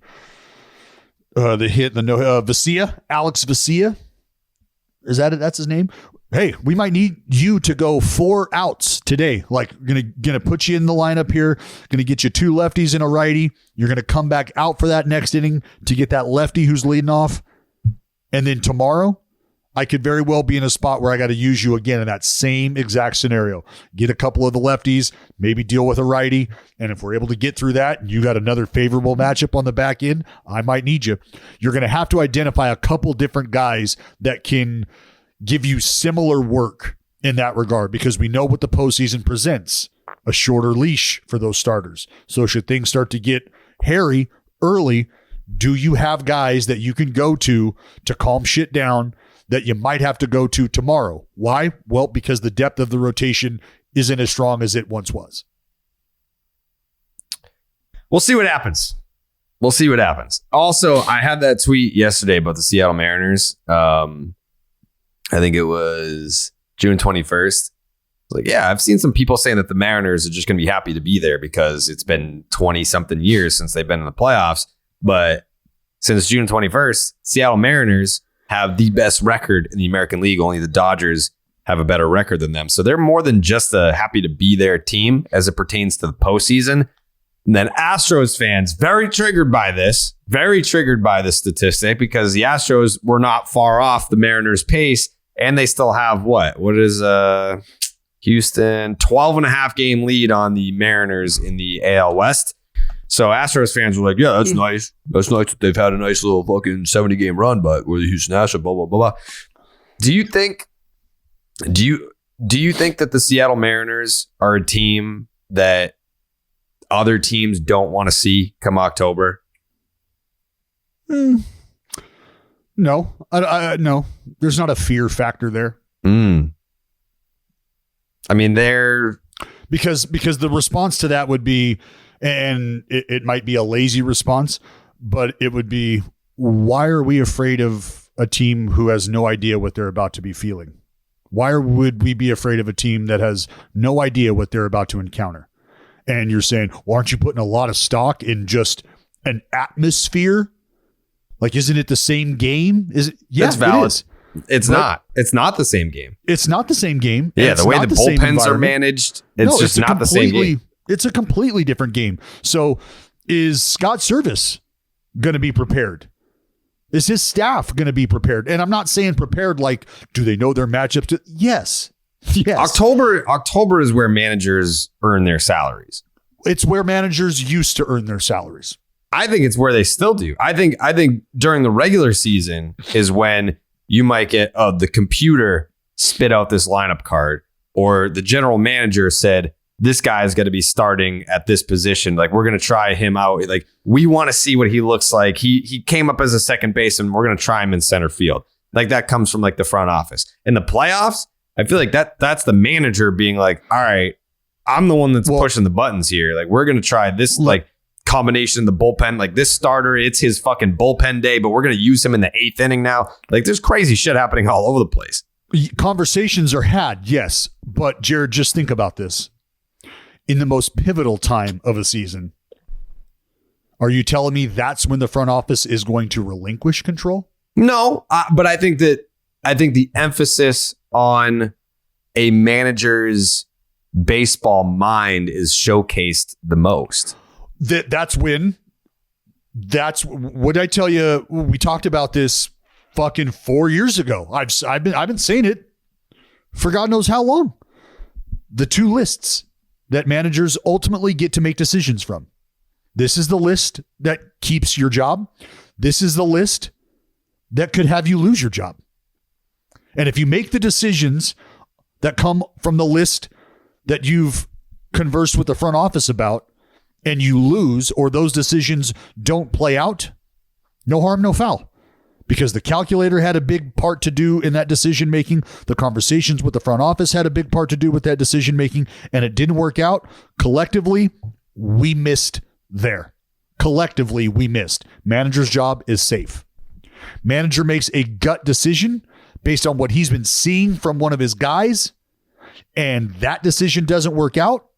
Speaker 2: the hit, Vesia, Alex Vesia. Is that it? That's his name. Hey, we might need you to go 4 outs today. Like, gonna put you in the lineup here. Gonna get you 2 lefties and a righty. You're gonna come back out for that next inning to get that lefty who's leading off. And then tomorrow, I could very well be in a spot where I got to use you again in that same exact scenario. Get a couple of the lefties, maybe deal with a righty. And if we're able to get through that and you got another favorable matchup on the back end, I might need you. You're going to have to identify a couple different guys that can give you similar work in that regard, because we know what the postseason presents, a shorter leash for those starters. So should things start to get hairy early, do you have guys that you can go to calm shit down that you might have to go to tomorrow? Why? Well, because the depth of the rotation isn't as strong as it once was.
Speaker 1: We'll see what happens. Also, I had that tweet yesterday about the Seattle Mariners. I think it was June 21st. Like, yeah, I've seen some people saying that the Mariners are just going to be happy to be there because it's been 20-something years since they've been in the playoffs. But since June 21st, Seattle Mariners have the best record in the American League. Only the Dodgers have a better record than them. So they're more than just a happy to be there team as it pertains to the postseason. And then Astros fans, very triggered by this statistic, because the Astros were not far off the Mariners' pace, and they still have what is Houston 12.5 game lead on the Mariners in the AL West. So Astros fans were like, yeah, that's nice. That's nice that they've had a nice little fucking 70 game run, but we're the Houston Astros, blah, blah, blah, blah. Do you think that the Seattle Mariners are a team that other teams don't want to see come October?
Speaker 2: No, no. There's not a fear factor there.
Speaker 1: I mean, they're
Speaker 2: because the response to that would be, and it might be a lazy response, but it would be, why are we afraid of a team who has no idea what they're about to be feeling? Why would we be afraid of a team that has no idea what they're about to encounter? And you're saying, well, aren't you putting a lot of stock in just an atmosphere? Like, isn't it the same game? Is it? Yeah,
Speaker 1: that's valid.
Speaker 2: It is.
Speaker 1: It's not. It's not the same game.
Speaker 2: It's not the same game.
Speaker 1: Yeah, the way the bullpens are managed, it's just not the same game.
Speaker 2: It's a completely different game. So is Scott Service going to be prepared? Is his staff going to be prepared? And I'm not saying prepared like, do they know their matchups? Yes. Yes. October is where managers earn their salaries. It's where managers used to earn their salaries.
Speaker 1: I think it's where they still do. I think during the regular season is when you might get the computer spit out this lineup card, or the general manager said, this guy's going to be starting at this position. Like, we're going to try him out. Like, we want to see what he looks like. He came up as a second baseman. We're going to try him in center field. Like, that comes from like the front office. In the playoffs, I feel like that's the manager being like, all right, I'm the one that's pushing the buttons here. Like, we're going to try this. Like, combination in the bullpen. Like this starter, it's his fucking bullpen day, but we're going to use him in the 8th inning now. Like there's crazy shit happening all over the place.
Speaker 2: Conversations are had, yes. But Jared, just think about this. In the most pivotal time of a season, are you telling me that's when the front office is going to relinquish control?
Speaker 1: No, but I think the emphasis on a manager's baseball mind is showcased the most.
Speaker 2: That's what I tell you. We talked about this fucking 4 years ago. I've been saying it for God knows how long. The two lists that managers ultimately get to make decisions from. This is the list that keeps your job. This is the list that could have you lose your job. And if you make the decisions that come from the list that you've conversed with the front office about and you lose, or those decisions don't play out, no harm, no foul. Because the calculator had a big part to do in that decision making. The conversations with the front office had a big part to do with that decision making, and it didn't work out. Collectively, we missed there. Collectively, we missed. Manager's job is safe. Manager makes a gut decision based on what he's been seeing from one of his guys, and that decision doesn't work out.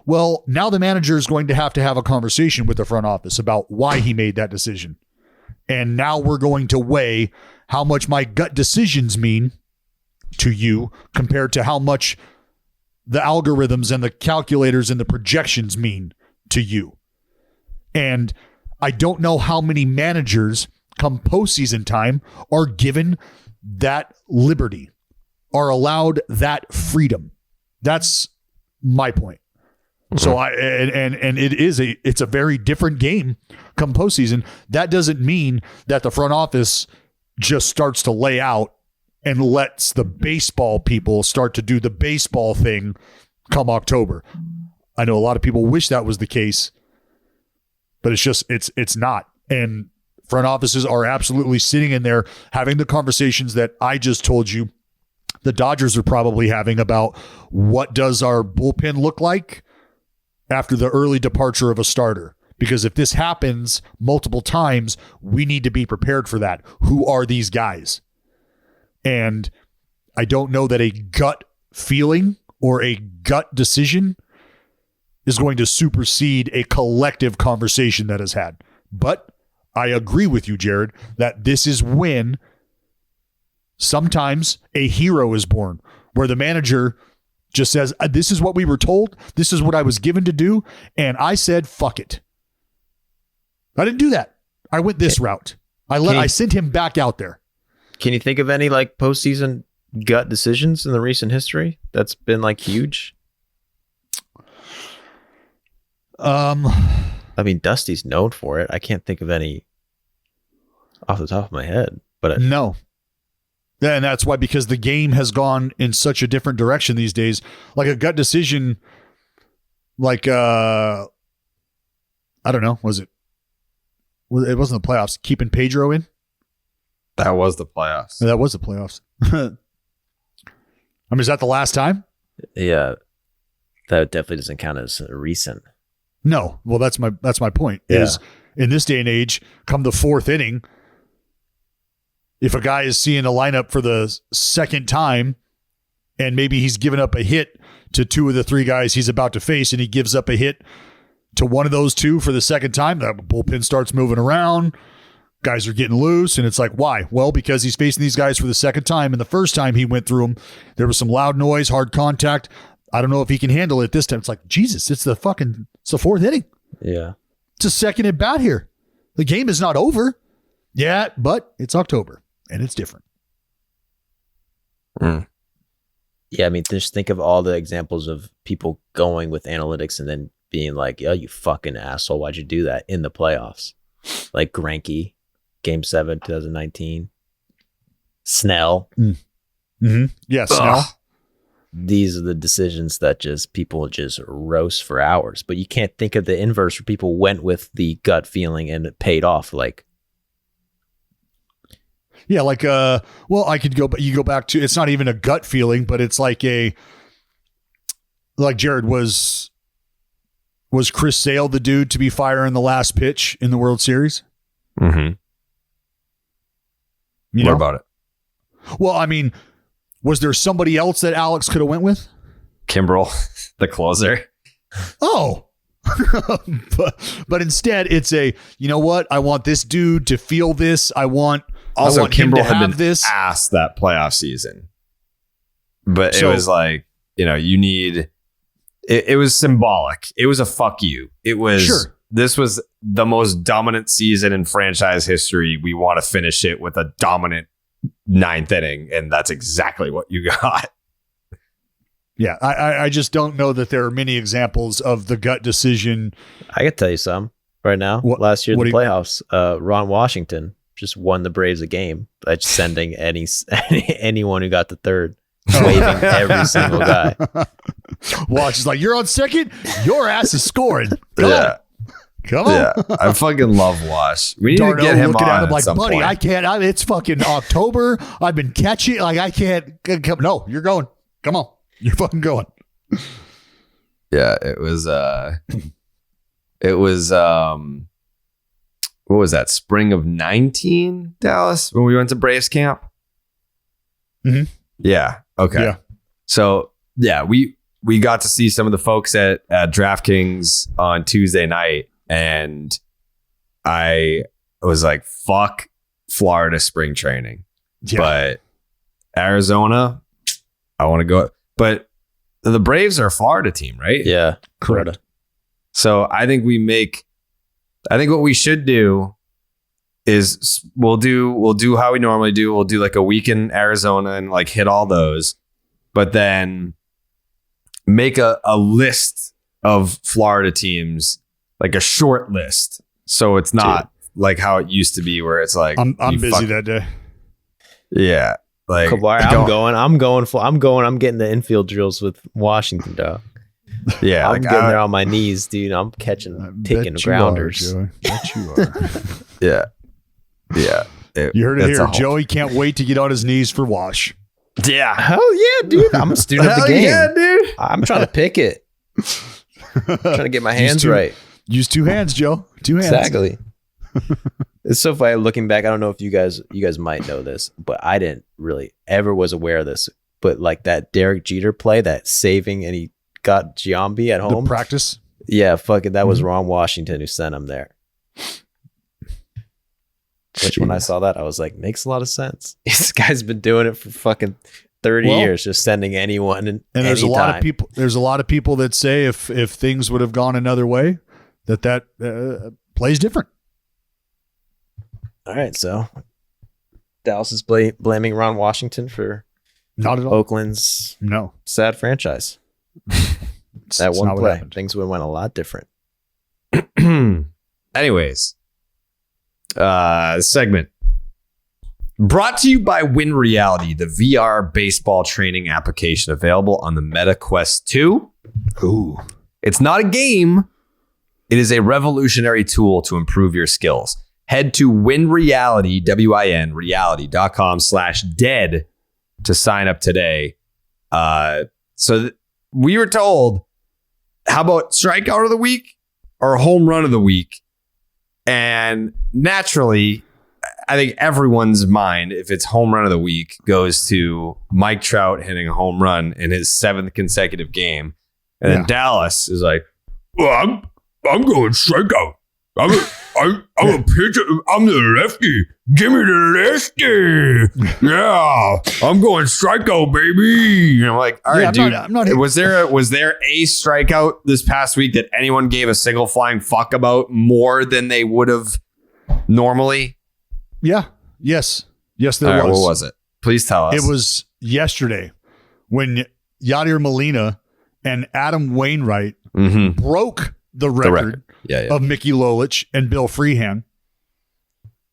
Speaker 2: Well, now the manager is going to have a conversation with the front office about why he made that decision. And now we're going to weigh how much my gut decisions mean to you compared to how much the algorithms and the calculators and the projections mean to you. And I don't know how many managers come postseason time are given that liberty, are allowed that freedom. That's my point. So it's a very different game come postseason. That doesn't mean that the front office just starts to lay out and lets the baseball people start to do the baseball thing come October. I know a lot of people wish that was the case, but it's not. And front offices are absolutely sitting in there having the conversations that I just told you the Dodgers are probably having about what does our bullpen look like after the early departure of a starter. Because if this happens multiple times, we need to be prepared for that. Who are these guys? And I don't know that a gut feeling or a gut decision is going to supersede a collective conversation that is had. But I agree with you, Jared, that this is when sometimes a hero is born, where the manager just says, this is what we were told. This is what I was given to do. And I said, fuck it. I didn't do that. I went this route. I sent him back out there.
Speaker 3: Can you think of any like postseason gut decisions in the recent history that's been like huge? I mean, Dusty's known for it. I can't think of any off the top of my head, but
Speaker 2: no. And that's why, because the game has gone in such a different direction these days. Like a gut decision, like I don't know, it wasn't the playoffs. Keeping Pedro in?
Speaker 1: That was the playoffs.
Speaker 2: That was the playoffs. I mean, is that the last time?
Speaker 3: Yeah, that definitely doesn't count as recent.
Speaker 2: No. Well, that's my point. Yeah. Is in this day and age, come the 4th inning, if a guy is seeing a lineup for the second time and maybe he's given up a hit to 2 of the 3 guys he's about to face, and he gives up a hit to one of those 2 for the second time, the bullpen starts moving around. Guys are getting loose, and it's like, why? Well, because he's facing these guys for the second time, and the first time he went through them, there was some loud noise, hard contact. I don't know if he can handle it this time. It's like, Jesus, it's the 4th inning.
Speaker 3: Yeah.
Speaker 2: It's a second at bat here. The game is not over yet, but it's October, and it's different.
Speaker 3: Yeah, I mean, just think of all the examples of people going with analytics and then being like, "Oh, you fucking asshole! Why'd you do that in the playoffs?" Like Greinke, Game 7, 2019. Snell.
Speaker 2: Mm-hmm. Yeah, Snell.
Speaker 3: These are the decisions that just people just roast for hours. But you can't think of the inverse where people went with the gut feeling and it paid off. Like,
Speaker 2: yeah, like well, I could go, but you go back to, it's not even a gut feeling, but it's like Jared was Was Chris Sale the dude to be firing the last pitch in the World Series?
Speaker 1: Mm-hmm. What about it?
Speaker 2: Well, I mean, was there somebody else that Alex could have went with?
Speaker 1: Kimbrel, the closer.
Speaker 2: Oh. but instead, it's you know what? I want this dude to feel this. I want him
Speaker 1: Kimbrel
Speaker 2: to
Speaker 1: had
Speaker 2: have
Speaker 1: been
Speaker 2: this.
Speaker 1: asked that playoff season. But
Speaker 2: So-
Speaker 1: it was like, you need... It was symbolic. It was a fuck you. It was...
Speaker 2: Sure.
Speaker 1: This was the most dominant season in franchise history. We want to finish it with a dominant 9th inning, and that's exactly what you got.
Speaker 2: Yeah, I just don't know that there are many examples of the gut decision.
Speaker 3: I could tell you some right now.
Speaker 2: What-
Speaker 3: Last year in
Speaker 2: what
Speaker 3: the
Speaker 2: do you-
Speaker 3: playoffs, Ron Washington just won the Braves a game by just sending anyone who got the third, waving every single guy.
Speaker 2: Watch is like, you're on second, your ass is scoring. Come on. Come on.
Speaker 1: Yeah, I fucking love Wash. We need
Speaker 2: Darno
Speaker 1: to get him
Speaker 2: looking
Speaker 1: on
Speaker 2: at him like,
Speaker 1: some
Speaker 2: buddy,
Speaker 1: point.
Speaker 2: I can't. It's fucking October. I've been catching. Like, I can't. No, you're going. Come on. You're fucking going.
Speaker 1: Yeah, it was what was that, spring of 19, Dallas, when we went to Braves camp?
Speaker 2: Mhm.
Speaker 1: Yeah. Okay.
Speaker 2: Yeah.
Speaker 1: So yeah, we got to see some of the folks at DraftKings on Tuesday night, and I was like, fuck Florida spring training.
Speaker 2: Yeah.
Speaker 1: But Arizona, I want to go. But the Braves are a Florida team, right?
Speaker 3: Yeah,
Speaker 2: Correct.
Speaker 1: So I think what we should do is we'll do how we normally do. We'll do like a week in Arizona and like hit all those, but then make a list of Florida teams, like a short list. So it's not like how it used to be where it's like,
Speaker 2: I'm busy that day.
Speaker 1: Yeah. Like
Speaker 3: Kabar, I'm getting the infield drills with Washington, dog.
Speaker 1: Yeah.
Speaker 3: I'm getting there on my knees, dude. I'm taking grounders.
Speaker 2: Bet you are.
Speaker 1: Yeah. Yeah.
Speaker 2: You heard it
Speaker 1: It's
Speaker 2: here.
Speaker 1: a whole-
Speaker 2: Joey can't wait to get on his knees for Wash.
Speaker 1: Yeah.
Speaker 3: Hell yeah, dude. I'm a student of the
Speaker 1: Hell
Speaker 3: game.
Speaker 1: yeah, dude.
Speaker 3: I'm trying to pick it. trying to get my hands
Speaker 2: two-
Speaker 3: right.
Speaker 2: Use two hands, Joe. Two hands.
Speaker 3: Exactly. It's so funny looking back. I don't know if you guys might know this, but I didn't really ever was aware of this. But like that Derek Jeter play, that saving, and he got Giambi at
Speaker 2: The
Speaker 3: home.
Speaker 2: practice.
Speaker 3: Yeah, fuck it. That was Ron Washington who sent him there. Which when I saw that, I was like, makes a lot of sense. This guy's been doing it for fucking 30
Speaker 2: Well,
Speaker 3: years, just sending anyone and
Speaker 2: there's a lot of people. There's a lot of people that say if things would have gone another way, that plays different.
Speaker 3: All right, so Dallas is blaming Ron Washington for
Speaker 2: Not at all.
Speaker 3: Oakland's
Speaker 2: No.
Speaker 3: sad franchise.
Speaker 2: It's
Speaker 3: That one
Speaker 2: not what
Speaker 3: play,
Speaker 2: happened.
Speaker 3: things would have went a lot different.
Speaker 1: Anyways, segment brought to you by Win Reality, the VR baseball training application available on the Meta Quest 2.
Speaker 2: Ooh.
Speaker 1: It's not a game. It is a revolutionary tool to improve your skills. Head to WinReality, WIN, reality.com/dead to sign up today. We were told, how about strikeout of the week or home run of the week? And naturally, I think everyone's mind, if it's home run of the week, goes to Mike Trout hitting a home run in his 7th consecutive game. And then Dallas is like, well, I'm going strikeout. I'm a pitcher. I'm the lefty. Give me the lefty. Yeah, I'm going strikeout, baby. And I'm like, all right,
Speaker 2: Yeah,
Speaker 1: dude.
Speaker 2: I'm not-
Speaker 1: was there a strikeout this past week that anyone gave a single flying fuck about more than they would have normally?
Speaker 2: Yeah. Yes. Yes, there
Speaker 1: All right,
Speaker 2: was.
Speaker 1: what was it? Please tell us.
Speaker 2: It was yesterday when Yadier Molina and Adam Wainwright
Speaker 1: Mhm.
Speaker 2: broke the
Speaker 1: The
Speaker 2: record
Speaker 1: record. Yeah.
Speaker 2: of Mickey Lolich and Bill Freehan,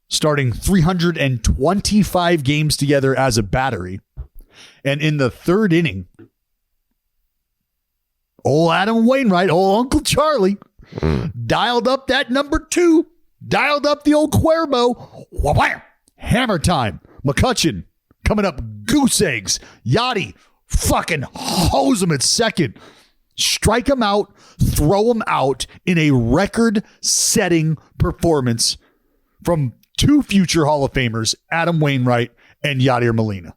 Speaker 2: starting 325 games together as a battery. And in the 3rd inning, old Adam Wainwright, old Uncle Charlie, dialed up that number 2, dialed up the old Cuervo. Wham! Hammer time. McCutcheon coming up, goose eggs. Yachty fucking hose him at second. Strike him out, throw him out in a record-setting performance from two future Hall of Famers, Adam Wainwright and Yadier Molina.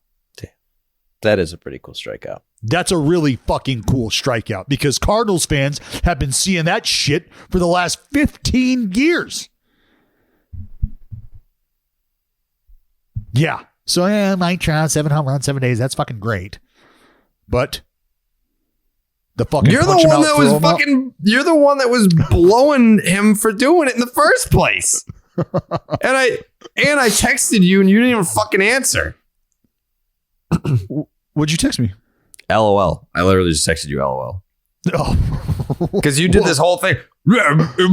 Speaker 3: That is a pretty cool strikeout.
Speaker 2: That's a really fucking cool strikeout because Cardinals fans have been seeing that shit for the last 15 years. Yeah. So, Mike Trout, 7 home runs, 7 days. That's fucking great. But the fucking
Speaker 1: You're the one that was fucking. You're the one that was blowing him for doing it in the first place. and I texted you and you didn't even fucking answer.
Speaker 2: What'd you text me?
Speaker 1: LOL. I literally just texted you LOL.
Speaker 2: Oh,
Speaker 1: Because you did this whole thing. Yeah, if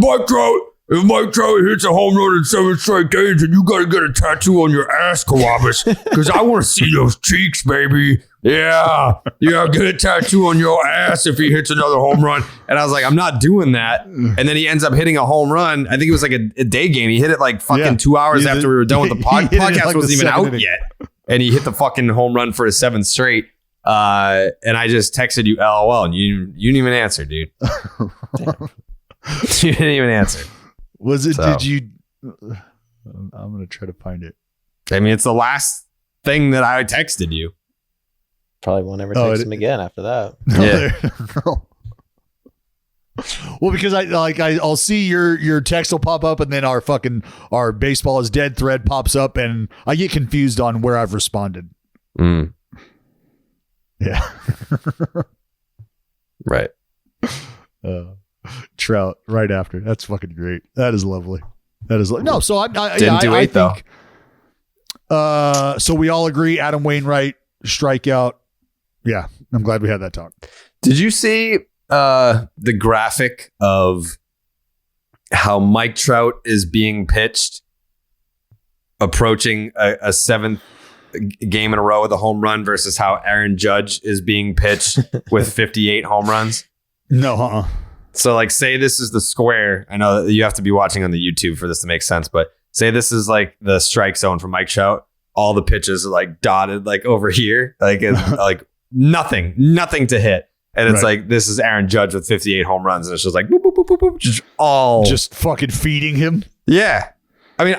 Speaker 1: Mike Trout hits a home run in 7 straight games, then you got to get a tattoo on your ass, Carrabis, because I want to see those cheeks, baby. Yeah, get a tattoo on your ass if he hits another home run. And I was like, I'm not doing that. And then he ends up hitting a home run. I think it was like a day game. He hit it like fucking 2 hours after we were done with the podcast.
Speaker 2: Like
Speaker 1: wasn't even out
Speaker 2: inning.
Speaker 1: yet. And he hit the fucking home run for his 7th straight. And I just texted you LOL, and you didn't even answer, dude. You didn't even answer.
Speaker 2: Was it?
Speaker 1: So.
Speaker 2: Did you? I'm gonna try to find it.
Speaker 1: I mean, it's the last thing that I texted you.
Speaker 3: Probably won't ever text him again after that.
Speaker 2: No. Well, because I'll see your text will pop up, and then our baseball is dead thread pops up, and I get confused on where I've responded.
Speaker 1: Mm.
Speaker 2: Yeah.
Speaker 1: Right.
Speaker 2: Trout right after. That's fucking great. That is lovely. No. So I
Speaker 1: didn't do 8 though.
Speaker 2: So we all agree. Adam Wainwright strikeout. Yeah, I'm glad we had that talk.
Speaker 1: Did you see the graphic of how Mike Trout is being pitched, approaching a 7th game in a row with a home run versus how Aaron Judge is being pitched with 58 home runs?
Speaker 2: No,
Speaker 1: So like, say this is the square. I know that you have to be watching on the YouTube for this to make sense, but say this is like the strike zone for Mike Trout. All the pitches are like dotted like over here, like it's like nothing to hit. And it's like, this is Aaron Judge with 58 home runs. And it's just like, boop, boop, boop, boop, boop,
Speaker 2: just fucking feeding him.
Speaker 1: Yeah. I mean,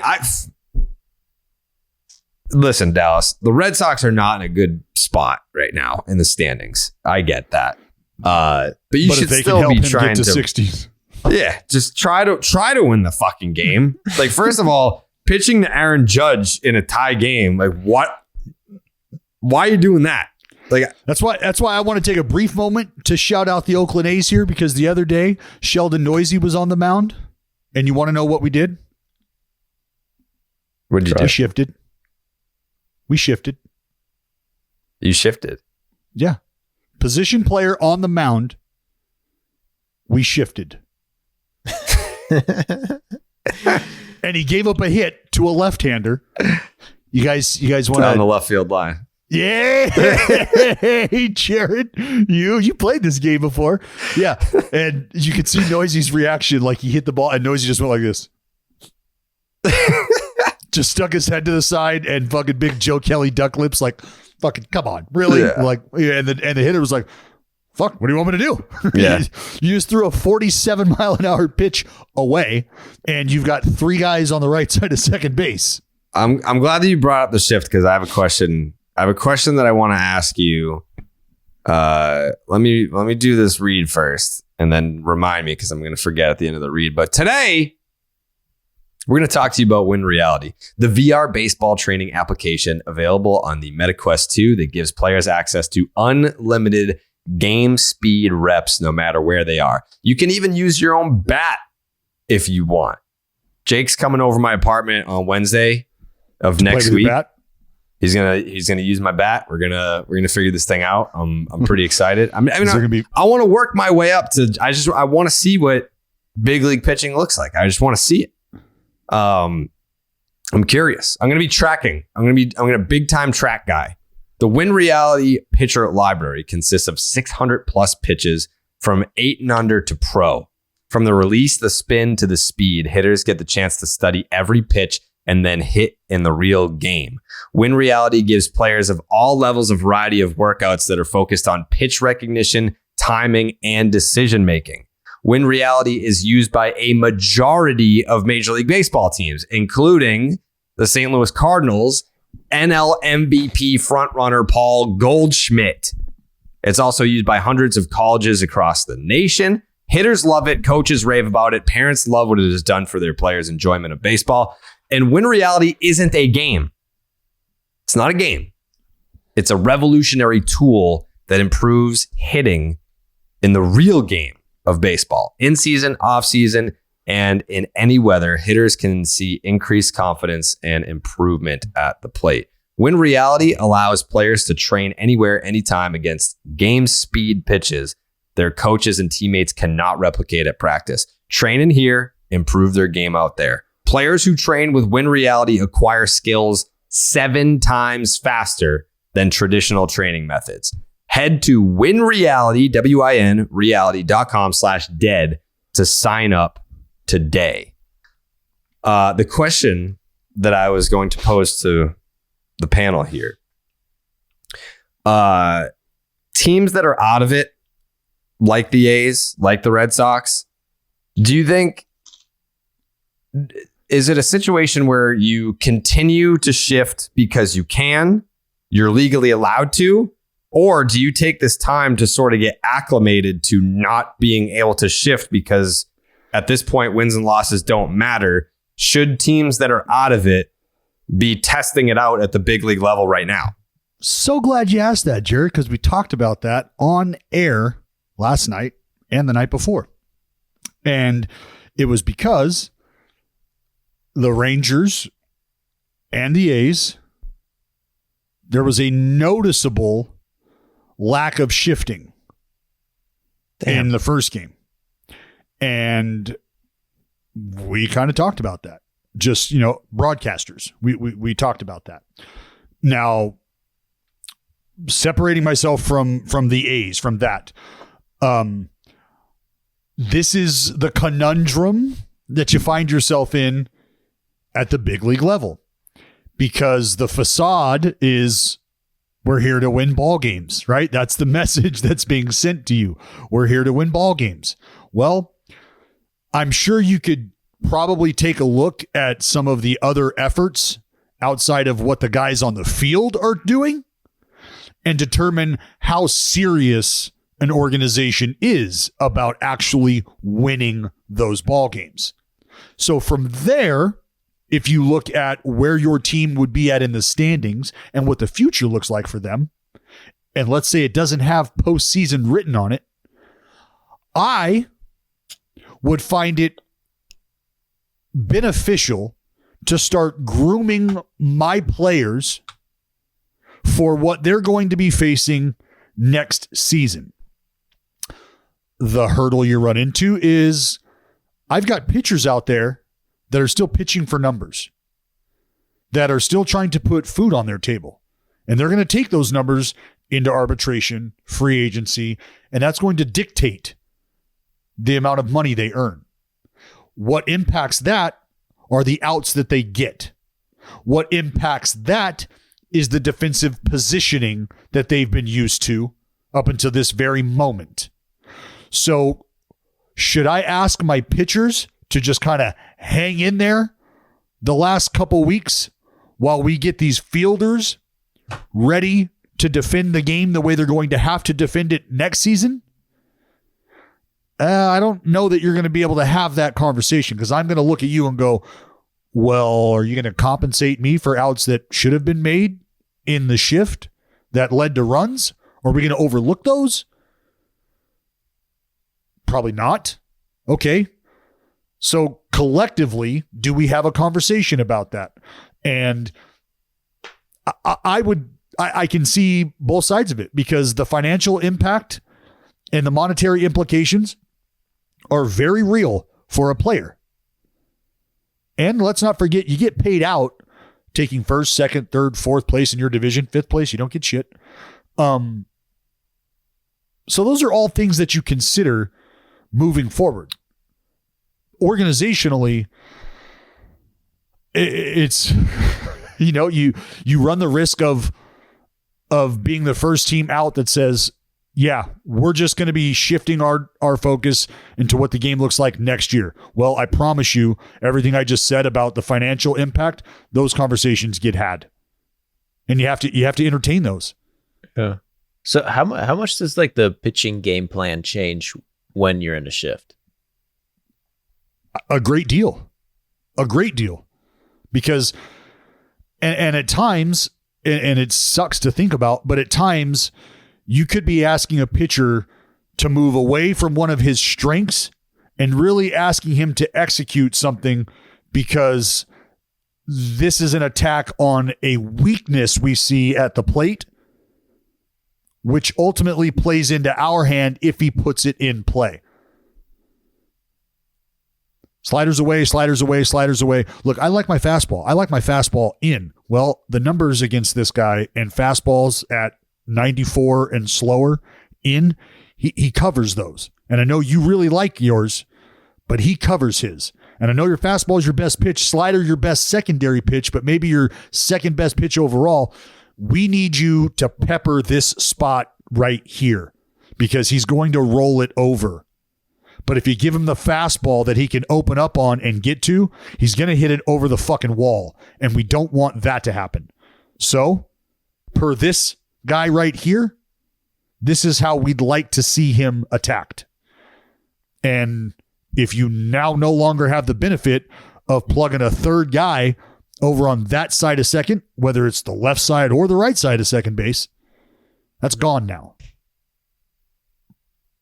Speaker 1: listen, Dallas, the Red Sox are not in a good spot right now in the standings. I get that. But you should still be trying to
Speaker 2: 60s.
Speaker 1: Yeah, just try to win the fucking game. Like, first of all, pitching to Aaron Judge in a tie game, like what? Why are you doing that? Like,
Speaker 2: that's why I want to take a brief moment to shout out the Oakland A's here, because the other day Sheldon Noisy was on the mound, and you want to know what we did?
Speaker 1: What did you do?
Speaker 2: We shifted.
Speaker 1: You shifted.
Speaker 2: Yeah. Position player on the mound. We shifted. And he gave up a hit to a left-hander. You guys want
Speaker 1: down the left field line.
Speaker 2: Yeah. Hey, Jared, you played this game before. Yeah. And you could see Noisy's reaction, like he hit the ball and Noisy just went like this. Just stuck his head to the side, and fucking big Joe Kelly duck lips, like, fucking come on, really?
Speaker 1: Yeah.
Speaker 2: Like, and the hitter was like, fuck, what do you want me to do?
Speaker 1: Yeah.
Speaker 2: You just threw a 47-mile-an-hour pitch away, and you've got 3 guys on the right side of second base.
Speaker 1: I'm glad that you brought up the shift, because I have a question. I have a question that I want to ask you. Let me do this read first, and then remind me, because I'm going to forget at the end of the read. But today, we're going to talk to you about Win Reality, the VR baseball training application available on the MetaQuest 2 that gives players access to unlimited game speed reps no matter where they are. You can even use your own bat if you want. Jake's coming over my apartment on Wednesday of next week. He's gonna use my bat. We're gonna figure this thing out. I'm pretty excited. I want to work my way up to. I want to see what big league pitching looks like. I just want to see it. I'm curious. I'm gonna be tracking. I'm gonna big time track guy. The Win Reality pitcher library consists of 600 plus pitches from 8 and under to pro. From the release, the spin to the speed, hitters get the chance to study every pitch and then hit in the real game. Win Reality gives players of all levels a variety of workouts that are focused on pitch recognition, timing, and decision making. Win reality is used by a majority of Major League Baseball teams, including the St. Louis Cardinals, NL MVP frontrunner Paul Goldschmidt. It's also used by hundreds of colleges across the nation. Hitters love it. Coaches rave about it. Parents love what it has done for their players' enjoyment of baseball. And win reality isn't a game. It's not a game. It's a revolutionary tool that improves hitting in the real game of baseball. In season, off season, and in any weather, hitters can see increased confidence and improvement at the plate. Win reality allows players to train anywhere, anytime against game speed pitches their coaches and teammates cannot replicate at practice. Train in here, improve their game out there. Players who train with Win reality acquire skills 7 times faster than traditional training methods. Head to winreality, WIN, reality.com/dead to sign up today. The question that I was going to pose to the panel here. Teams that are out of it, like the A's, like the Red Sox, do you think, is it a situation where you continue to shift because you can, you're legally allowed to, or do you take this time to sort of get acclimated to not being able to shift because at this point, wins and losses don't matter? Should teams that are out of it be testing it out at the big league level right now?
Speaker 2: So glad you asked that, Jared, because we talked about that on air last night and the night before. And it was because the Rangers and the A's, there was a noticeable lack of shifting in the first game. And we kind of talked about that. Just, broadcasters. We talked about that. Now, separating myself from the A's, from that, this is the conundrum that you find yourself in at the big league level, because the facade is, we're here to win ball games, right? That's the message that's being sent to you. We're here to win ball games. Well, I'm sure you could probably take a look at some of the other efforts outside of what the guys on the field are doing and determine how serious an organization is about actually winning those ball games. So from there, if you look at where your team would be at in the standings and what the future looks like for them, and let's say it doesn't have postseason written on it, I would find it beneficial to start grooming my players for what they're going to be facing next season. The hurdle you run into is I've got pitchers out there that are still pitching for numbers, that are still trying to put food on their table. And they're going to take those numbers into arbitration, free agency, and that's going to dictate the amount of money they earn. What impacts that are the outs that they get. What impacts that is the defensive positioning that they've been used to up until this very moment. So should I ask my pitchers to just kind of hang in there the last couple weeks while we get these fielders ready to defend the game the way they're going to have to defend it next season? I don't know that you're going to be able to have that conversation, because I'm going to look at you and go, well, are you going to compensate me for outs that should have been made in the shift that led to runs? Or are we going to overlook those? Probably not. Okay. So collectively, do we have a conversation about that? And I can see both sides of it, because the financial impact and the monetary implications are very real for a player. And let's not forget, you get paid out taking first, second, third, fourth place in your division. Fifth place, you don't get shit. So those are all things that you consider moving forward. Organizationally, it's, you run the risk of being the first team out that says, yeah, we're just going to be shifting our focus into what the game looks like next year. Well, I promise you, everything I just said about the financial impact, those conversations get had. And you have to entertain those.
Speaker 3: Yeah. So how much does like the pitching game plan change when you're in a shift?
Speaker 2: A great deal. Because and at times, and it sucks to think about, but at times you could be asking a pitcher to move away from one of his strengths and really asking him to execute something because this is an attack on a weakness we see at the plate, which ultimately plays into our hand if he puts it in play. Sliders away. Look, I like my fastball in. Well, the numbers against this guy and fastballs at 94 and slower in, he covers those. And I know you really like yours, but he covers his. And I know your fastball is your best pitch, slider your best secondary pitch, but maybe your second best pitch overall. We need you to pepper this spot right here because he's going to roll it over. But if you give him the fastball that he can open up on and get to, he's going to hit it over the fucking wall. And we don't want that to happen. So, per this guy right here, this is how we'd like to see him attacked. And if you now no longer have the benefit of plugging a third guy over on that side of second, whether it's the left side or the right side of second base, that's gone now.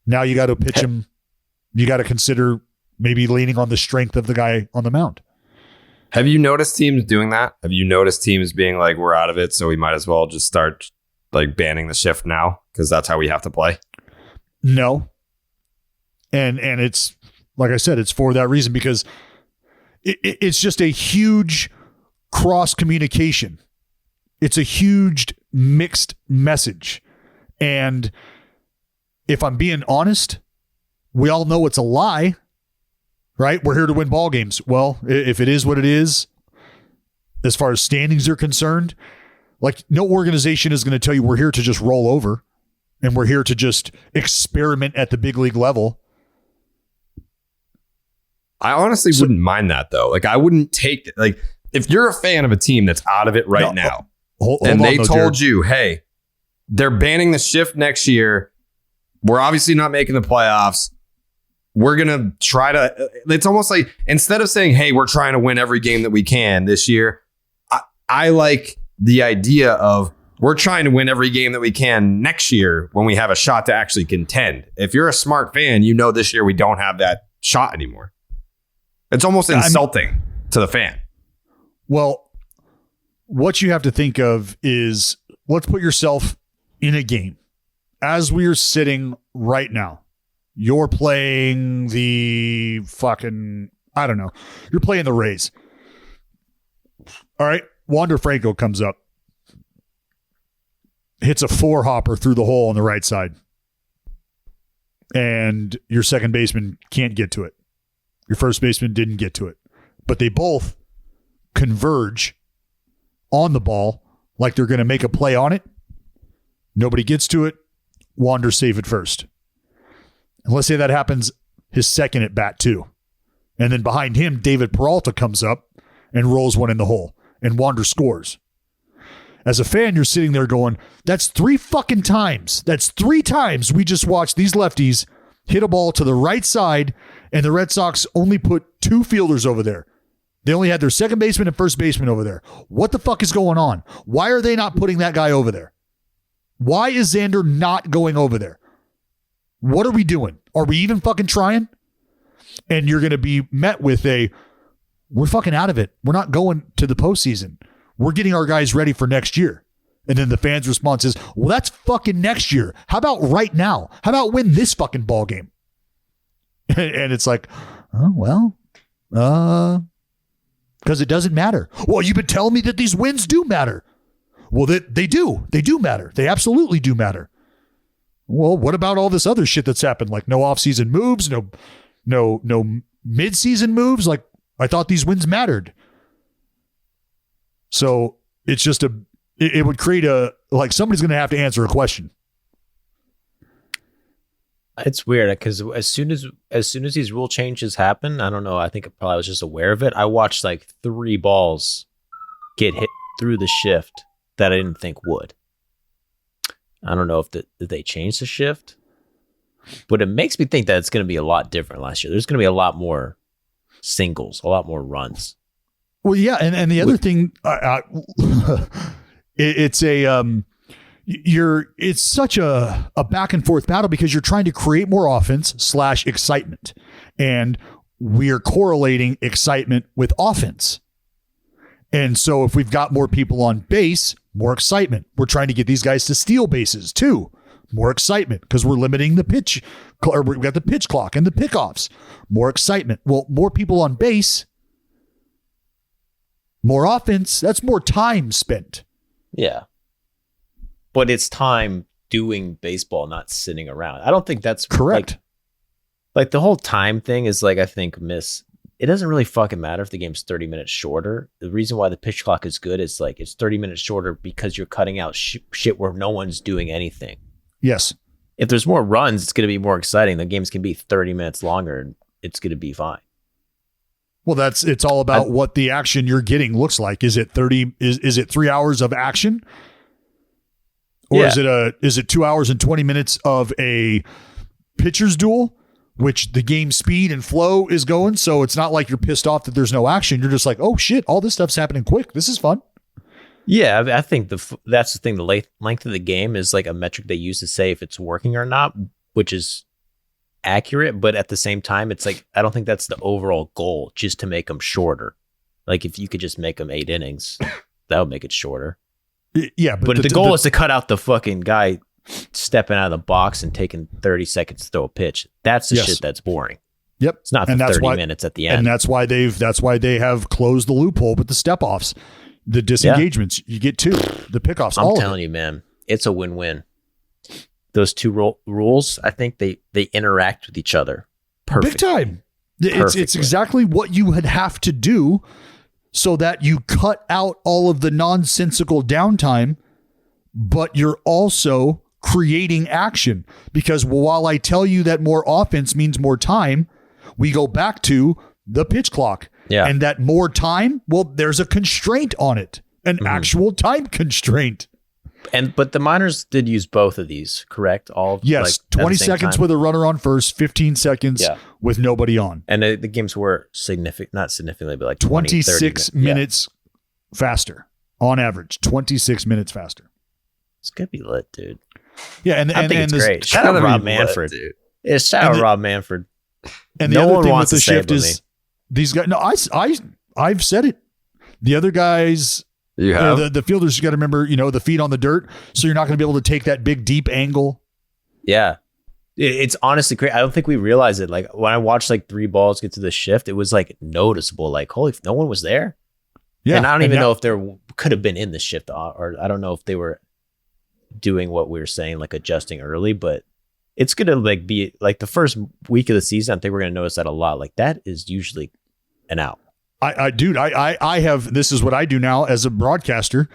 Speaker 2: Now you got to pitch him. You got to consider maybe leaning on the strength of the guy on the mound.
Speaker 1: Have you noticed teams doing that? Have you noticed teams being like, we're out of it, so we might as well just start like banning the shift now because that's how we have to play?
Speaker 2: No. And it's, like I said, it's for that reason because it's just a huge cross communication. It's a huge mixed message. And if I'm being honest, we all know it's a lie, right? We're here to win ball games. Well, if it is what it is, as far as standings are concerned, like no organization is going to tell you we're here to just roll over and we're here to just experiment at the big league level.
Speaker 1: I honestly wouldn't mind that though. Like I wouldn't take like if you're a fan of a team that's out of it right now, and they told you, hey, they're banning the shift next year. We're obviously not making the playoffs. We're going to try to, it's almost like instead of saying, hey, we're trying to win every game that we can this year. I like the idea of we're trying to win every game that we can next year when we have a shot to actually contend. If you're a smart fan, you know this year we don't have that shot anymore. It's almost insulting to the fan.
Speaker 2: Well, what you have to think of is let's put yourself in a game. As we are sitting right now, you're playing the fucking, I don't know. You're playing the Rays. All right. Wander Franco comes up. Hits a 4-hopper through the hole on the right side. And your second baseman can't get to it. Your first baseman didn't get to it. But they both converge on the ball like they're going to make a play on it. Nobody gets to it. Wander's safe at first. And let's say that happens his second at bat too. And then behind him, David Peralta comes up and rolls one in the hole. And Wander scores. As a fan, you're sitting there going, that's 3 fucking times. That's 3 times we just watched these lefties hit a ball to the right side, and the Red Sox only put 2 fielders over there. They only had their second baseman and first baseman over there. What the fuck is going on? Why are they not putting that guy over there? Why is Xander not going over there? What are we doing? Are we even fucking trying? And you're going to be met with we're fucking out of it. We're not going to the postseason. We're getting our guys ready for next year. And then the fans' response is, well, that's fucking next year. How about right now? How about win this fucking ball game? And it's like, oh, well, because it doesn't matter. Well, you've been telling me that these wins do matter. Well, they do. They do matter. They absolutely do matter. Well, what about all this other shit that's happened? Like no offseason moves, no mid-season moves. Like I thought these wins mattered. So it's just it would create like somebody's going to have to answer a question.
Speaker 3: It's weird because as soon as these rule changes happen, I don't know. I think I was just aware of it. I watched like 3 balls get hit through the shift that I didn't think would. I don't know if did they change the shift, but it makes me think that it's going to be a lot different last year. There's going to be a lot more singles, a lot more runs.
Speaker 2: Well, yeah, and the other thing, it's such a back and forth battle because you're trying to create more offense / excitement, and we're correlating excitement with offense. And so if we've got more people on base, more excitement. We're trying to get these guys to steal bases too. More excitement because we're limiting the pitch, or we've got the pitch clock and the pickoffs. More excitement. Well, more people on base, more offense. That's more time spent.
Speaker 3: Yeah. But it's time doing baseball, not sitting around. I don't think that's
Speaker 2: correct.
Speaker 3: Like the whole time thing is like, I think it doesn't really fucking matter if the game's 30 minutes shorter. The reason why the pitch clock is good is like it's 30 minutes shorter because you're cutting out shit where no one's doing anything.
Speaker 2: Yes.
Speaker 3: If there's more runs, it's going to be more exciting. The games can be 30 minutes longer and it's going to be fine.
Speaker 2: Well, it's all about what the action you're getting looks like. Is it 30? Is it 3 hours of action? Or is it 2 hours and 20 minutes of a pitcher's duel, which the game speed and flow is going? So it's not like you're pissed off that there's no action. You're just like, oh shit, all this stuff's happening quick. This is fun.
Speaker 3: Yeah, I think that's the thing. The length of the game is like a metric they use to say if it's working or not, which is accurate. But at the same time, it's like, I don't think that's the overall goal, just to make them shorter. Like if you could just make them 8 innings, that would make it shorter.
Speaker 2: Yeah,
Speaker 3: but the goal is to cut out the fucking guy stepping out of the box and taking 30 seconds to throw a pitch. That's the shit that's boring.
Speaker 2: Yep.
Speaker 3: It's not the 30 minutes at the end.
Speaker 2: And that's why they have closed the loophole with the step offs, the disengagements. You get 2, the pickoffs.
Speaker 3: I'm telling you, man, it's a win-win. Those 2 rules, I think they interact with each other perfectly.
Speaker 2: Big time. It's exactly what you would have to do so that you cut out all of the nonsensical downtime, but you're also creating action. Because while I tell you that more offense means more time, we go back to the pitch clock.
Speaker 3: Yeah.
Speaker 2: And that more time, well, there's a constraint on it, an actual time constraint.
Speaker 3: But the minors did use both of these, correct?
Speaker 2: Yes, 20 seconds with a runner on first, 15 seconds with nobody on.
Speaker 3: And the games were not significantly, but like
Speaker 2: 26 minutes faster on average. 26 minutes faster.
Speaker 3: It's gonna be lit, dude.
Speaker 2: Yeah, and
Speaker 3: I think it's great. Shout out Rob Manfred. Shout out Rob Manfred.
Speaker 2: And the other thing with the shift is these guys. No, I've said it. The other guys.
Speaker 1: You have
Speaker 2: the fielders. You got to remember, the feet on the dirt, so you're not going to be able to take that big deep angle.
Speaker 3: Yeah, it's honestly great. I don't think we realize it. Like when I watched like 3 balls get to the shift, it was like noticeable. Like holy, no one was there. Yeah, and I don't even know if there could have been in the shift, or I don't know if they were doing what we were saying, like adjusting early. But it's gonna like be like the first week of the season. I think we're gonna notice that a lot. Like that is usually an out.
Speaker 2: I have, this is what I do now as a broadcaster.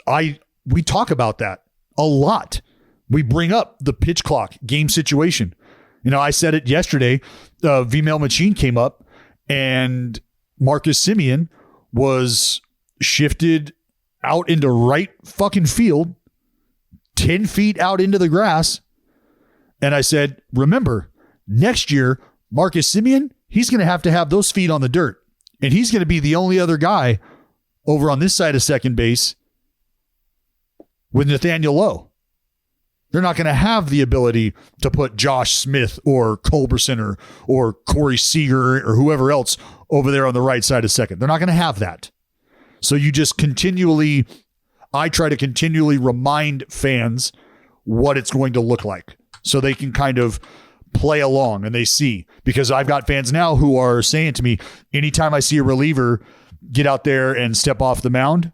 Speaker 2: We talk about that a lot. We bring up the pitch clock game situation. I said it yesterday. V-Mail Machine came up and Marcus Semien was shifted out into right fucking field, 10 feet out into the grass. And I said, remember, next year, Marcus Semien, he's going to have those feet on the dirt. And he's going to be the only other guy over on this side of second base with Nathaniel Lowe. They're not going to have the ability to put Josh Smith or Culberson or Corey Seager or whoever else over there on the right side of second. They're not going to have that. So you just I try to continually remind fans what it's going to look like so they can kind of play along and they see, because I've got fans now who are saying to me, anytime I see a reliever get out there and step off the mound,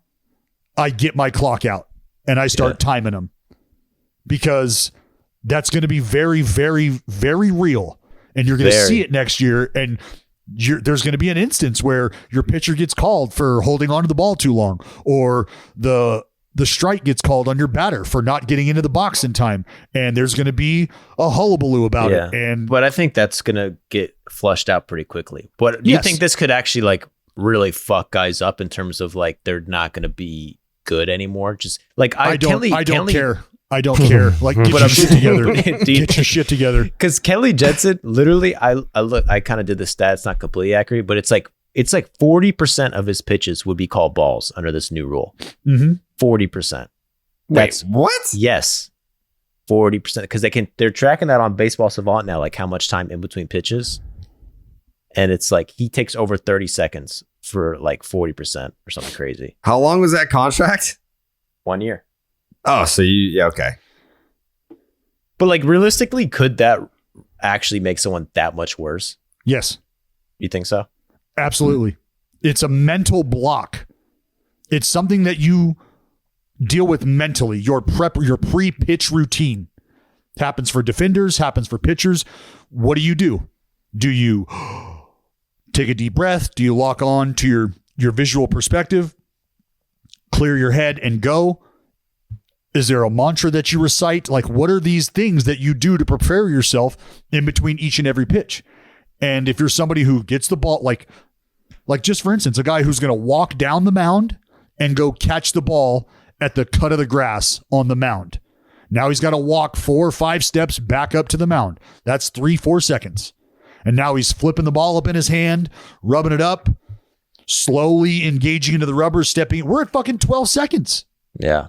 Speaker 2: I get my clock out and I start timing them, because that's going to be very, very, very real. And you're going to see it next year. And there's going to be an instance where your pitcher gets called for holding onto the ball too long, or the the strike gets called on your batter for not getting into the box in time, and there's going to be a hullabaloo about it.
Speaker 3: But I think that's going to get flushed out pretty quickly. But do you think this could actually like really fuck guys up in terms of like they're not going to be good anymore? Just like I don't
Speaker 2: care. I don't care. Like, get your shit together. Get your shit together.
Speaker 3: Because Kelly Jensen, literally, I kind of did the stats, not completely accurate, but it's like 40% of his pitches would be called balls under this new rule. 40%.
Speaker 1: Wait, what?
Speaker 3: Yes, 40%. Because they're tracking that on Baseball Savant now, like how much time in between pitches, and it's like he takes over 30 seconds for like 40% or something crazy.
Speaker 1: How long was that contract?
Speaker 3: 1 year.
Speaker 1: Oh, so okay.
Speaker 3: But like realistically, could that actually make someone that much worse?
Speaker 2: Yes.
Speaker 3: You think so?
Speaker 2: Absolutely. It's a mental block. It's something that you deal with mentally. Your pre-pitch routine happens for defenders, happens for pitchers. What do? Do you take a deep breath? Do you lock on to your visual perspective? Clear your head and go? Is there a mantra that you recite? Like, what are these things that you do to prepare yourself in between each and every pitch? And if you're somebody who gets the ball, like just for instance, a guy who's going to walk down the mound and go catch the ball at the cut of the grass on the mound. Now he's got to walk 4 or 5 steps back up to the mound. That's 3-4 seconds. And now he's flipping the ball up in his hand, rubbing it up, slowly engaging into the rubber, stepping. We're at fucking 12 seconds.
Speaker 3: Yeah.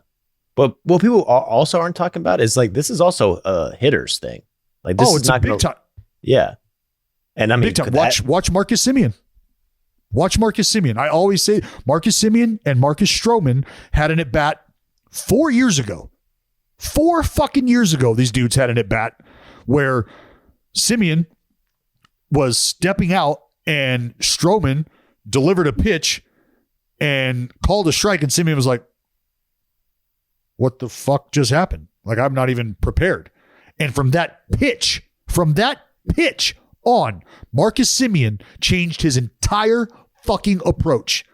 Speaker 3: But what people also aren't talking about is like, this is also a hitter's thing. Like this is not
Speaker 2: big time.
Speaker 3: Yeah. And I mean,
Speaker 2: big time. Watch Marcus Semien. Watch Marcus Semien. I always say Marcus Semien and Marcus Stroman had an at-bat 4 years ago. 4 fucking years ago, these dudes had an at-bat where Semien was stepping out and Stroman delivered a pitch and called a strike, and Semien was like, what the fuck just happened? Like, I'm not even prepared. And from that pitch on, Marcus Semien changed his entire fucking approach.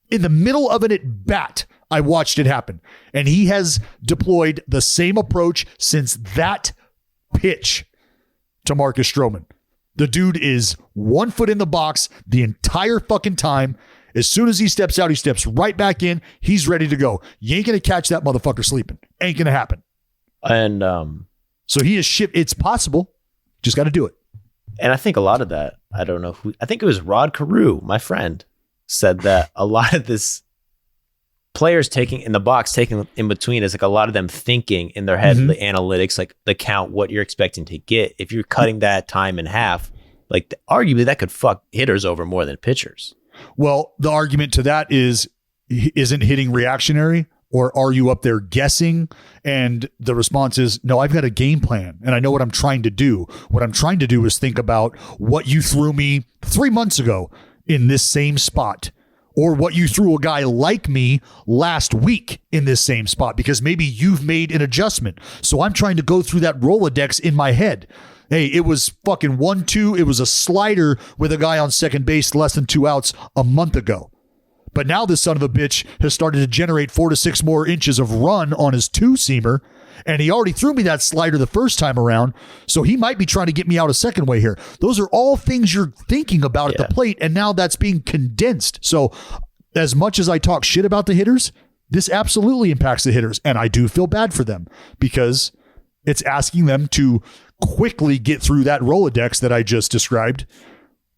Speaker 2: In the middle of an at-bat, I watched it happen. And he has deployed the same approach since that pitch to Marcus Stroman. The dude is 1 foot in the box the entire fucking time. As soon as he steps out, he steps right back in. He's ready to go. You ain't going to catch that motherfucker sleeping. Ain't going to happen.
Speaker 3: And
Speaker 2: so he is shit. It's possible. Just got to do it.
Speaker 3: And I think a lot of that, I don't know who, I think it was Rod Carew, my friend, said that a lot of this players taking in between is like a lot of them thinking in their head, the analytics, like the count, what you're expecting to get. If you're cutting that time in half, like arguably that could fuck hitters over more than pitchers.
Speaker 2: Well, the argument to that is, isn't hitting reactionary, or are you up there guessing? And the response is, no, I've got a game plan and I know what I'm trying to do. What I'm trying to do is think about what you threw me 3 months ago in this same spot, or what you threw a guy like me last week in this same spot, because maybe you've made an adjustment. So I'm trying to go through that Rolodex in my head. Hey, it was fucking 1-2. It was a slider with a guy on second base, less than 2 outs a month ago. But now this son of a bitch has started to generate 4 to 6 more inches of run on his 2-seamer, and he already threw me that slider the first time around, so he might be trying to get me out a second way here. Those are all things you're thinking about at the plate, and now that's being condensed. So as much as I talk shit about the hitters, this absolutely impacts the hitters, and I do feel bad for them because it's asking them to quickly get through that Rolodex that I just described,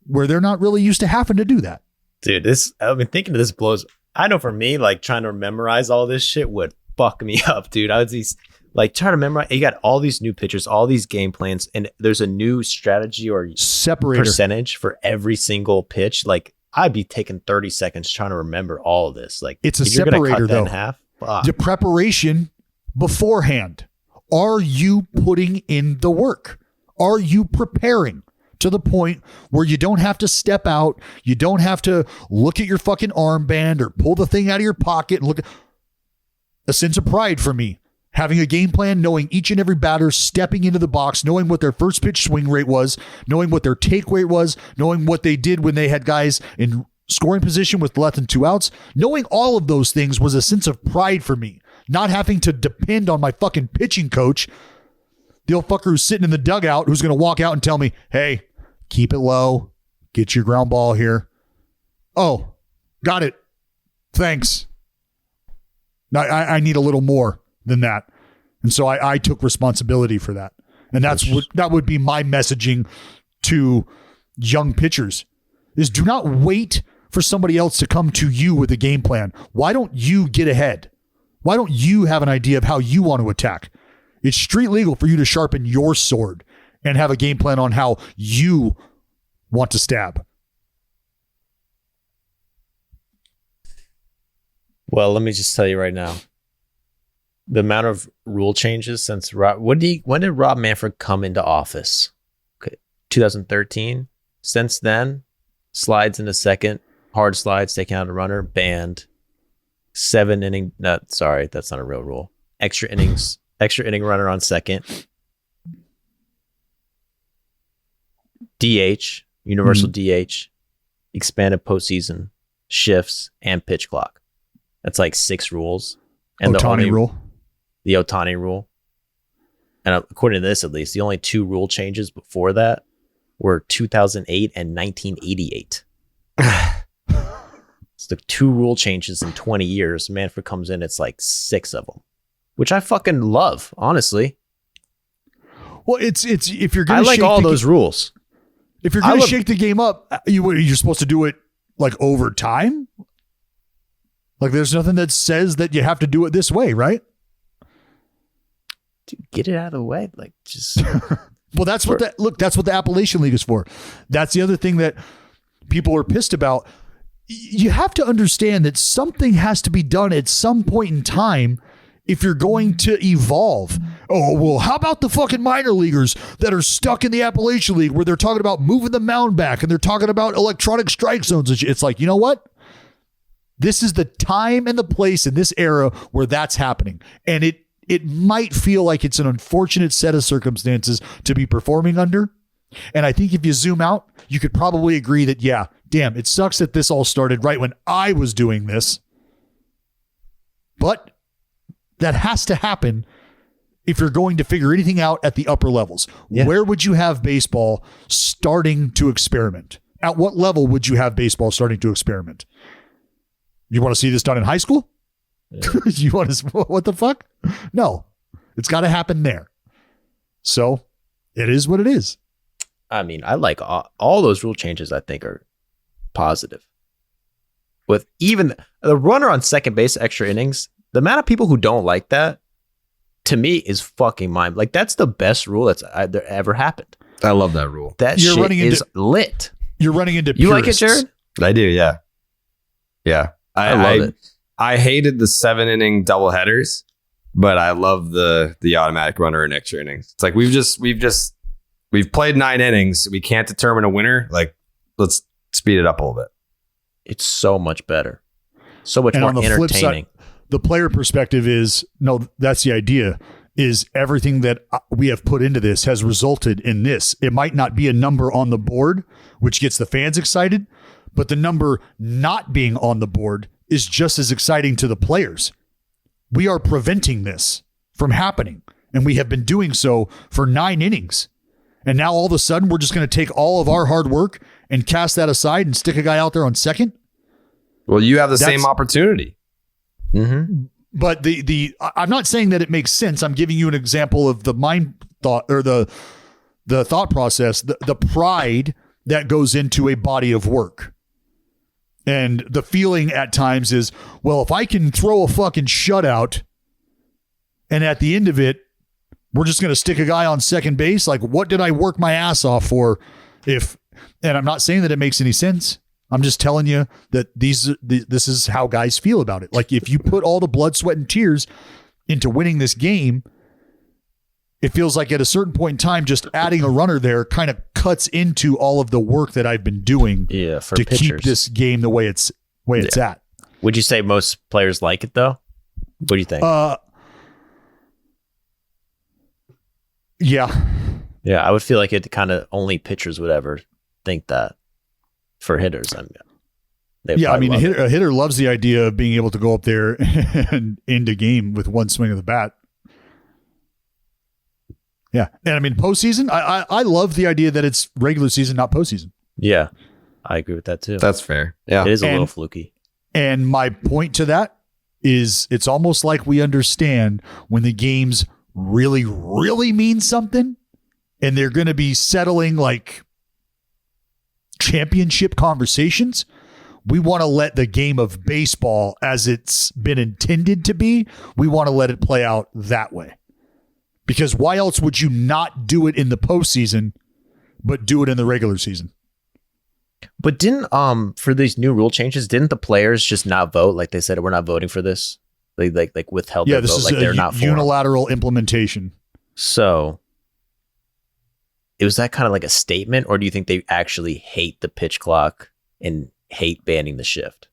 Speaker 2: where they're not really used to having to do that.
Speaker 3: Dude, I've been thinking of this blows. I know for me, like trying to memorize all this shit would fuck me up, dude. I was like trying to memorize. You got all these new pitchers, all these game plans, and there's a new strategy or
Speaker 2: separator
Speaker 3: percentage for every single pitch. Like I'd be taking 30 seconds trying to remember all of this. Like
Speaker 2: it's a separator though.
Speaker 3: In half, fuck.
Speaker 2: The preparation beforehand. Are you putting in the work? Are you preparing to the point where you don't have to step out? You don't have to look at your fucking armband or pull the thing out of your pocket and look at a sense of pride for me. Having a game plan, knowing each and every batter stepping into the box, knowing what their first pitch swing rate was, knowing what their take rate was, knowing what they did when they had guys in scoring position with less than 2 outs. Knowing all of those things was a sense of pride for me, not having to depend on my fucking pitching coach, the old fucker who's sitting in the dugout, who's going to walk out and tell me, hey, keep it low, get your ground ball here. Oh, got it. Thanks. I need a little more than that. And so I took responsibility for that. And that would be my messaging to young pitchers is do not wait for somebody else to come to you with a game plan. Why don't you get ahead? Why don't you have an idea of how you want to attack? It's street legal for you to sharpen your sword and have a game plan on how you want to stab.
Speaker 3: Well, let me just tell you right now, the amount of rule changes since when did Rob Manfred come into office? Okay, 2013. Since then, slides in the second, hard slides, taking out a runner, banned. 7 inning. No, sorry, that's not a real rule. Extra inning runner on second. DH, universal DH, expanded postseason, shifts, and pitch clock. That's like 6 rules. And
Speaker 2: Ohtani rule.
Speaker 3: The Ohtani rule. And according to this, at least, the only 2 rule changes before that were 2008 and 1988. It's the 2 rule changes in 20 years. Manfred comes in, it's like 6 of them, which I fucking love, honestly.
Speaker 2: Well, it's if you're going to
Speaker 3: I like all those rules.
Speaker 2: If you're going to shake the game up, you're supposed to do it like over time. Like there's nothing that says that you have to do it this way, right?
Speaker 3: Dude, get it out of the way. Like just
Speaker 2: well, that's what the Appalachian League is for. That's the other thing that people are pissed about. You have to understand that something has to be done at some point in time if you're going to evolve. Oh, well, how about the fucking minor leaguers that are stuck in the Appalachian League where they're talking about moving the mound back and they're talking about electronic strike zones and shit? It's like, you know what? This is the time and the place in this era where that's happening. And it might feel like it's an unfortunate set of circumstances to be performing under. And I think if you zoom out, you could probably agree that, yeah, damn, it sucks that this all started right when I was doing this. But that has to happen if you're going to figure anything out at the upper levels. Yeah. Where would you have baseball starting to experiment? At what level would you have baseball starting to experiment? You want to see this done in high school? Yeah. You want to, what the fuck? No, it's got to happen there. So it is what it is.
Speaker 3: I mean, I like all those rule changes. I think are positive. With even the runner on second base, extra innings, the amount of people who don't like that, to me, is fucking mind. Like that's the best rule that's ever happened.
Speaker 1: I love that rule.
Speaker 3: That shit is lit.
Speaker 2: You're running into
Speaker 3: you
Speaker 2: purists.
Speaker 3: Like it, Jared?
Speaker 1: I do, yeah. Yeah.
Speaker 3: I love it.
Speaker 1: I hated the 7-inning doubleheaders, but I love the automatic runner in extra innings. It's like we've played 9 innings. We can't determine a winner. Like, let's speed it up a little bit.
Speaker 3: It's so much better. So much more entertaining. Flip side,
Speaker 2: the player perspective is, no, that's the idea, is everything that we have put into this has resulted in this. It might not be a number on the board, which gets the fans excited, but the number not being on the board is just as exciting to the players. We are preventing this from happening, and we have been doing so for 9 innings. And now all of a sudden, we're just going to take all of our hard work and cast that aside and stick a guy out there on second?
Speaker 1: Well, you have the same opportunity.
Speaker 3: Mm-hmm.
Speaker 2: But I'm not saying that it makes sense. I'm giving you an example of the mind thought or the thought process, the pride that goes into a body of work. And the feeling at times is, well, if I can throw a fucking shutout and at the end of it, we're just going to stick a guy on second base. Like, what did I work my ass off for? And I'm not saying that it makes any sense. I'm just telling you that this is how guys feel about it. Like, if you put all the blood, sweat, and tears into winning this game, it feels like at a certain point in time, just adding a runner there kind of cuts into all of the work that I've been doing
Speaker 3: to
Speaker 2: pitchers. Keep this game the way it's at.
Speaker 3: Would you say most players like it though? What do you think?
Speaker 2: Yeah.
Speaker 3: Yeah, I would feel like it kind of only pitchers would ever think that for hitters.
Speaker 2: Yeah, I mean, a hitter loves the idea of being able to go up there and end a game with one swing of the bat. Yeah, and I mean, postseason, I love the idea that it's regular season, not postseason.
Speaker 3: Yeah, I agree with that too.
Speaker 1: That's fair. Yeah.
Speaker 3: It is a little fluky.
Speaker 2: And my point to that is it's almost like we understand when the games really, really mean something and they're going to be settling like championship conversations. We want to let the game of baseball, as it's been intended to be, we want to let it play out that way. Because why else would you not do it in the postseason, but do it in the regular season?
Speaker 3: But didn't for these new rule changes, didn't the players just not vote? Like they said, we're not voting for this. They like withheld their vote.
Speaker 2: This is
Speaker 3: like they're not for
Speaker 2: unilateral implementation.
Speaker 3: So, was that kind of like a statement, or do you think they actually hate the pitch clock and hate banning the shift?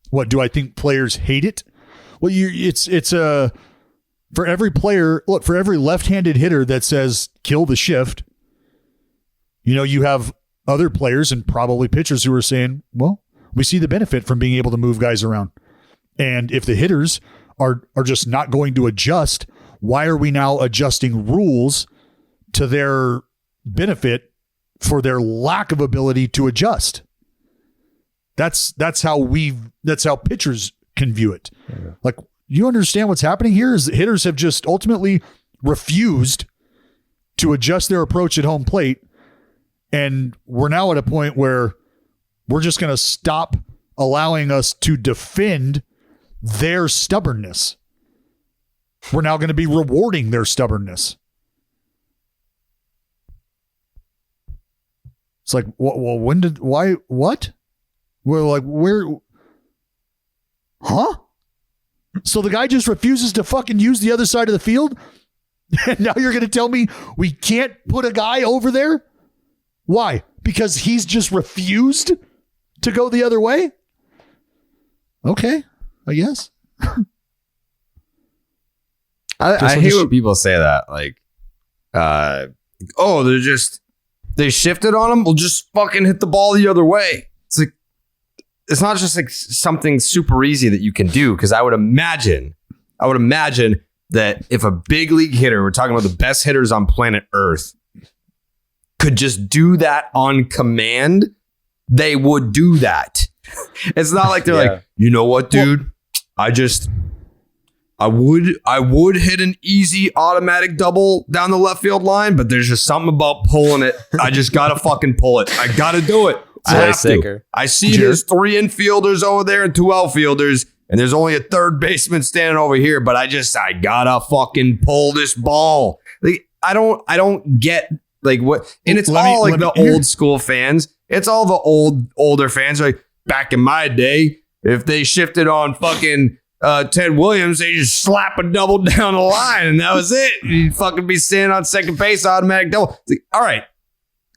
Speaker 2: What do I think players hate it? Well, it's for every player. Look, for every left-handed hitter that says kill the shift, you have other players and probably pitchers who are saying, well, we see the benefit from being able to move guys around. And if the hitters are just not going to adjust, why are we now adjusting rules to their benefit for their lack of ability to adjust? That's how pitchers can view it. Yeah. Like, you understand what's happening here is that hitters have just ultimately refused to adjust their approach at home plate. And we're now at a point where we're just going to stop allowing us to defend their stubbornness. We're now going to be rewarding their stubbornness. It's like, well, what? We're like, huh? So the guy just refuses to fucking use the other side of the field? And now you're going to tell me we can't put a guy over there? Why? Because he's just refused to go the other way? Okay, I guess.
Speaker 1: I hate when people say that. Like, they shifted on him. We'll just fucking hit the ball the other way. It's like, it's not just like something super easy that you can do. Because I would imagine that if a big league hitter, we're talking about the best hitters on planet Earth, could just do that on command, they would do that. It's not like they're like, you know what, dude? I would hit an easy automatic double down the left field line, but there's just something about pulling it. I just gotta fucking pull it. I gotta do it. I see there's 3 infielders over there and 2 outfielders, and there's only a third baseman standing over here, but I gotta fucking pull this ball. Like, I don't get like what, and it's old school fans. It's all the older fans. Like, back in my day, if they shifted on fucking Ted Williams, they just slap a double down the line, and that was it. You'd fucking be standing on second base, automatic double. Like, all right,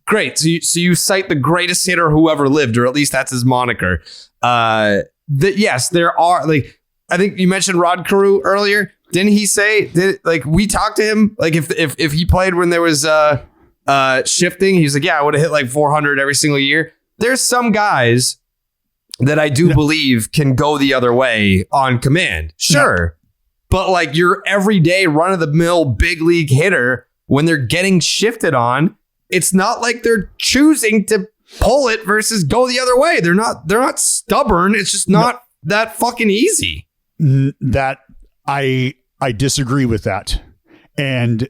Speaker 1: great. So you cite the greatest hitter who ever lived, or at least that's his moniker. Yes, there are, like, I think you mentioned Rod Carew earlier. Didn't he say, we talked to him, like if he played when there was shifting, he's like, yeah, I would have hit like 400 every single year. There's some guys that I do believe can go the other way on command. Sure. But like your everyday run of the mill big league hitter, when they're getting shifted on, it's not like they're choosing to pull it versus go the other way. They're not stubborn. It's just not that fucking easy.
Speaker 2: That I disagree with that. And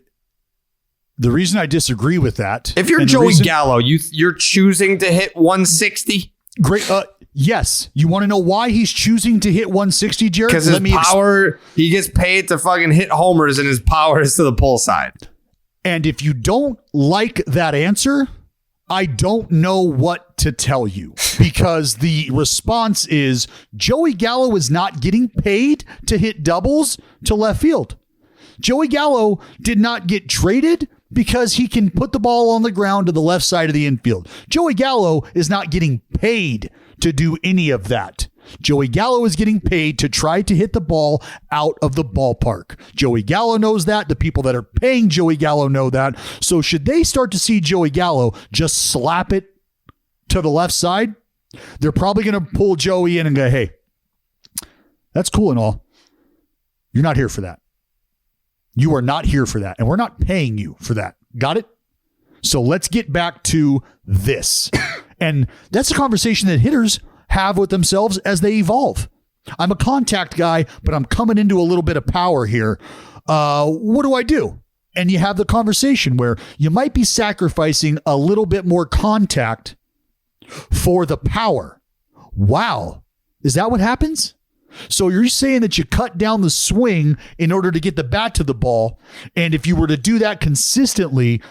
Speaker 2: the reason I disagree with that,
Speaker 1: if you're Joey Gallo, you're choosing to hit 160.
Speaker 2: Great. Yes. You want to know why he's choosing to hit 160, Jared?
Speaker 1: Because his power, he gets paid to fucking hit homers, and his power is to the pull side.
Speaker 2: And if you don't like that answer, I don't know what to tell you, because the response is Joey Gallo is not getting paid to hit doubles to left field. Joey Gallo did not get traded because he can put the ball on the ground to the left side of the infield. Joey Gallo is not getting paid to do any of that. Joey Gallo is getting paid to try to hit the ball out of the ballpark. Joey Gallo knows that. The people that are paying Joey Gallo know that. So should they start to see Joey Gallo just slap it to the left side They're probably going to pull Joey in and go, hey, that's cool and all. You're not here for that. You are not here for that. And we're not paying you for that. Got it? So let's get back to this. And that's a conversation that hitters have with themselves as they evolve. I'm a contact guy, but I'm coming into a little bit of power here. What do I do? And you have the conversation where you might be sacrificing a little bit more contact for the power. Wow. Is that what happens? So you're saying that you cut down the swing in order to get the bat to the ball. And if you were to do that consistently,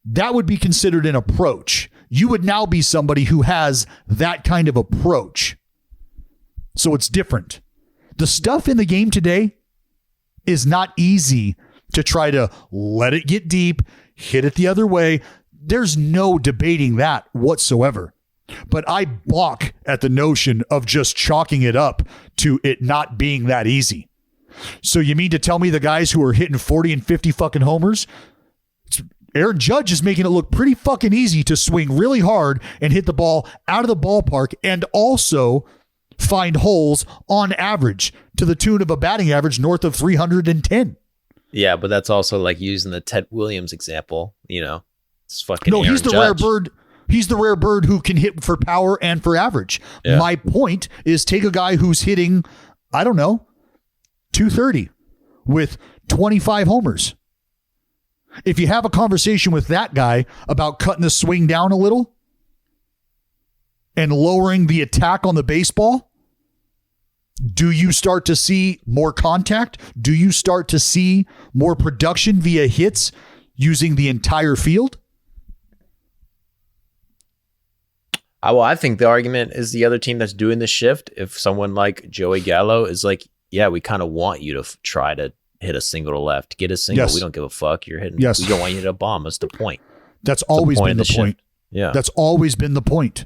Speaker 2: that would be considered an approach. You would now be somebody who has that kind of approach. So it's different. The stuff in the game today is not easy to try to let it get deep, hit it the other way. There's no debating that whatsoever. But I balk at the notion of just chalking it up to it not being that easy. So you mean to tell me the guys who are hitting 40 and 50 fucking homers, Aaron Judge is making it look pretty fucking easy to swing really hard and hit the ball out of the ballpark and also find holes on average to the tune of a batting average north of 310.
Speaker 3: Yeah, but that's also like using the Ted Williams example, you know. It's fucking
Speaker 2: No,
Speaker 3: Aaron
Speaker 2: he's the
Speaker 3: Judge.
Speaker 2: rare bird. He's the rare bird who can hit for power and for average.
Speaker 3: Yeah.
Speaker 2: My point is take a guy who's hitting, I don't know, 230 with 25 homers. If you have a conversation with that guy about cutting the swing down a little and lowering the attack on the baseball, do you start to see more contact? Do you start to see more production via hits using the entire field?
Speaker 3: Well, I think the argument is the other team that's doing the shift. If someone like Joey Gallo is like, yeah, we kind of want you to try to hit a single to left, get a single.
Speaker 2: Yes.
Speaker 3: We don't give a fuck. You're hitting.
Speaker 2: Yes.
Speaker 3: We don't want you to hit a bomb. That's the point.
Speaker 2: That's always been the point.
Speaker 3: Yeah.
Speaker 2: That's always been the point.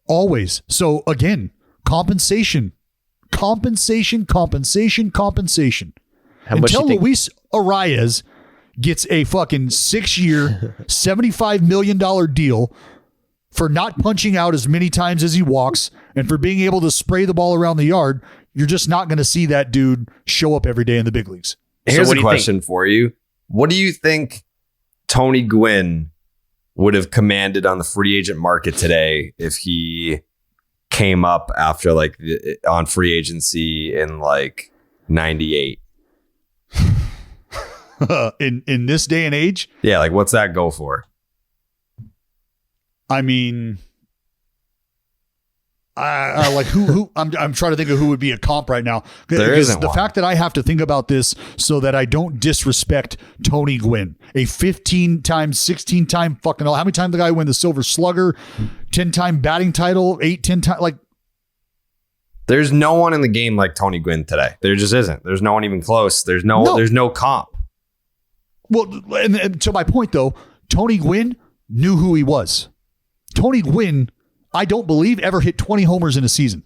Speaker 2: Always. So again, compensation.
Speaker 3: How much
Speaker 2: Until
Speaker 3: you think?
Speaker 2: Luis Arias gets a fucking 6-year, $75 million deal for not punching out as many times as he walks and for being able to spray the ball around the yard, you're just not going to see that dude show up every day in the big leagues.
Speaker 1: Here's
Speaker 3: what
Speaker 1: a
Speaker 3: do you
Speaker 1: question for you. What do you think Tony Gwynn would have commanded on the free agent market today if he came up after like on free agency in like 98?
Speaker 2: In this day and age?
Speaker 1: Yeah, like what's that go for?
Speaker 2: I mean, I like who I'm trying to think of who would be a comp right now.
Speaker 1: There isn't
Speaker 2: the
Speaker 1: one.
Speaker 2: fact that I have to think about this so that I don't disrespect Tony Gwynn, a 15-time, 16-time fucking how many times the guy win the Silver Slugger, 10-time batting title, 10 times like.
Speaker 1: There's no one in the game like Tony Gwynn today. There just isn't. There's no one even close. There's no comp.
Speaker 2: Well, and to my point though, Tony Gwynn knew who he was. Tony Gwynn, I don't believe, ever hit 20 homers in a season.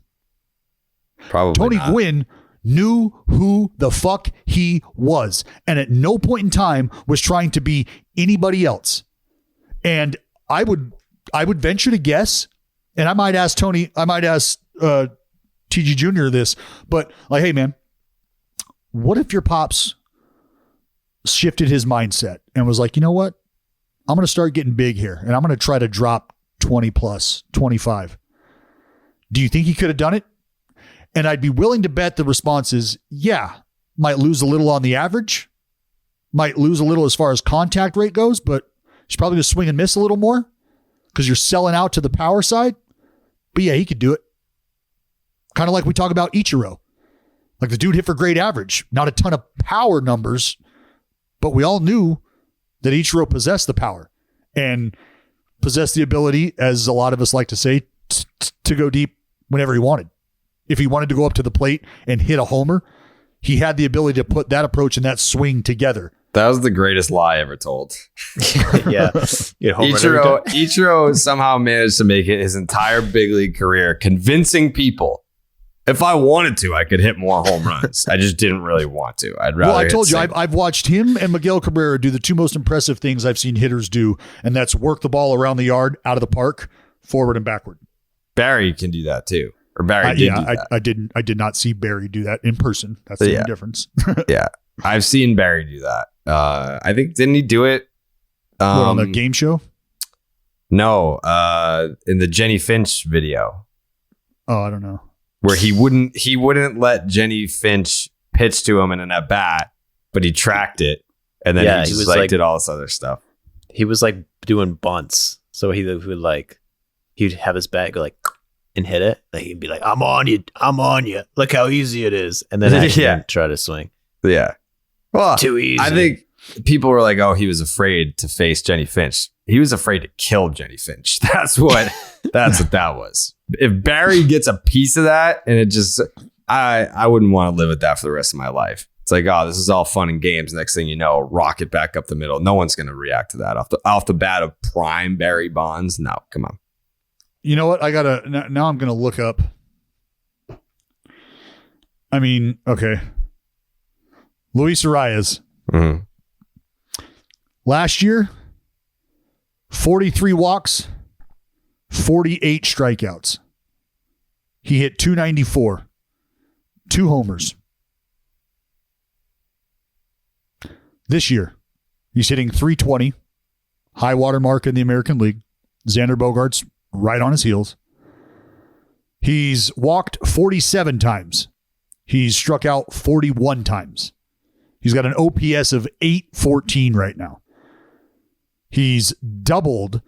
Speaker 1: Probably
Speaker 2: Tony
Speaker 1: not.
Speaker 2: Gwynn knew who the fuck he was, and at no point in time was trying to be anybody else. And I would venture to guess, and I might ask TG Jr. this, but like, hey man, what if your pops shifted his mindset and was like, you know what? I'm going to start getting big here, and I'm going to try to drop 20 plus, 25. Do you think he could have done it? And I'd be willing to bet the response is, yeah, might lose a little on the average, might lose a little as far as contact rate goes, but he's probably going to swing and miss a little more because you're selling out to the power side. But yeah, he could do it. Kind of like we talk about Ichiro. Like the dude hit for great average, not a ton of power numbers, but we all knew that Ichiro possessed the power and possessed the ability, as a lot of us like to say, to go deep whenever he wanted. If he wanted to go up to the plate and hit a homer, he had the ability to put that approach and that swing together.
Speaker 1: That was the greatest lie ever told.
Speaker 3: Yeah.
Speaker 1: Ichiro somehow managed to make it his entire big league career, convincing people, if I wanted to, I could hit more home runs. I just didn't really want to. I'd rather.
Speaker 2: Well, I told you,
Speaker 1: single.
Speaker 2: I've watched him and Miguel Cabrera do the two most impressive things I've seen hitters do, and that's work the ball around the yard, out of the park, forward and backward.
Speaker 1: Barry can do that too. Or Barry did do that.
Speaker 2: I did not see Barry do that in person. That's the only difference.
Speaker 1: Yeah. I've seen Barry do that. I think, didn't he do it?
Speaker 2: On the game show?
Speaker 1: No, in the Jenny Finch video.
Speaker 2: Oh, I don't know.
Speaker 1: Where he wouldn't let Jenny Finch pitch to him in an at bat, but he tracked it, and then he just like did all this other stuff.
Speaker 3: He was like doing bunts, so he'd have his bat go like and hit it. Like he'd be like, "I'm on you. Look how easy it is," and then actually try to swing.
Speaker 1: Yeah, well,
Speaker 3: too easy.
Speaker 1: I think people were like, "Oh, he was afraid to face Jenny Finch. He was afraid to kill Jenny Finch." That's what that was. If Barry gets a piece of that, and it just, I wouldn't want to live with that for the rest of my life. It's like, oh, this is all fun and games. Next thing you know, rocket back up the middle. No one's going to react to that off the bat of prime Barry Bonds. No, come on.
Speaker 2: You know what? Now I'm going to look up. I mean, okay. Luis Arias.
Speaker 1: Mm-hmm.
Speaker 2: Last year, 43 walks, 48 strikeouts. He hit 294, 2 homers. This year, he's hitting 320, high water mark in the American League. Xander Bogaerts right on his heels. He's walked 47 times. He's struck out 41 times. He's got an OPS of 814 right now. He's doubled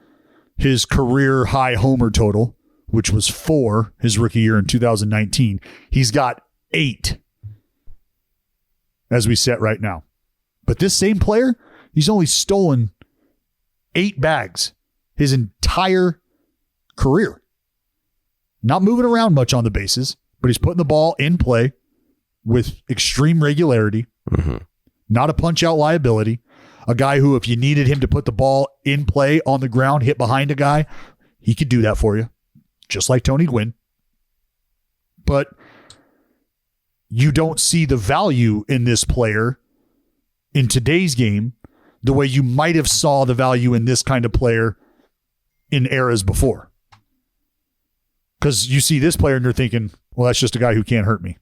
Speaker 2: his career high homer total, which was 4 his rookie year in 2019. He's got 8 as we sit right now. But this same player, he's only stolen 8 bags his entire career. Not moving around much on the bases, but he's putting the ball in play with extreme regularity.
Speaker 1: Mm-hmm.
Speaker 2: Not a punch-out liability. A guy who, if you needed him to put the ball in play on the ground, hit behind a guy, he could do that for you, just like Tony Gwynn. But you don't see the value in this player in today's game the way you might have saw the value in this kind of player in eras before. Because you see this player and you're thinking, well, that's just a guy who can't hurt me.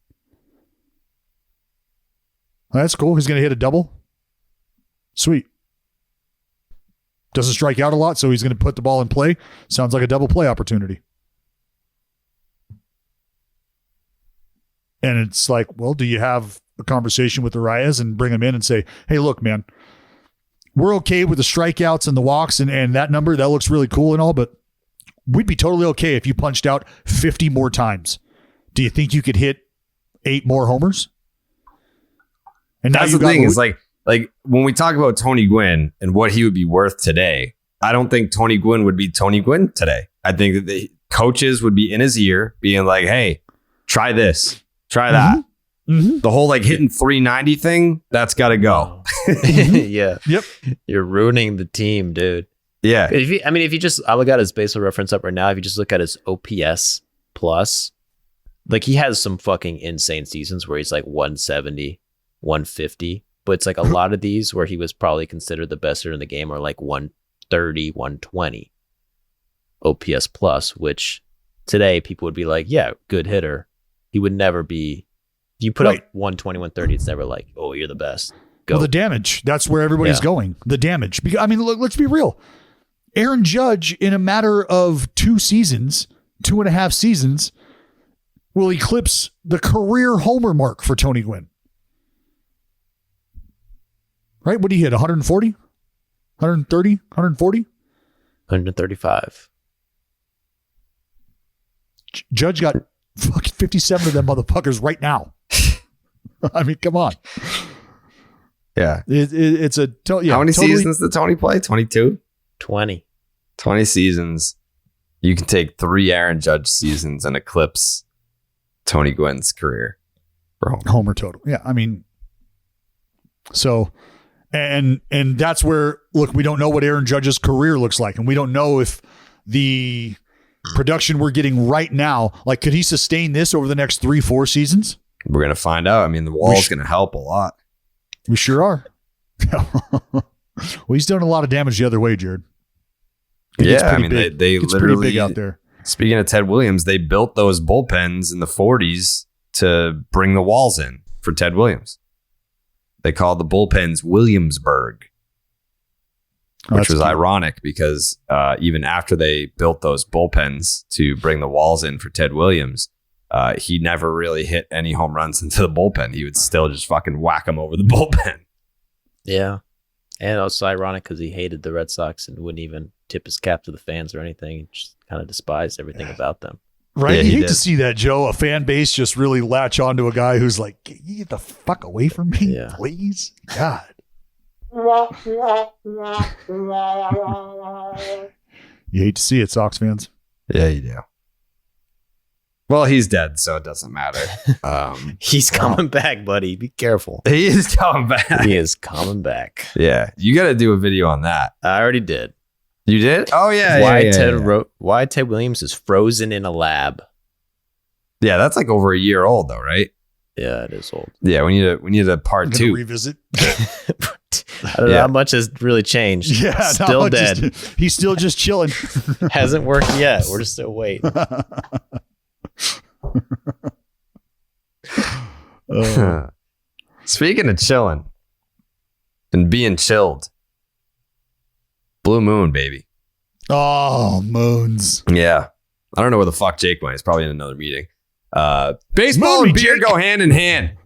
Speaker 2: Well, that's cool. He's going to hit a double. Sweet. Doesn't strike out a lot, so he's going to put the ball in play. Sounds like a double play opportunity. And it's like, well, do you have a conversation with Arias and bring him in and say, hey, look, man, we're okay with the strikeouts and the walks and that number. That looks really cool and all, but we'd be totally okay if you punched out 50 more times. Do you think you could hit 8 more homers? And
Speaker 1: that's the thing is like when we talk about Tony Gwynn and what he would be worth today, I don't think Tony Gwynn would be Tony Gwynn today. I think that the coaches would be in his ear being like, hey, try this, try that.
Speaker 2: Mm-hmm.
Speaker 1: The whole like hitting 390 thing, that's got to go.
Speaker 3: Yeah.
Speaker 2: Yep.
Speaker 3: You're ruining the team, dude.
Speaker 1: Yeah.
Speaker 3: If you just, I got his baseball reference up right now. If you just look at his OPS plus, like he has some fucking insane seasons where he's like 170, 150. But it's like a lot of these where he was probably considered the best hitter in the game are like 130, 120 OPS plus, which today people would be like, yeah, good hitter. He would never be, you put up 120, 130, it's never like, oh, you're the best. Go.
Speaker 2: Well, the damage, that's where everybody's going. The damage. Because, I mean, look, let's be real. Aaron Judge, in a matter of 2.5 seasons, will eclipse the career homer mark for Tony Gwynn. Right? What did he hit? 140? 130? 140?
Speaker 3: 135.
Speaker 2: Judge got fucking 57 of them motherfuckers right now. I mean, come on.
Speaker 1: Yeah.
Speaker 2: It's a...
Speaker 1: How many seasons did Tony play? 22?
Speaker 3: 20
Speaker 1: seasons. You can take 3 Aaron Judge seasons and eclipse Tony Gwynn's career for
Speaker 2: homer total. Yeah, I mean, so... And that's where, look, we don't know what Aaron Judge's career looks like. And we don't know if the production we're getting right now, like, could he sustain this over the next 3-4 seasons?
Speaker 1: We're going to find out. I mean, the wall's going to help a lot.
Speaker 2: We sure are. Well, he's doing a lot of damage the other way, Jared.
Speaker 1: Yeah, I mean, they
Speaker 2: it's
Speaker 1: literally
Speaker 2: pretty big out there.
Speaker 1: Speaking of Ted Williams, they built those bullpens in the 40s to bring the walls in for Ted Williams. They called the bullpens Williamsburg, which was ironic because even after they built those bullpens to bring the walls in for Ted Williams, he never really hit any home runs into the bullpen. He would still just fucking whack them over the bullpen.
Speaker 3: Yeah. And also ironic because he hated the Red Sox and wouldn't even tip his cap to the fans or anything. He just kind of despised everything about them.
Speaker 2: Right?
Speaker 1: Yeah,
Speaker 2: You
Speaker 1: he
Speaker 2: hate
Speaker 1: did.
Speaker 2: to see that, Joe. A fan base just really latch onto a guy who's like, get the fuck away from me,
Speaker 3: Yeah.
Speaker 2: please. God. You hate to see it, Sox fans.
Speaker 1: Yeah, you do. Well, he's dead, so it doesn't matter.
Speaker 3: He's coming back, buddy. Be careful.
Speaker 1: He is coming back.
Speaker 3: He is coming back.
Speaker 1: Yeah, you got to do a video on that.
Speaker 3: I already did.
Speaker 1: You did? Oh yeah.
Speaker 3: Why Ted Williams is frozen in a lab.
Speaker 1: Yeah, that's like over a year old though, right?
Speaker 3: Yeah, it is old.
Speaker 1: Yeah, we need a part
Speaker 2: I'm gonna
Speaker 1: 2.
Speaker 2: revisit.
Speaker 3: I don't know how much has really changed.
Speaker 2: Yeah,
Speaker 3: Still
Speaker 2: no,
Speaker 3: dead.
Speaker 2: He's still just chilling.
Speaker 3: Hasn't worked yet. We're just still waiting.
Speaker 1: Speaking of chilling and being chilled, Blue Moon, baby.
Speaker 2: Oh, moons.
Speaker 1: Yeah, I don't know where the fuck Jake went. He's probably in another meeting. Baseball
Speaker 2: Moon,
Speaker 1: and beer
Speaker 2: Jake.
Speaker 1: go hand in hand.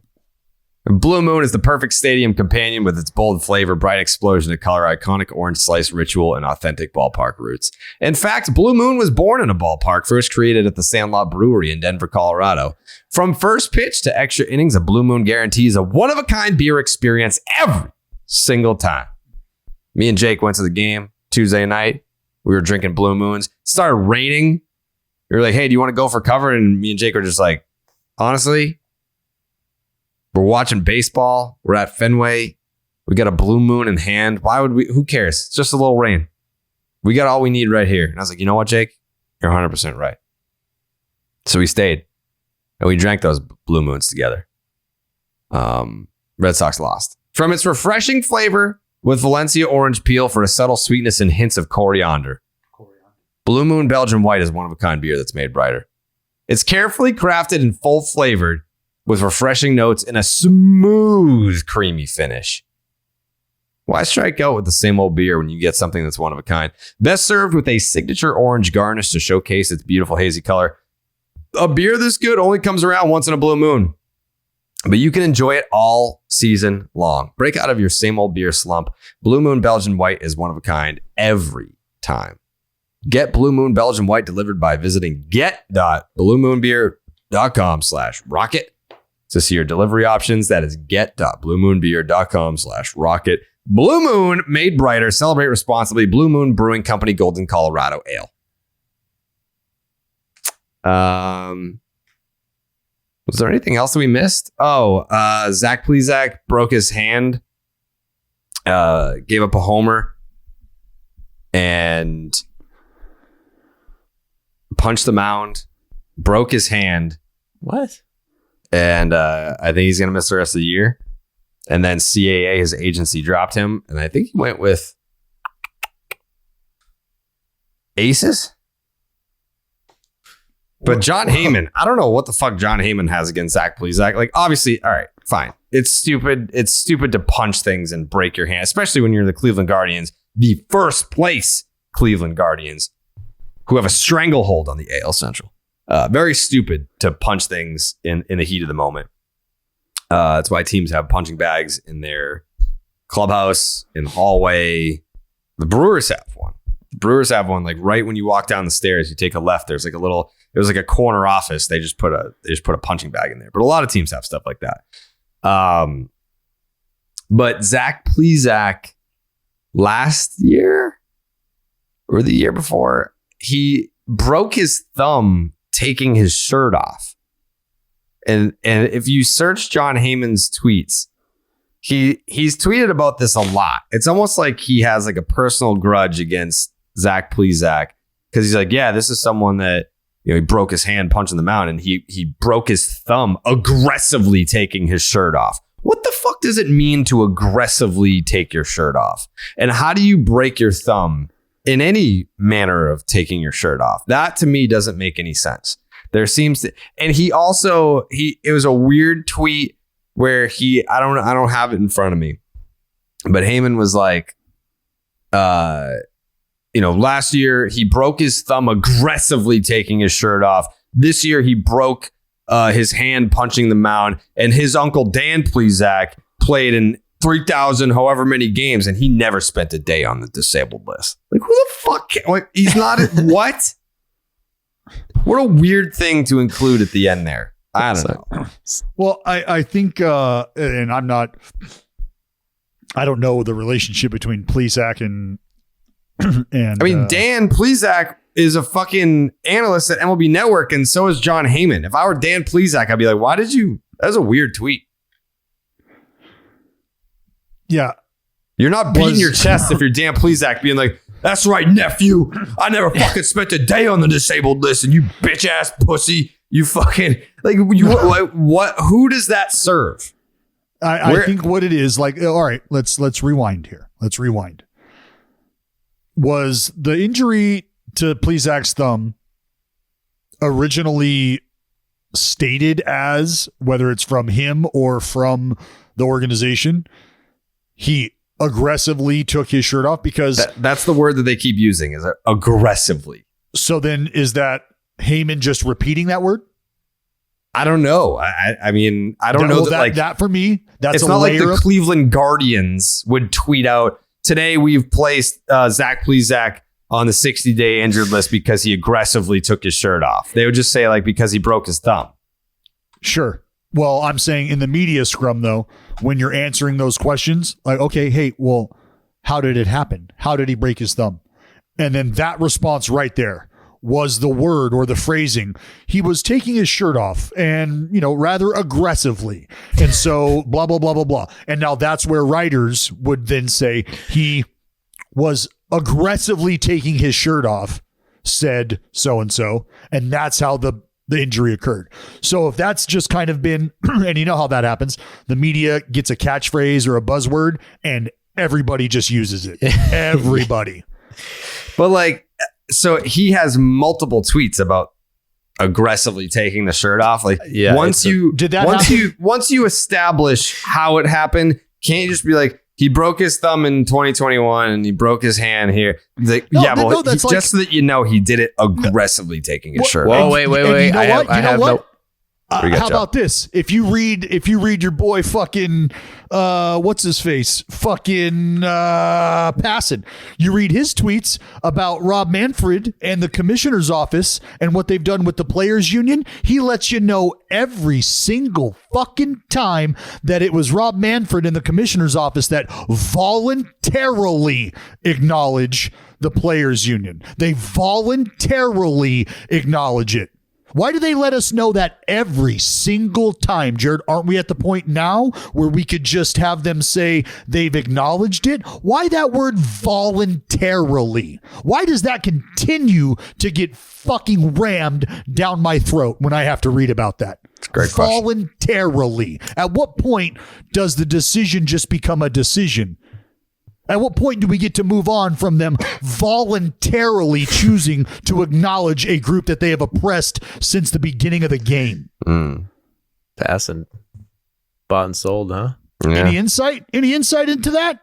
Speaker 1: And Blue Moon is the perfect stadium companion with its bold flavor, bright explosion of color, iconic orange slice ritual, and authentic ballpark roots. In fact, Blue Moon was born in a ballpark first created at the Sandlot Brewery in Denver, Colorado. From first pitch to extra innings, a Blue Moon guarantees a one-of-a-kind beer experience every single time. Me and Jake went to the game Tuesday night. We were drinking Blue Moons. It started raining. We were like, hey, do you want to go for cover? And me and Jake were just like, honestly, we're watching baseball. We're at Fenway. We got a Blue Moon in hand. Why would we? Who cares? It's just a little rain. We got all we need right here. And I was like, you know what, Jake? You're 100% right. So we stayed and we drank those Blue Moons together. Red Sox lost. From its refreshing flavor with Valencia orange peel for a subtle sweetness and hints of coriander. Blue Moon Belgian White is one-of-a-kind beer that's made brighter. It's carefully crafted and full-flavored with refreshing notes and a smooth, creamy finish. Why strike out with the same old beer when you get something that's one of a kind? Best served with a signature orange garnish to showcase its beautiful hazy color. A beer this good only comes around once in a blue moon, but you can enjoy it all season long. Break out of your same old beer slump. Blue Moon Belgian White is one of a kind every time. Get Blue Moon Belgian White delivered by visiting get.bluemoonbeer.com/rocket to see your delivery options. That is get.bluemoonbeer.com/rocket. Blue Moon, made brighter. Celebrate responsibly. Blue Moon Brewing Company, Golden, Colorado Ale. Was there anything else that we missed? Zach Plesak broke his hand, gave up a homer, and punched the mound, broke his hand.
Speaker 3: What?
Speaker 1: And I think he's going to miss the rest of the year. And then CAA, his agency, dropped him. And I think he went with Aces. But John Heyman, I don't know what the fuck John Heyman has against Zach Plesak. Like, obviously, all right, fine. It's stupid. It's stupid to punch things and break your hand, especially when you're the Cleveland Guardians, the first place Cleveland Guardians, who have a stranglehold on the AL Central. Very stupid to punch things in the heat of the moment. That's why teams have punching bags in their clubhouse, in the hallway. The Brewers have one. Like right when you walk down the stairs, you take a left. There's like a little. It was like a corner office. They just put a punching bag in there. But a lot of teams have stuff like that. But Zach Plesak last year or the year before, he broke his thumb taking his shirt off. And if you search John Heyman's tweets, he's tweeted about this a lot. It's almost like he has like a personal grudge against Zach Plesak because he's like, yeah, this is someone that, you know, he broke his hand punching the mound and he broke his thumb aggressively taking his shirt off. What the fuck does it mean to aggressively take your shirt off? And how do you break your thumb in any manner of taking your shirt off. That to me doesn't make any sense. There seems to, and he also, it was a weird tweet where I don't have it in front of me, but Heyman was like, last year he broke his thumb aggressively taking his shirt off. This year he broke his hand punching the mound, and his uncle Dan Plesak played in 3,000 however many games, and he never spent a day on the disabled list. Like, who the fuck? Like, he's not. What? What a weird thing to include at the end there. I don't know.
Speaker 2: Well, I think, and I don't know the relationship between Plesak and I mean, Dan Plesak
Speaker 1: is a fucking analyst at MLB Network, and so is John Heyman. If I were Dan Plesak, I'd be like, that was a weird tweet.
Speaker 2: Yeah.
Speaker 1: You're not beating your chest if you're Dan Plesak being like, that's right, nephew. I never fucking spent a day on the disabled list, and you bitch ass pussy. You fucking what? Who does that serve?
Speaker 2: I think what it is, like, all right, let's rewind here. Let's rewind. Was the injury to Plesak's thumb originally stated as, whether it's from him or from the organization, he aggressively took his shirt off? Because
Speaker 1: that's the word that they keep using, is aggressively.
Speaker 2: So then is that Heyman just repeating that word?
Speaker 1: I don't know. I mean, I don't know
Speaker 2: that for me, that's
Speaker 1: it's not like the Cleveland Guardians would tweet out, today we've placed Zach Plesak on the 60-day injured list because he aggressively took his shirt off. They would just say, like, because he broke his thumb.
Speaker 2: Sure. Well, I'm saying in the media scrum, though, when you're answering those questions, like, okay, hey, well, how did it happen? How did he break his thumb? And then that response right there was the word or the phrasing. He was taking his shirt off and, rather aggressively. And so blah, blah, blah, blah, blah. And now that's where writers would then say he was aggressively taking his shirt off, said so-and-so. And that's how the injury occurred. So if that's just kind of been, and you know how that happens, the media gets a catchphrase or a buzzword and everybody just uses it. Everybody.
Speaker 1: But like, so he has multiple tweets about aggressively taking the shirt off. Like,
Speaker 3: yeah,
Speaker 1: once you establish how it happened, can't you just be like, he broke his thumb in 2021 and he broke his hand here? Like, just so that you know, he did it aggressively taking his shirt off.
Speaker 3: Whoa, wait.
Speaker 2: You know what? How about this? If you read your boy fucking what's his face fucking Passan, you read his tweets about Rob Manfred and the commissioner's office and what they've done with the players union. He lets you know every single fucking time that it was Rob Manfred and the commissioner's office that voluntarily acknowledge the players union. They voluntarily acknowledge it. Why do they let us know that every single time, Jared? Aren't we at the point now where we could just have them say they've acknowledged it? Why that word voluntarily? Why does that continue to get fucking rammed down my throat when I have to read about that?
Speaker 1: It's a great question.
Speaker 2: Voluntarily. At what point does the decision just become a decision? At what point do we get to move on from them voluntarily choosing to acknowledge a group that they have oppressed since the beginning of the game?
Speaker 3: Passing, bought and sold, huh?
Speaker 1: Yeah.
Speaker 2: Any insight into that?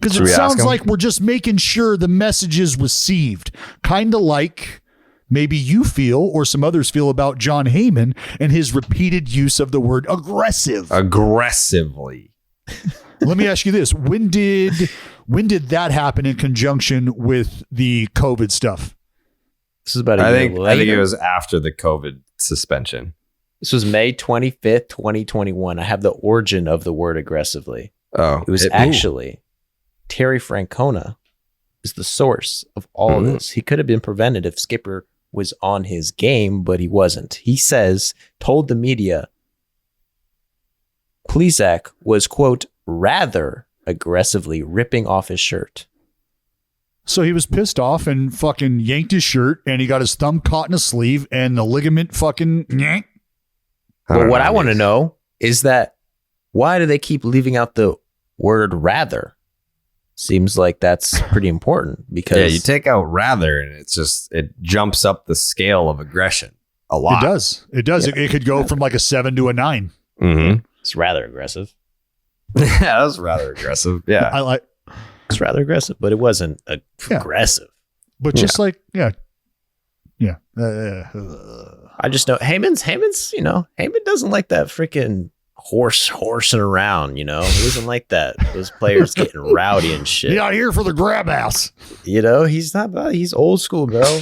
Speaker 2: Because it sounds like we're just making sure the message is received. Kind of like maybe you feel or some others feel about John Heyman and his repeated use of the word aggressive.
Speaker 1: Aggressively.
Speaker 2: Let me ask you this. When did that happen in conjunction with the COVID stuff?
Speaker 3: This is about
Speaker 1: I think it was after the COVID suspension.
Speaker 3: This was May 25th, 2021. I have the origin of the word aggressively.
Speaker 1: Oh.
Speaker 3: It was actually Terry Francona is the source of all of this. He could have been prevented if Skipper was on his game, but he wasn't. He told the media, Plesak was, quote, rather aggressively ripping off his shirt.
Speaker 2: So he was pissed off and fucking yanked his shirt and he got his thumb caught in a sleeve and the ligament fucking yank.
Speaker 3: But what I want to know is that why do they keep leaving out the word rather? seems like that's pretty important because
Speaker 1: Yeah, you take out rather, and it jumps up the scale of aggression a lot.
Speaker 2: It does. It does.
Speaker 3: Yeah.
Speaker 2: It could go from like a 7 to a 9.
Speaker 1: Mm-hmm.
Speaker 3: it's rather aggressive.
Speaker 1: Yeah, that was rather aggressive. Yeah.
Speaker 2: I like,
Speaker 3: It's rather aggressive, but it wasn't aggressive.
Speaker 2: but just like, yeah.
Speaker 3: I just know Heyman's, Heyman doesn't like that freaking horsing around, He doesn't like that. Those players getting rowdy and shit.
Speaker 2: You're not here for the grab ass.
Speaker 3: He's not, he's old school, bro.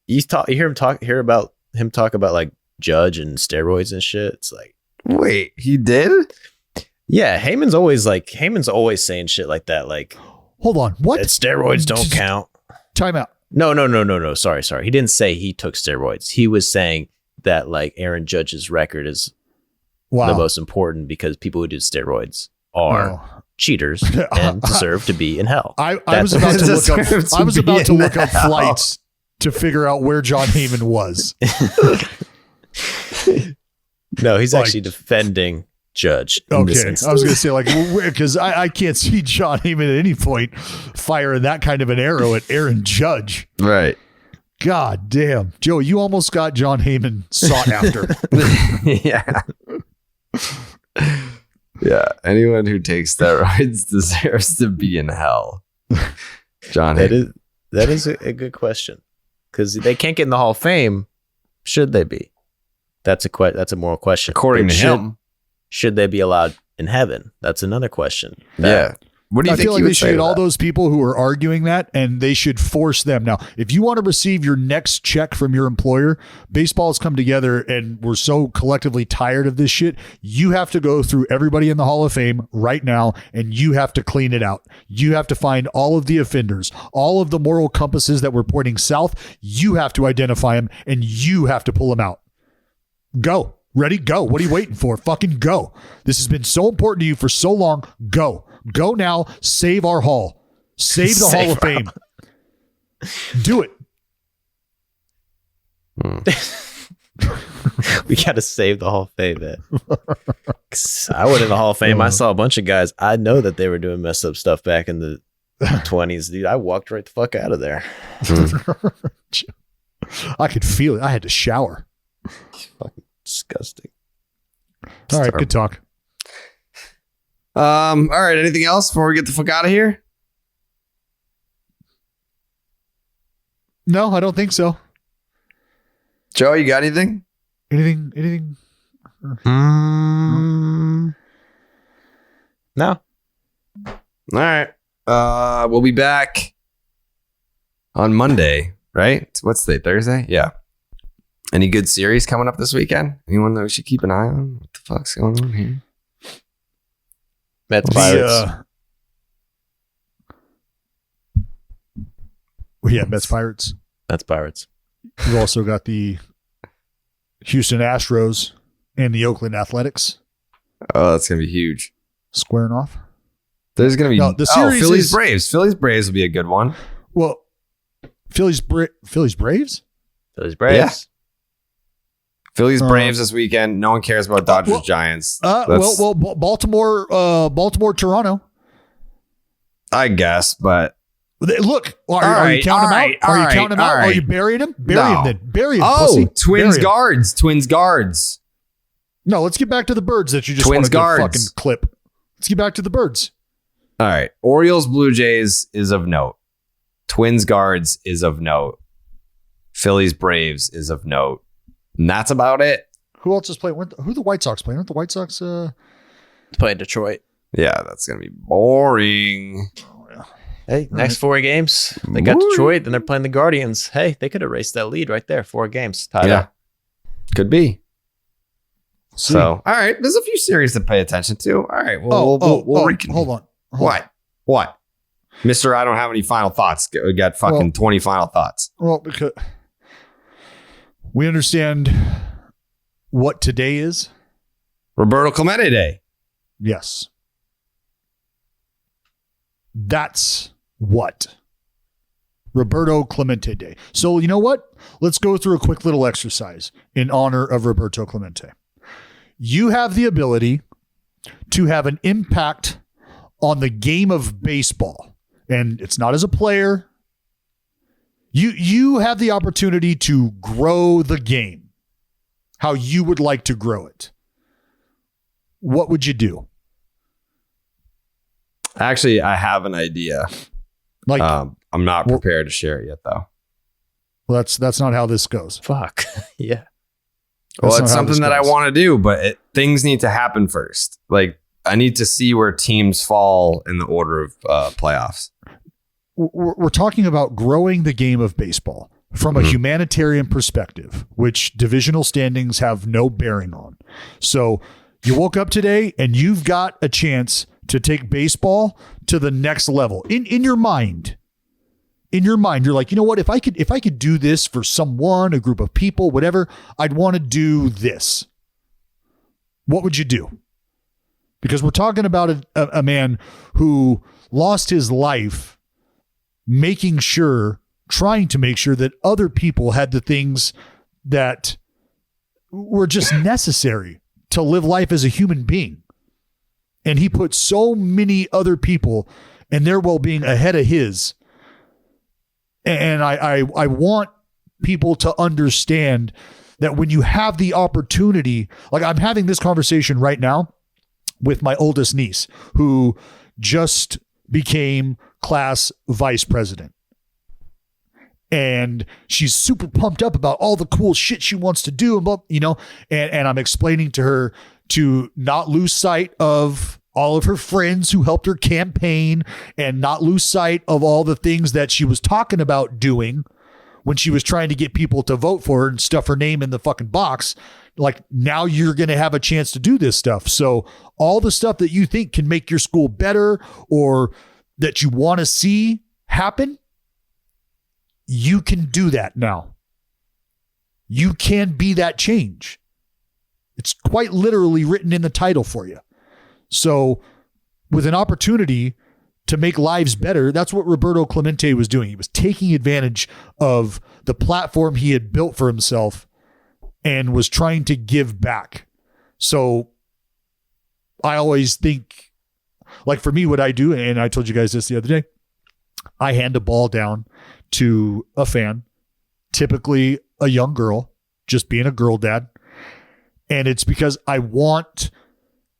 Speaker 3: You hear him talk about like Judge and steroids and shit. It's like,
Speaker 1: Wait, he did?
Speaker 3: yeah, Heyman's always saying shit like that. Like,
Speaker 2: Hold on. What?
Speaker 3: that steroids don't count.
Speaker 2: Time out.
Speaker 3: No. Sorry. He didn't say he took steroids. He was saying that like Aaron Judge's record is
Speaker 2: Wow.
Speaker 3: the most important because people who do steroids are cheaters and deserve to be in hell.
Speaker 2: I was about to look up. I was about to look up flights to figure out where John Heyman was.
Speaker 3: No, he's
Speaker 2: Like-
Speaker 3: actually defending Judge. In this
Speaker 2: Okay,
Speaker 3: instance.
Speaker 2: I was going to say like because I can't see John Heyman at any point firing that kind of an arrow at Aaron Judge.
Speaker 1: Right.
Speaker 2: God damn, Joe, you almost got John Heyman sought after.
Speaker 1: Yeah. Yeah. Anyone who takes steroids deserves to be in hell. John Heyman.
Speaker 3: That is a good question because they can't get in the Hall of Fame. Should they be? That's a moral question.
Speaker 1: According
Speaker 3: But
Speaker 1: to him.
Speaker 3: should they be allowed in heaven? That's another question.
Speaker 1: Yeah. What do you
Speaker 2: I
Speaker 1: think
Speaker 2: feel like
Speaker 1: he
Speaker 2: they
Speaker 1: would
Speaker 2: should
Speaker 1: say
Speaker 2: get
Speaker 1: to
Speaker 2: all
Speaker 1: that?
Speaker 2: those people who are arguing that, and they should force them. Now, if you want to receive your next check from your employer, baseball's come together, and we're so collectively tired of this shit. You have to go through everybody in the Hall of Fame right now, and you have to clean it out. You have to find all of the offenders, all of the moral compasses that were pointing south. You have to identify them, and you have to pull them out. Go. Ready? Go. What are you waiting for? Fucking go. This has been so important to you for so long. Go. Go now. Save our hall. Save the Hall of Fame. Do it.
Speaker 3: We got to save the Hall of Fame, man. 'Cause I went in the Hall of Fame. I saw a bunch of guys. I know that they were doing messed up stuff back in the 20s, dude. I walked right the fuck out of there.
Speaker 2: I could feel it. I had to shower.
Speaker 3: Fucking disgusting.
Speaker 2: All right. Good talk.
Speaker 1: All right. Anything else before we get the fuck out of here?
Speaker 2: No, I don't think so.
Speaker 1: Joe, you got anything?
Speaker 2: Anything?
Speaker 3: No.
Speaker 1: All right. We'll be back on Monday, right? What's the day? Thursday? Yeah. Any good series coming up this weekend? Anyone that we should keep an eye on? What the fuck's going on here?
Speaker 3: Mets Pirates.
Speaker 2: Mets Pirates.
Speaker 3: Mets Pirates.
Speaker 2: We've also got the Houston Astros and the Oakland Athletics
Speaker 1: Oh, that's gonna be huge.
Speaker 2: squaring off.
Speaker 1: There's gonna be
Speaker 2: The series
Speaker 1: Phillies
Speaker 2: is-
Speaker 1: Braves. Phillies Braves will be a good one.
Speaker 2: Well, Phillies Braves.
Speaker 3: Phillies Braves.
Speaker 1: Yeah. Phillies
Speaker 2: Uh,
Speaker 1: Braves this weekend. No one cares about Dodgers
Speaker 2: well-
Speaker 1: Giants.
Speaker 2: Baltimore, Toronto.
Speaker 1: I guess, but
Speaker 2: Look, are
Speaker 1: right,
Speaker 2: you counting
Speaker 1: all
Speaker 2: them
Speaker 1: right,
Speaker 2: out? Are
Speaker 1: all
Speaker 2: you
Speaker 1: right,
Speaker 2: counting them
Speaker 1: all
Speaker 2: out? Are
Speaker 1: right.
Speaker 2: you burying them? Bury
Speaker 1: No.
Speaker 2: them then. Bury them.
Speaker 1: oh,
Speaker 2: pussy.
Speaker 1: Twins
Speaker 2: Bury 'em.
Speaker 1: guards. Twins guards.
Speaker 2: No, let's get back to the birds that you just
Speaker 1: Twins
Speaker 2: wanted to
Speaker 1: guards.
Speaker 2: fucking clip. Let's get back to the birds.
Speaker 1: All right. Orioles Blue Jays is of note. Twins guards is of note. Phillies Braves is of note. And that's about it.
Speaker 2: Who else is playing? Who are the White Sox playing? Aren't the White Sox?
Speaker 3: Play Detroit.
Speaker 1: Yeah, that's gonna be boring.
Speaker 3: Hey, next 4 games. They got
Speaker 1: Boring.
Speaker 3: Detroit, then they're playing the Guardians. Hey, they could erase that lead right there. 4 games. Tied
Speaker 1: Yeah.
Speaker 3: up.
Speaker 1: Could be.
Speaker 2: See.
Speaker 1: So, all right. There's a few series to pay attention to. All right. We'll reconvene.
Speaker 2: Hold on.
Speaker 1: What? Mister, I don't have any final thoughts. We got fucking 20 final thoughts.
Speaker 2: Well, because we understand what today is.
Speaker 1: Roberto Clemente Day.
Speaker 2: Yes. That's what. Roberto Clemente Day. So, you know what? Let's go through a quick little exercise in honor of Roberto Clemente. You have the ability to have an impact on the game of baseball and it's not as a player. You have the opportunity to grow the game how you would like to grow it. What would you do?
Speaker 1: Actually, I have an idea.
Speaker 2: Like,
Speaker 1: I'm not prepared to share it yet, though.
Speaker 2: well, that's not how this goes.
Speaker 3: Fuck. Yeah.
Speaker 1: Well,
Speaker 2: That's
Speaker 1: it's
Speaker 2: not how
Speaker 1: something
Speaker 2: this
Speaker 1: that I
Speaker 2: goes.
Speaker 1: want to do, but things need to happen first. Like, I need to see where teams fall in the order of playoffs.
Speaker 2: We're talking about growing the game of baseball from a humanitarian perspective, which divisional standings have no bearing on. So you woke up today and you've got a chance to take baseball to the next level. In your mind, you're like, you know what? If I could do this for someone, a group of people, whatever, I'd want to do this. What would you do? Because we're talking about a man who lost his life trying to make sure that other people had the things that were just necessary to live life as a human being. And he put so many other people and their well-being ahead of his. And I want people to understand that when you have the opportunity, like I'm having this conversation right now with my oldest niece, who just became class vice president. And she's super pumped up about all the cool shit she wants to do, and I'm explaining to her to not lose sight of all of her friends who helped her campaign and not lose sight of all the things that she was talking about doing when she was trying to get people to vote for her and stuff her name in the fucking box. Like, now you're going to have a chance to do this stuff. So all the stuff that you think can make your school better or that you want to see happen, you can do that now. You can be that change. It's quite literally written in the title for you. So with an opportunity to make lives better, that's what Roberto Clemente was doing. He was taking advantage of the platform he had built for himself and was trying to give back. So I always think, like for me, what I do, and I told you guys this the other day, I hand a ball down to a fan, typically a young girl, just being a girl dad. And it's because I want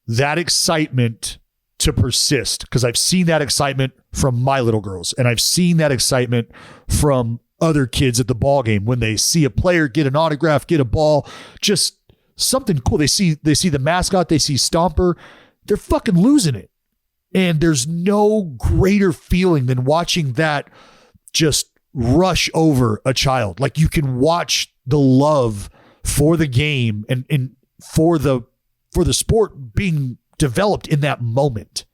Speaker 2: that excitement to persist, because I've seen that excitement from my little girls, and I've seen that excitement from other kids at the ball game when they see a player get an autograph, get a ball, just something cool. They see the mascot, they see Stomper, they're fucking losing it. And there's no greater feeling than watching that just rush over a child. Like, you can watch the love for the game and for the sport being developed in that moment.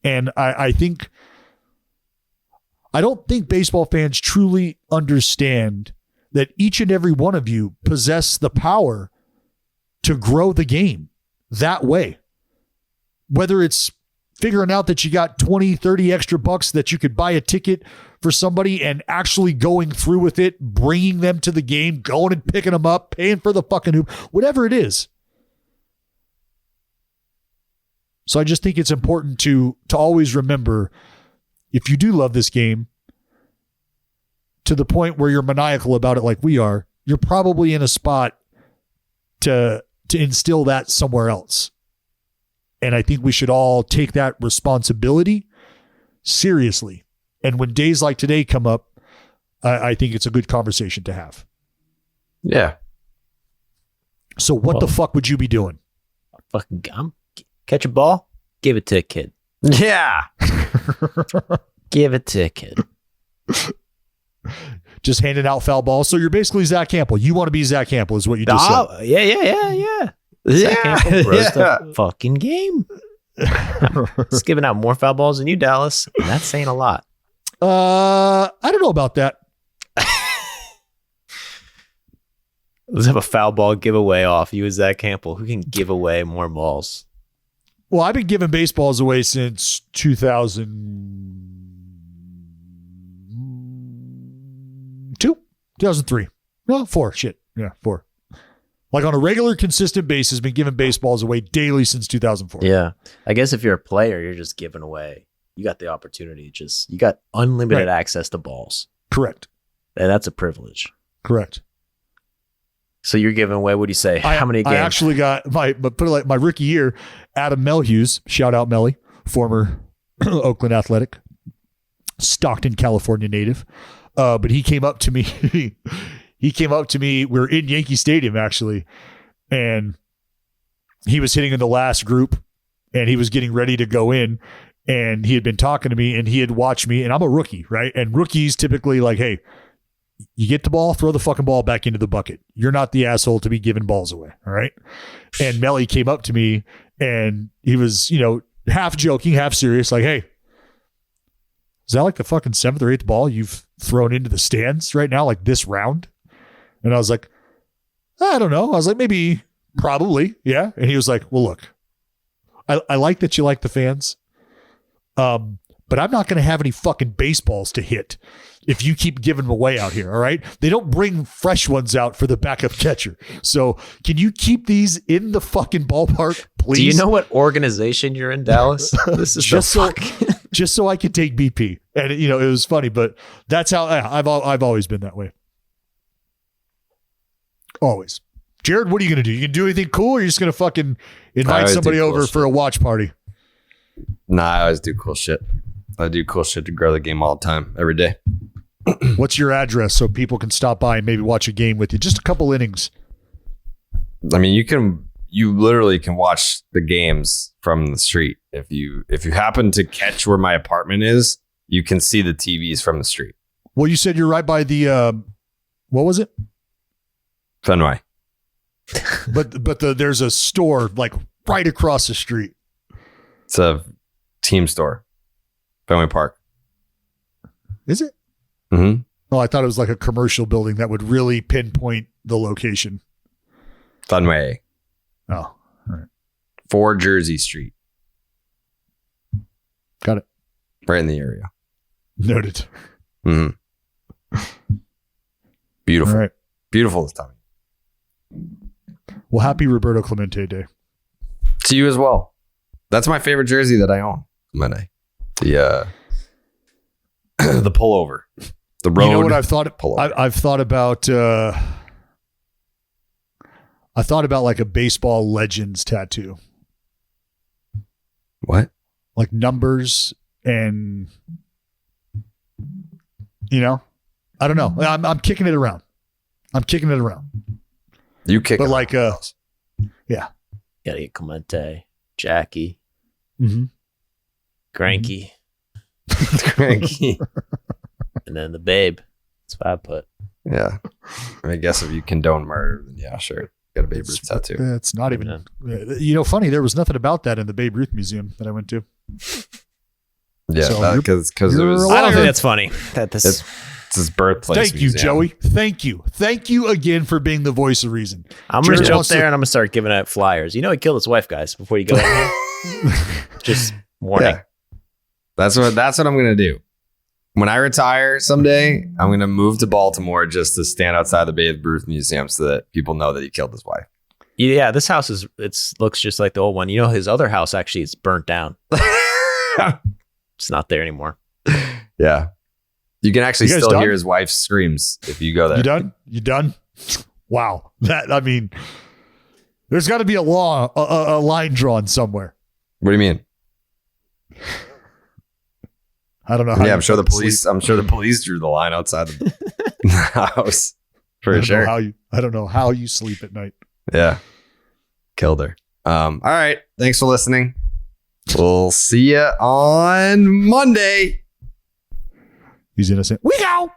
Speaker 2: And I don't think baseball fans truly understand that each and every one of you possess the power to grow the game that way. Whether it's figuring out that you got 20, 30 extra bucks that you could buy a ticket for somebody and actually going through with it, bringing them to the game, going and picking them up, paying for the fucking hoop, whatever it is. So I just think it's important to always remember, if you do love this game to the point where you're maniacal about it like we are, you're probably in a spot to instill that somewhere else. And I think we should all take that responsibility seriously. And when days like today come up, I think it's a good conversation to have.
Speaker 1: Yeah.
Speaker 2: So what the fuck would you be doing?
Speaker 3: Fucking catch a ball, give it to a kid.
Speaker 1: Yeah.
Speaker 3: Give it to a kid.
Speaker 2: Just handing out foul balls. So you're basically Zach Campbell. You want to be Zach Campbell is what you just said.
Speaker 3: Yeah. Zach Campbell grows the fucking game. It's giving out more foul balls than you, Dallas. And that's saying a lot.
Speaker 2: I don't know about that.
Speaker 3: Let's have a foul ball giveaway off. You and Zach Campbell. Who can give away more balls?
Speaker 2: Well, I've been giving baseballs away since 2002, 2003. No, 4. Shit. Yeah, 4. Like on a regular, consistent basis, been giving baseballs away daily since 2004.
Speaker 3: Yeah. I guess if you're a player, you're just giving away you got the opportunity. You got unlimited access to balls.
Speaker 2: Correct.
Speaker 3: And that's a privilege.
Speaker 2: Correct.
Speaker 3: So you're giving away, what do you say? How many games?
Speaker 2: I actually got my rookie year, Adam Melhuse, shout out Melly, former Oakland Athletic, Stockton, California native. But he came up to me. We were in Yankee Stadium actually, and he was hitting in the last group, and he was getting ready to go in, and he had been talking to me, and he had watched me, and I'm a rookie, right? And rookies typically like, hey, you get the ball, throw the fucking ball back into the bucket. You're not the asshole to be giving balls away, all right? And Melly came up to me, and he was, half joking, half serious, like, hey, is that like the fucking 7th or 8th ball you've thrown into the stands right now, like this round? And I was like, I don't know. I was like, maybe, probably, yeah. And he was like, well, look, I like that you like the fans, but I'm not going to have any fucking baseballs to hit if you keep giving them away out here, all right? They don't bring fresh ones out for the backup catcher. So can you keep these in the fucking ballpark, please?
Speaker 3: Do you know what organization you're in, Dallas? This is
Speaker 2: just so I could take BP. And, it was funny, but that's how I've always been that way. Always. Jared, what are you going to do? You can do anything cool, or you're just going to fucking invite somebody over for a watch party?
Speaker 1: Nah, I always do cool shit. I do cool shit to grow the game all the time, every day.
Speaker 2: What's your address so people can stop by and maybe watch a game with you? Just a couple innings.
Speaker 1: I mean, you literally can watch the games from the street. If you happen to catch where my apartment is, you can see the TVs from the street.
Speaker 2: Well, you said you're right by the what was it?
Speaker 1: Fenway.
Speaker 2: But there's a store like right across the street.
Speaker 1: It's a team store. Fenway Park.
Speaker 2: Is it?
Speaker 1: Mm-hmm.
Speaker 2: Oh, I thought it was like a commercial building that would really pinpoint the location.
Speaker 1: Fenway.
Speaker 2: Oh, all right.
Speaker 1: 4 Jersey Street.
Speaker 2: Got it.
Speaker 1: Right in the area.
Speaker 2: Noted.
Speaker 1: Mm-hmm. Beautiful.
Speaker 2: All right.
Speaker 1: Beautiful this time.
Speaker 2: Well, happy Roberto Clemente Day.
Speaker 1: To you as well. That's my favorite jersey that I own. Clemente. The the pullover. The road.
Speaker 2: You know what I've thought?
Speaker 1: Pullover.
Speaker 2: I've thought about. I thought about like a baseball legends tattoo.
Speaker 1: What?
Speaker 2: Like numbers and, I don't know. I'm kicking it around.
Speaker 1: You kick
Speaker 2: But
Speaker 1: it.
Speaker 2: like, yeah.
Speaker 3: Gotta get Clemente, Jackie,
Speaker 2: Mm-hmm.
Speaker 3: Granky,
Speaker 1: Cranky.
Speaker 3: and then the babe. That's what I put.
Speaker 1: Yeah. I guess if you condone murder, then yeah, sure. Got a Babe Ruth tattoo.
Speaker 2: It's not even, funny. There was nothing about that in the Babe Ruth Museum that I went to.
Speaker 1: Yeah,
Speaker 2: So
Speaker 1: because it
Speaker 2: you're
Speaker 1: was.
Speaker 2: a
Speaker 3: I don't
Speaker 2: liar.
Speaker 3: think that's funny.
Speaker 1: It's his birthplace.
Speaker 2: Thank you,
Speaker 1: museum.
Speaker 2: Joey. Thank you. Thank you again for being the voice of reason.
Speaker 3: I'm going to
Speaker 2: Jared
Speaker 3: jump
Speaker 2: wants
Speaker 3: there
Speaker 2: to-
Speaker 3: and I'm going to start giving out flyers. He killed his wife, guys, before you go in here. Just warning.
Speaker 1: Yeah. That's what I'm gonna do. When I retire someday, I'm gonna move to Baltimore just to stand outside the Babe Ruth Museum so that people know that he killed his wife.
Speaker 3: Yeah, this house looks just like the old one. His other house actually is burnt down. It's not there anymore.
Speaker 1: Yeah. You can actually
Speaker 2: You guys
Speaker 1: still
Speaker 2: done?
Speaker 1: hear his wife's screams if you go there.
Speaker 2: You done? Wow. There's got to be a line drawn somewhere.
Speaker 1: What do you mean?
Speaker 2: I don't know how.
Speaker 1: Yeah,
Speaker 2: you
Speaker 1: I'm sure the
Speaker 2: fucking
Speaker 1: police.
Speaker 2: sleep.
Speaker 1: I'm sure the police drew the line outside the house
Speaker 2: I
Speaker 1: for
Speaker 2: don't know
Speaker 1: sure.
Speaker 2: I don't know how you sleep at night.
Speaker 1: Yeah, killed her. All right, thanks for listening. We'll see you on Monday.
Speaker 2: He's innocent. We go.